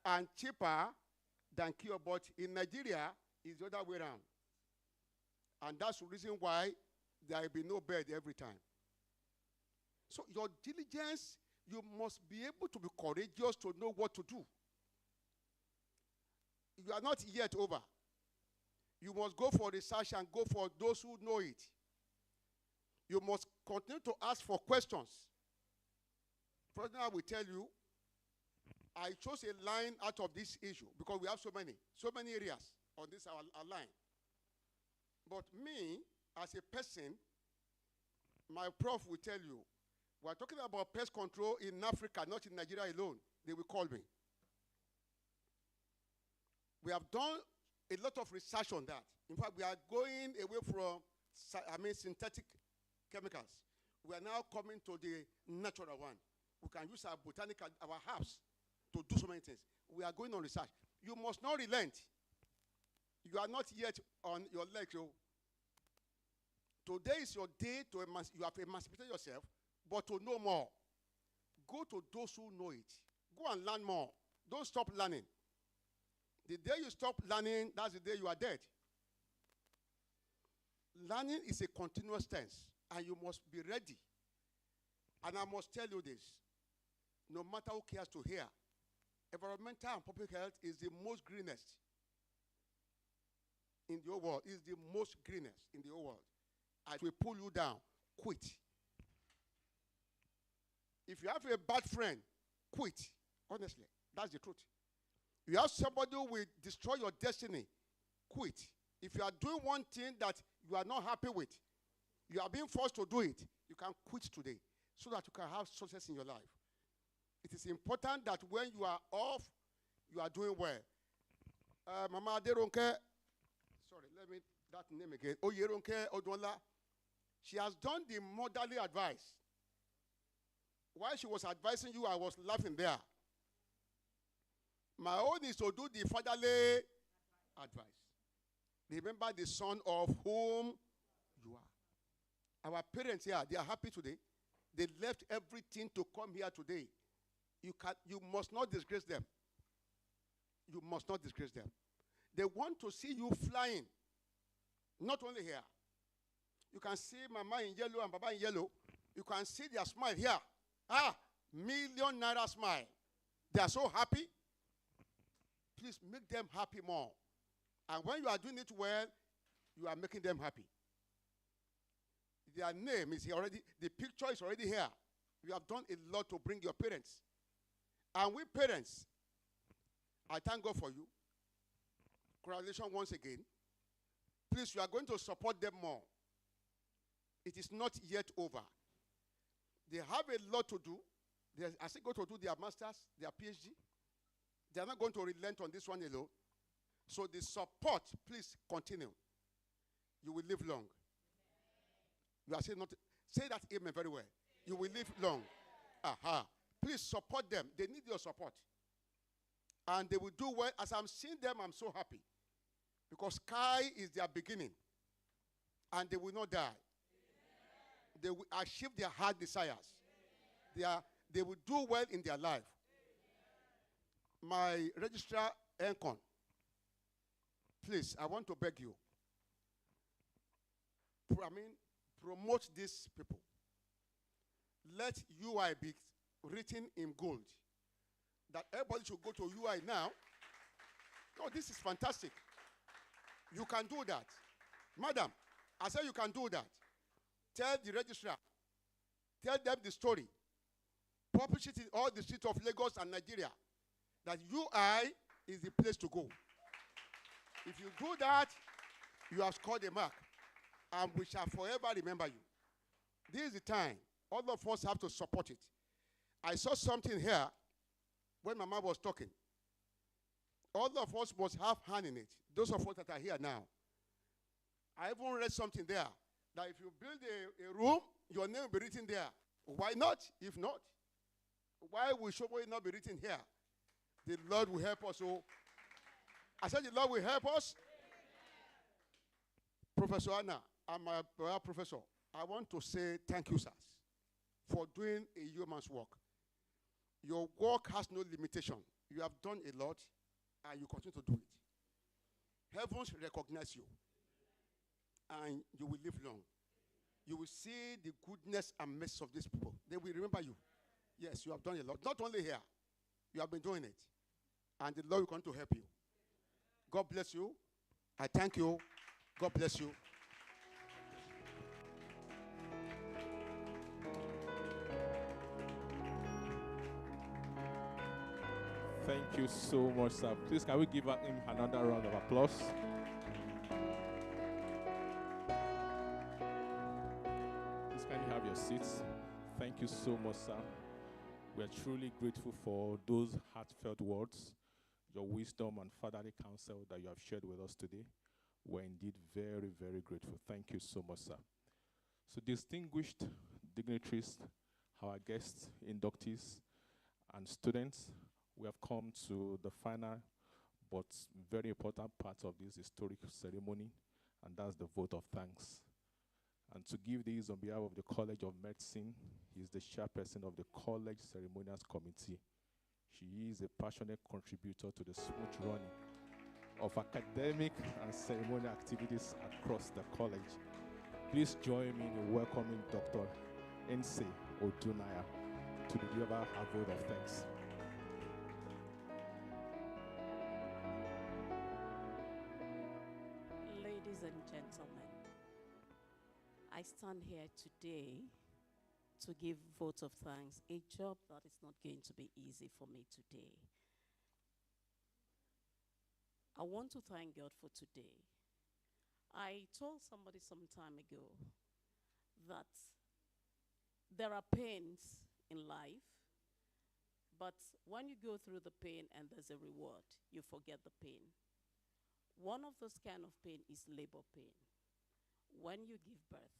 [SPEAKER 13] and cheaper than cure, but in Nigeria, it's the other way around. And that's the reason why there will be no bed every time. So your diligence, you must be able to be courageous to know what to do. You are not yet over. You must go for research and go for those who know it. You must continue to ask for questions. President, I will tell you, I chose a line out of this issue because we have so many areas on this our line. But me, as a person, my prof will tell you, we're talking about pest control in Africa, not in Nigeria alone. They will call me. We have done a lot of research on that. In fact, we are going away from synthetic chemicals. We are now coming to the natural one. We can use our botanical, our herbs to do so many things. We are going on research. You must not relent. You are not yet on your legs. Today is your day to you have emancipated yourself, but to know more. Go to those who know it. Go and learn more. Don't stop learning. The day you stop learning, that's the day you are dead. Learning is a continuous tense, and you must be ready. And I must tell you this, no matter who cares to hear, environmental and public health is the most greenest in the whole world. Is the most greenest in the whole world. As we pull you down, quit. If you have a bad friend, quit. Honestly, that's the truth. You have somebody who will destroy your destiny, quit. If you are doing one thing that you are not happy with, you are being forced to do it, you can quit today so that you can have success in your life. It is important that when you are off, you are doing well. Mama Aderonke, sorry, let me, that name again, Oyeronke Odwola, she has done the motherly advice. While she was advising you, I was laughing there. My own is to do the fatherly advice. Remember the son of whom you are. Our parents here, they are happy today. They left everything to come here today. You must not disgrace them. You must not disgrace them. They want to see you flying. Not only here. You can see Mama in yellow and Baba in yellow. You can see their smile here. Million naira smile. They are so happy. Please make them happy more. And when you are doing it well, you are making them happy. Their name is here already, the picture is already here. You have done a lot to bring your parents. And we parents, I thank God for you. Congratulations once again. Please, you are going to support them more. It is not yet over. They have a lot to do. They are still going to do their masters, their PhD. They are not going to relent on this one alone. So the support, please continue. You will live long. You are saying not, say that amen very well. You will live long. Please support them. They need your support. And they will do well. As I'm seeing them, I'm so happy. Because sky is their beginning. And they will not die. They will achieve their heart desires. They will do well in their life. My registrar, Encon, please, I want to beg you. Promote these people. Let UI be written in gold. that everybody should go to UI now. No, this is fantastic. You can do that. Madam, I said you can do that. Tell the registrar. Tell them the story. Publish it in all the streets of Lagos and Nigeria that UI is the place to go. If you do that, you have scored a mark. And we shall forever remember you. This is the time. All of us have to support it. I saw something here when Mama was talking. All of us must have hand in it. Those of us that are here now. I even read something there that if you build a room, your name will be written there. Why not? If not, why will somebody not be written here? The Lord will help us. Oh, I said the Lord will help us. Professor Anna, I'm a professor. I want to say thank you, sirs, for doing a human's work. Your work has no limitation. You have done a lot, and you continue to do it. Heavens recognize you, and you will live long. You will see the goodness and mercy of these people. They will remember you. Yes, you have done a lot. Not only here, you have been doing it, and the Lord will continue to help you. God bless you. I thank you. God bless you.
[SPEAKER 1] Thank you so much, sir. Please, can we give him another round of applause? Please, can you have your seats? Thank you so much, sir. We are truly grateful for those heartfelt words, your wisdom and fatherly counsel that you have shared with us today. We're indeed very, very grateful. Thank you so much, sir. So, distinguished dignitaries, our guests, inductees, and students, we have come to the final but very important part of this historic ceremony, and that's the vote of thanks. And to give this on behalf of the College of Medicine, he is the chairperson of the College Ceremonials Committee. She is a passionate contributor to the smooth running of academic and ceremonial activities across the college. Please join me in welcoming Dr. Nse Odunaya to deliver her vote of thanks.
[SPEAKER 14] Ladies and gentlemen, I stand here today to give vote of thanks, a job that is not going to be easy for me today. I want to thank God for today. I told somebody some time ago that there are pains in life, but when you go through the pain and there's a reward, you forget the pain. One of those kind of pain is labor pain. When you give birth,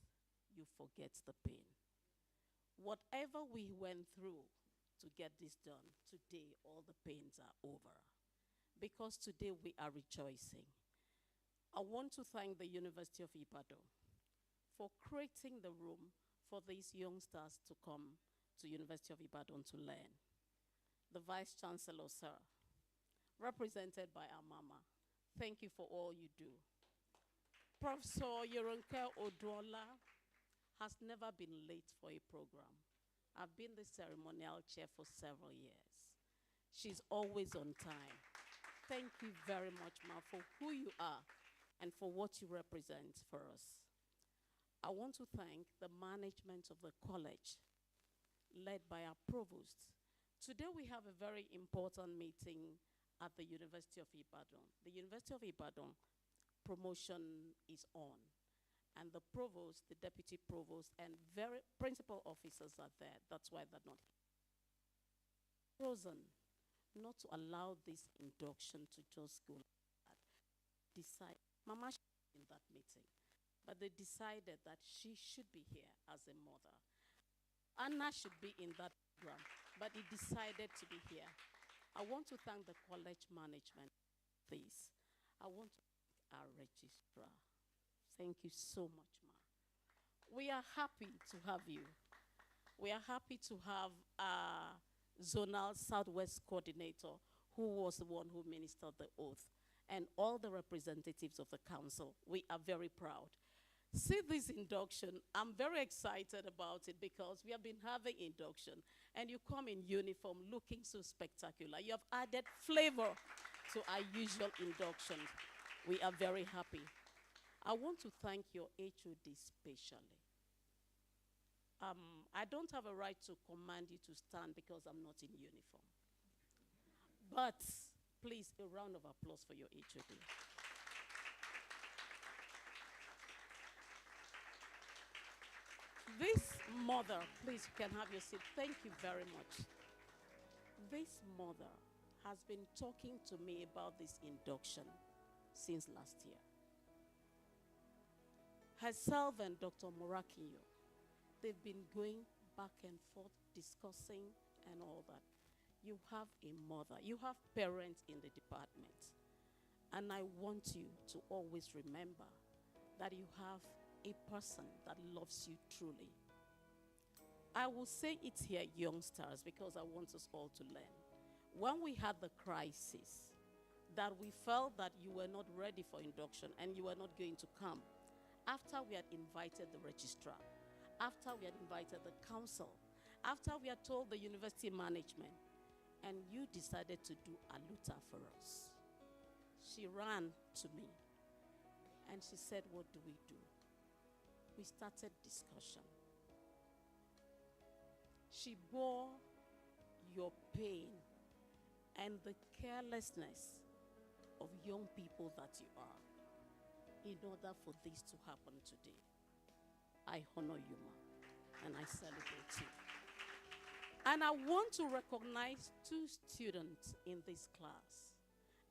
[SPEAKER 14] you forget the pain. Whatever we went through to get this done, today all the pains are over. Because today we are rejoicing. I want to thank the University of Ibadan for creating the room for these youngsters to come to University of Ibadan to learn. The Vice Chancellor, sir, represented by our mama, thank you for all you do. Professor Yoronke Oduola has never been late for a program. I've been the ceremonial chair for several years. She's always on time. Thank you very much, ma, for who you are and for what you represent for us. I want to thank the management of the college, led by our provost. Today we have a very important meeting at the University of Ibadan. The University of Ibadan promotion is on, and the provost, the deputy provost, and principal officers are there. That's why they're not frozen, not to allow this induction to just go like that. Mama should be in that meeting, but they decided that she should be here as a mother. Anna should be in that program, but he decided to be here. I want to thank the college management for this. I want to thank our registrar. Thank you so much, ma. We are happy to have you. We are happy to have our zonal Southwest coordinator, who was the one who ministered the oath, and all the representatives of the council. We are very proud. see this induction. I'm very excited about it because we have been having induction and you come in uniform looking so spectacular. You have added flavor to our usual inductions. We are very happy. I want to thank your HOD specially. I don't have a right to command you to stand because I'm not in uniform. But please, a round of applause for your HOD. This mother, please, you can have your seat. Thank you very much. This mother has been talking to me about this induction since last year. Herself and Dr. Morakinyo, they've been going back and forth, discussing and all that. You have a mother, you have parents in the department. And I want you to always remember that you have a person that loves you truly. I will say it here, youngsters, because I want us all to learn. When we had the crisis, that we felt that you were not ready for induction and you were not going to come, after we had invited the registrar, after we had invited the council, after we had told the university management, and you decided to do Aluta for us. She ran to me and she said, what do we do? We started discussion. She bore your pain and the carelessness of young people that you are in order for this to happen today. I honor you, ma, and I celebrate you. And I want to recognize 2 students in this class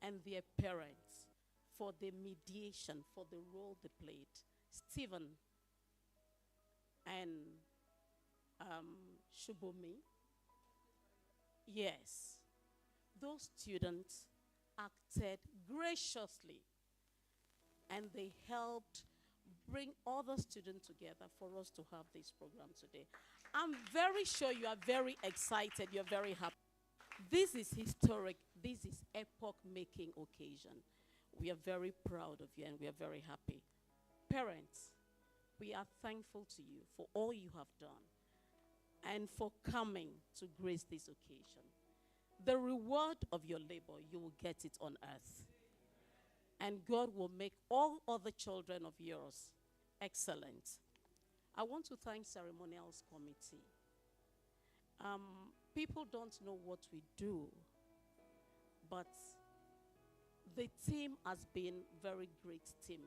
[SPEAKER 14] and their parents for the mediation, for the role they played. Stephen and Shubomi. Yes, those students acted graciously and they helped bring other students together for us to have this program today. I'm very sure you are very excited, you're very happy. This is historic, this is epoch-making occasion. We are very proud of you and we are very happy. Parents, we are thankful to you for all you have done and for coming to grace this occasion. The reward of your labor, you will get it on earth. And God will make all other children of yours excellent. I want to thank Ceremonials Committee. People don't know what we do, but the team has been very great team.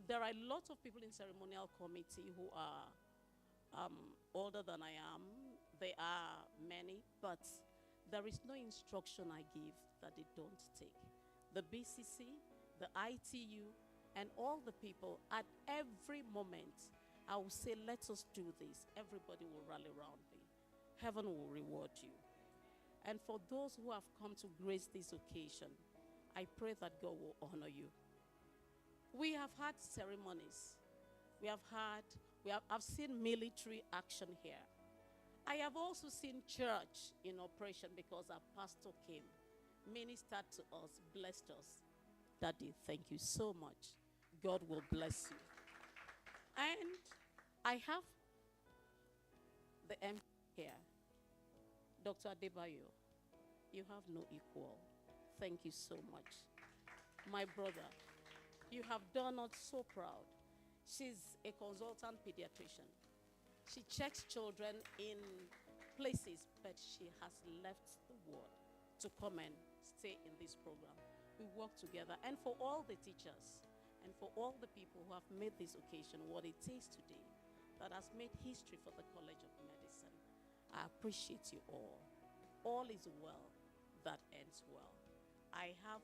[SPEAKER 14] There are a lot of people in Ceremonial Committee who are older than I am. There are many, but there is no instruction I give that they don't take. The BCC, the ITU, and all the people at every moment, I will say, let us do this. Everybody will rally around me. Heaven will reward you. And for those who have come to grace this occasion, I pray that God will honor you. We have had ceremonies. I've seen military action here. I have also seen church in operation because our pastor came, ministered to us, blessed us. Daddy, thank you so much. God will bless you. And I have the MP here, Dr. Adebayo. You have no equal. Thank you so much. My brother, you have done us so proud. She's a consultant pediatrician. She checks children in places, but she has left the ward to come and stay in this program. We work together. And for all the teachers and for all the people who have made this occasion what it is today, that has made history for the College of Medicine, I appreciate you all. All is well that ends well. I have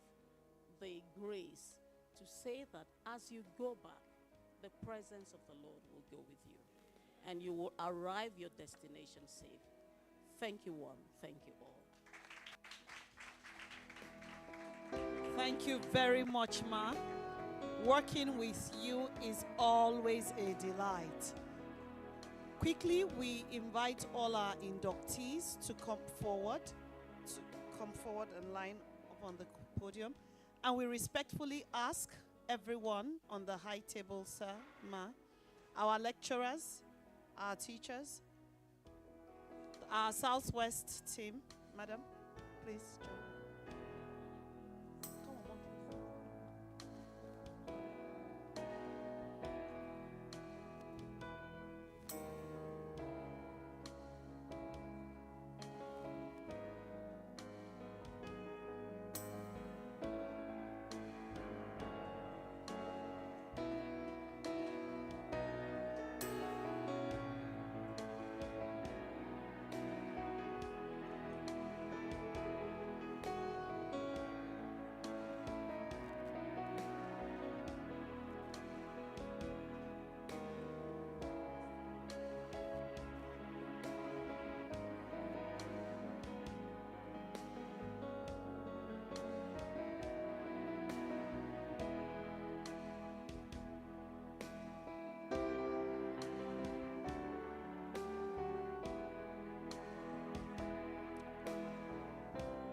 [SPEAKER 14] the grace to say that as you go back, the presence of the Lord will go with you and you will arrive your destination safe. Thank you one, thank you all.
[SPEAKER 3] Thank you very much, Ma. Working with you is always a delight. Quickly, we invite all our inductees to come forward and line up on the podium. And we respectfully ask everyone on the high table, sir, ma, our lecturers, our teachers, our Southwest team. Madam, please join. Come on, Mom.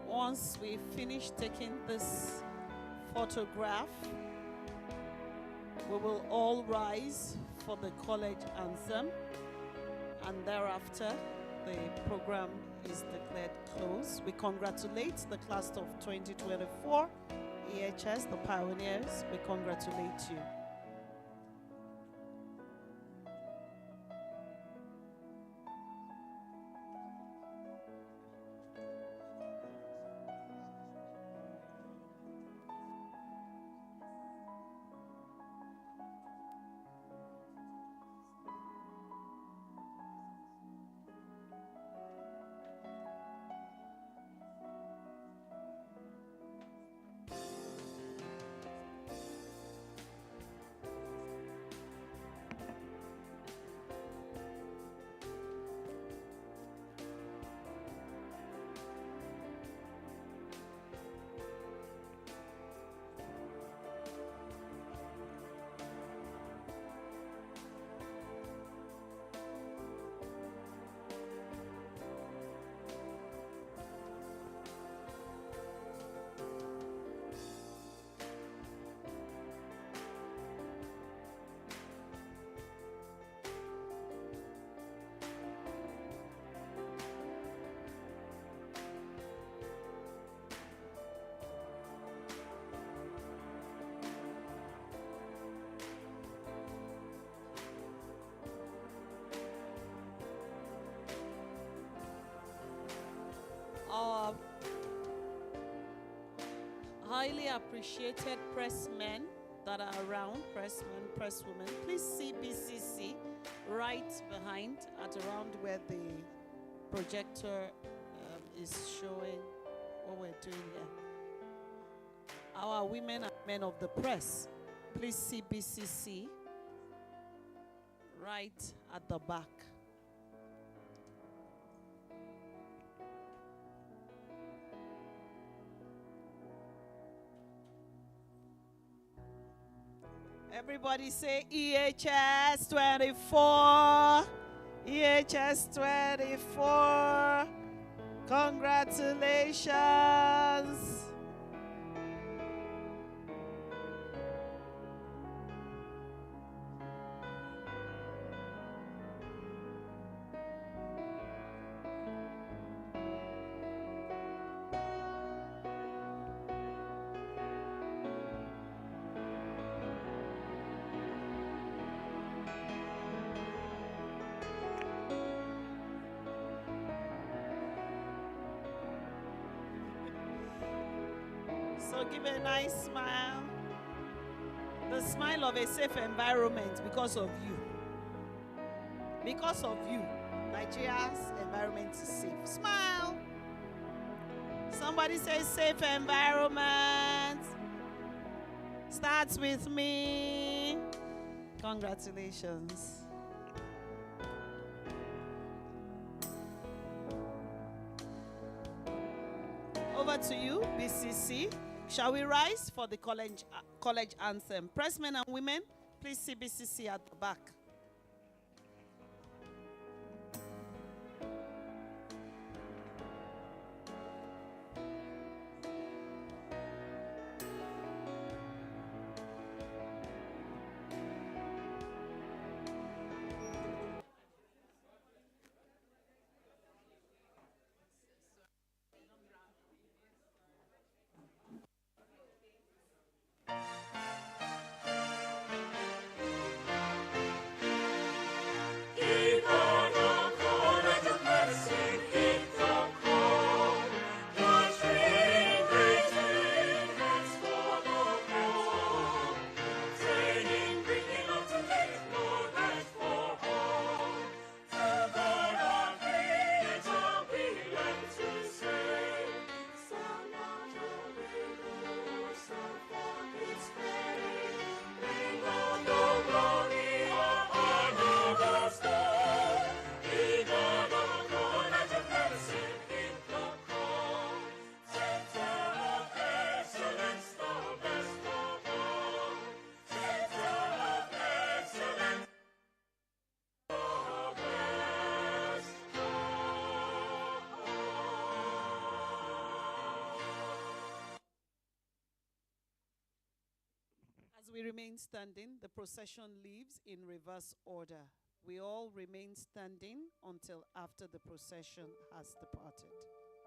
[SPEAKER 3] Once we finish taking this photograph, we will all rise for the college anthem, and thereafter the program is declared closed. We congratulate the class of 2024 EHS, the pioneers. We congratulate you. Our highly appreciated pressmen that are around, pressmen, presswomen, please see BCC right behind at around where the projector is showing what we're doing here. Our women and men of the press, please see BCC right at the back. Everybody say EHS 24. EHS 24. Congratulations. So give a nice smile. The smile of a safe environment because of you. Because of you, Nigeria's environment is safe. Smile. Somebody say safe environment. Starts with me. Congratulations. Over to you, BCC. Shall we rise for the college anthem? Pressmen and women, please see BCC at the back. we remain standing. The procession leaves in reverse order. We all remain standing until after the procession has departed.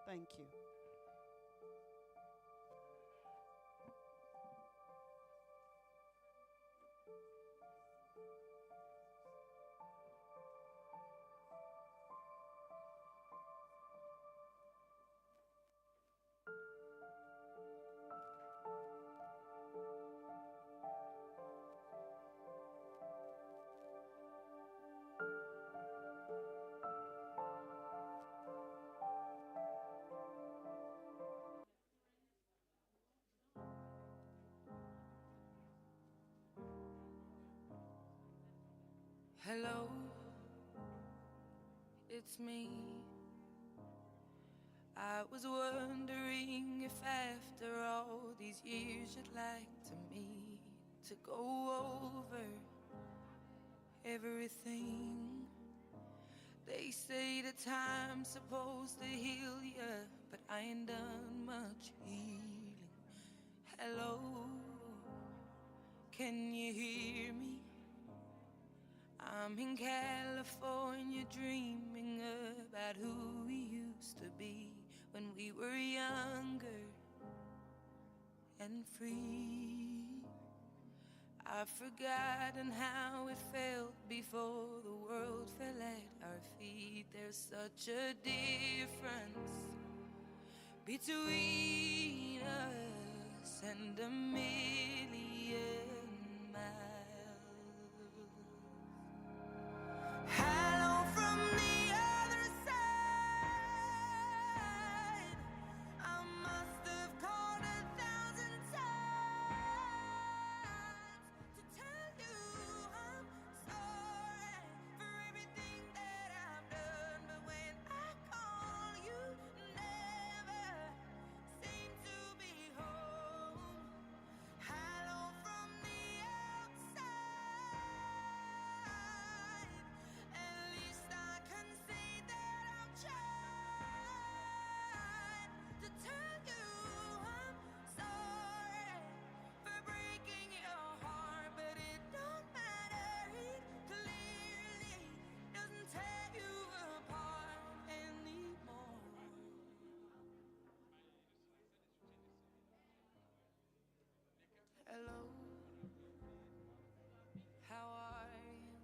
[SPEAKER 3] Thank you.
[SPEAKER 15] Hello, it's me. I was wondering if after all these years you'd like to meet to go over everything. They say the time's supposed to heal ya, but I ain't done much healing. Hello, can you hear me? I'm in California dreaming about who we used to be when we were younger and free. I've forgotten how it felt before the world fell at our feet. There's such a difference between us and a million miles. Hello from the other side. I must have called 1,000 times to tell you I'm sorry for everything that I've done. But when I call, you never seem to be home. Hello from the outside. At least I can say that I've tried to tell you I'm sorry for breaking your heart, but it don't matter. It clearly doesn't tear you apart anymore. Hello, how are you?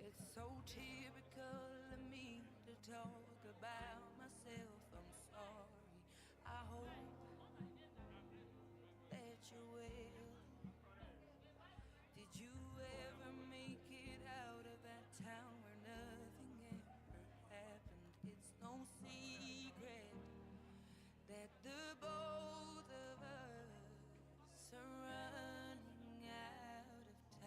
[SPEAKER 15] It's so typical of me to talk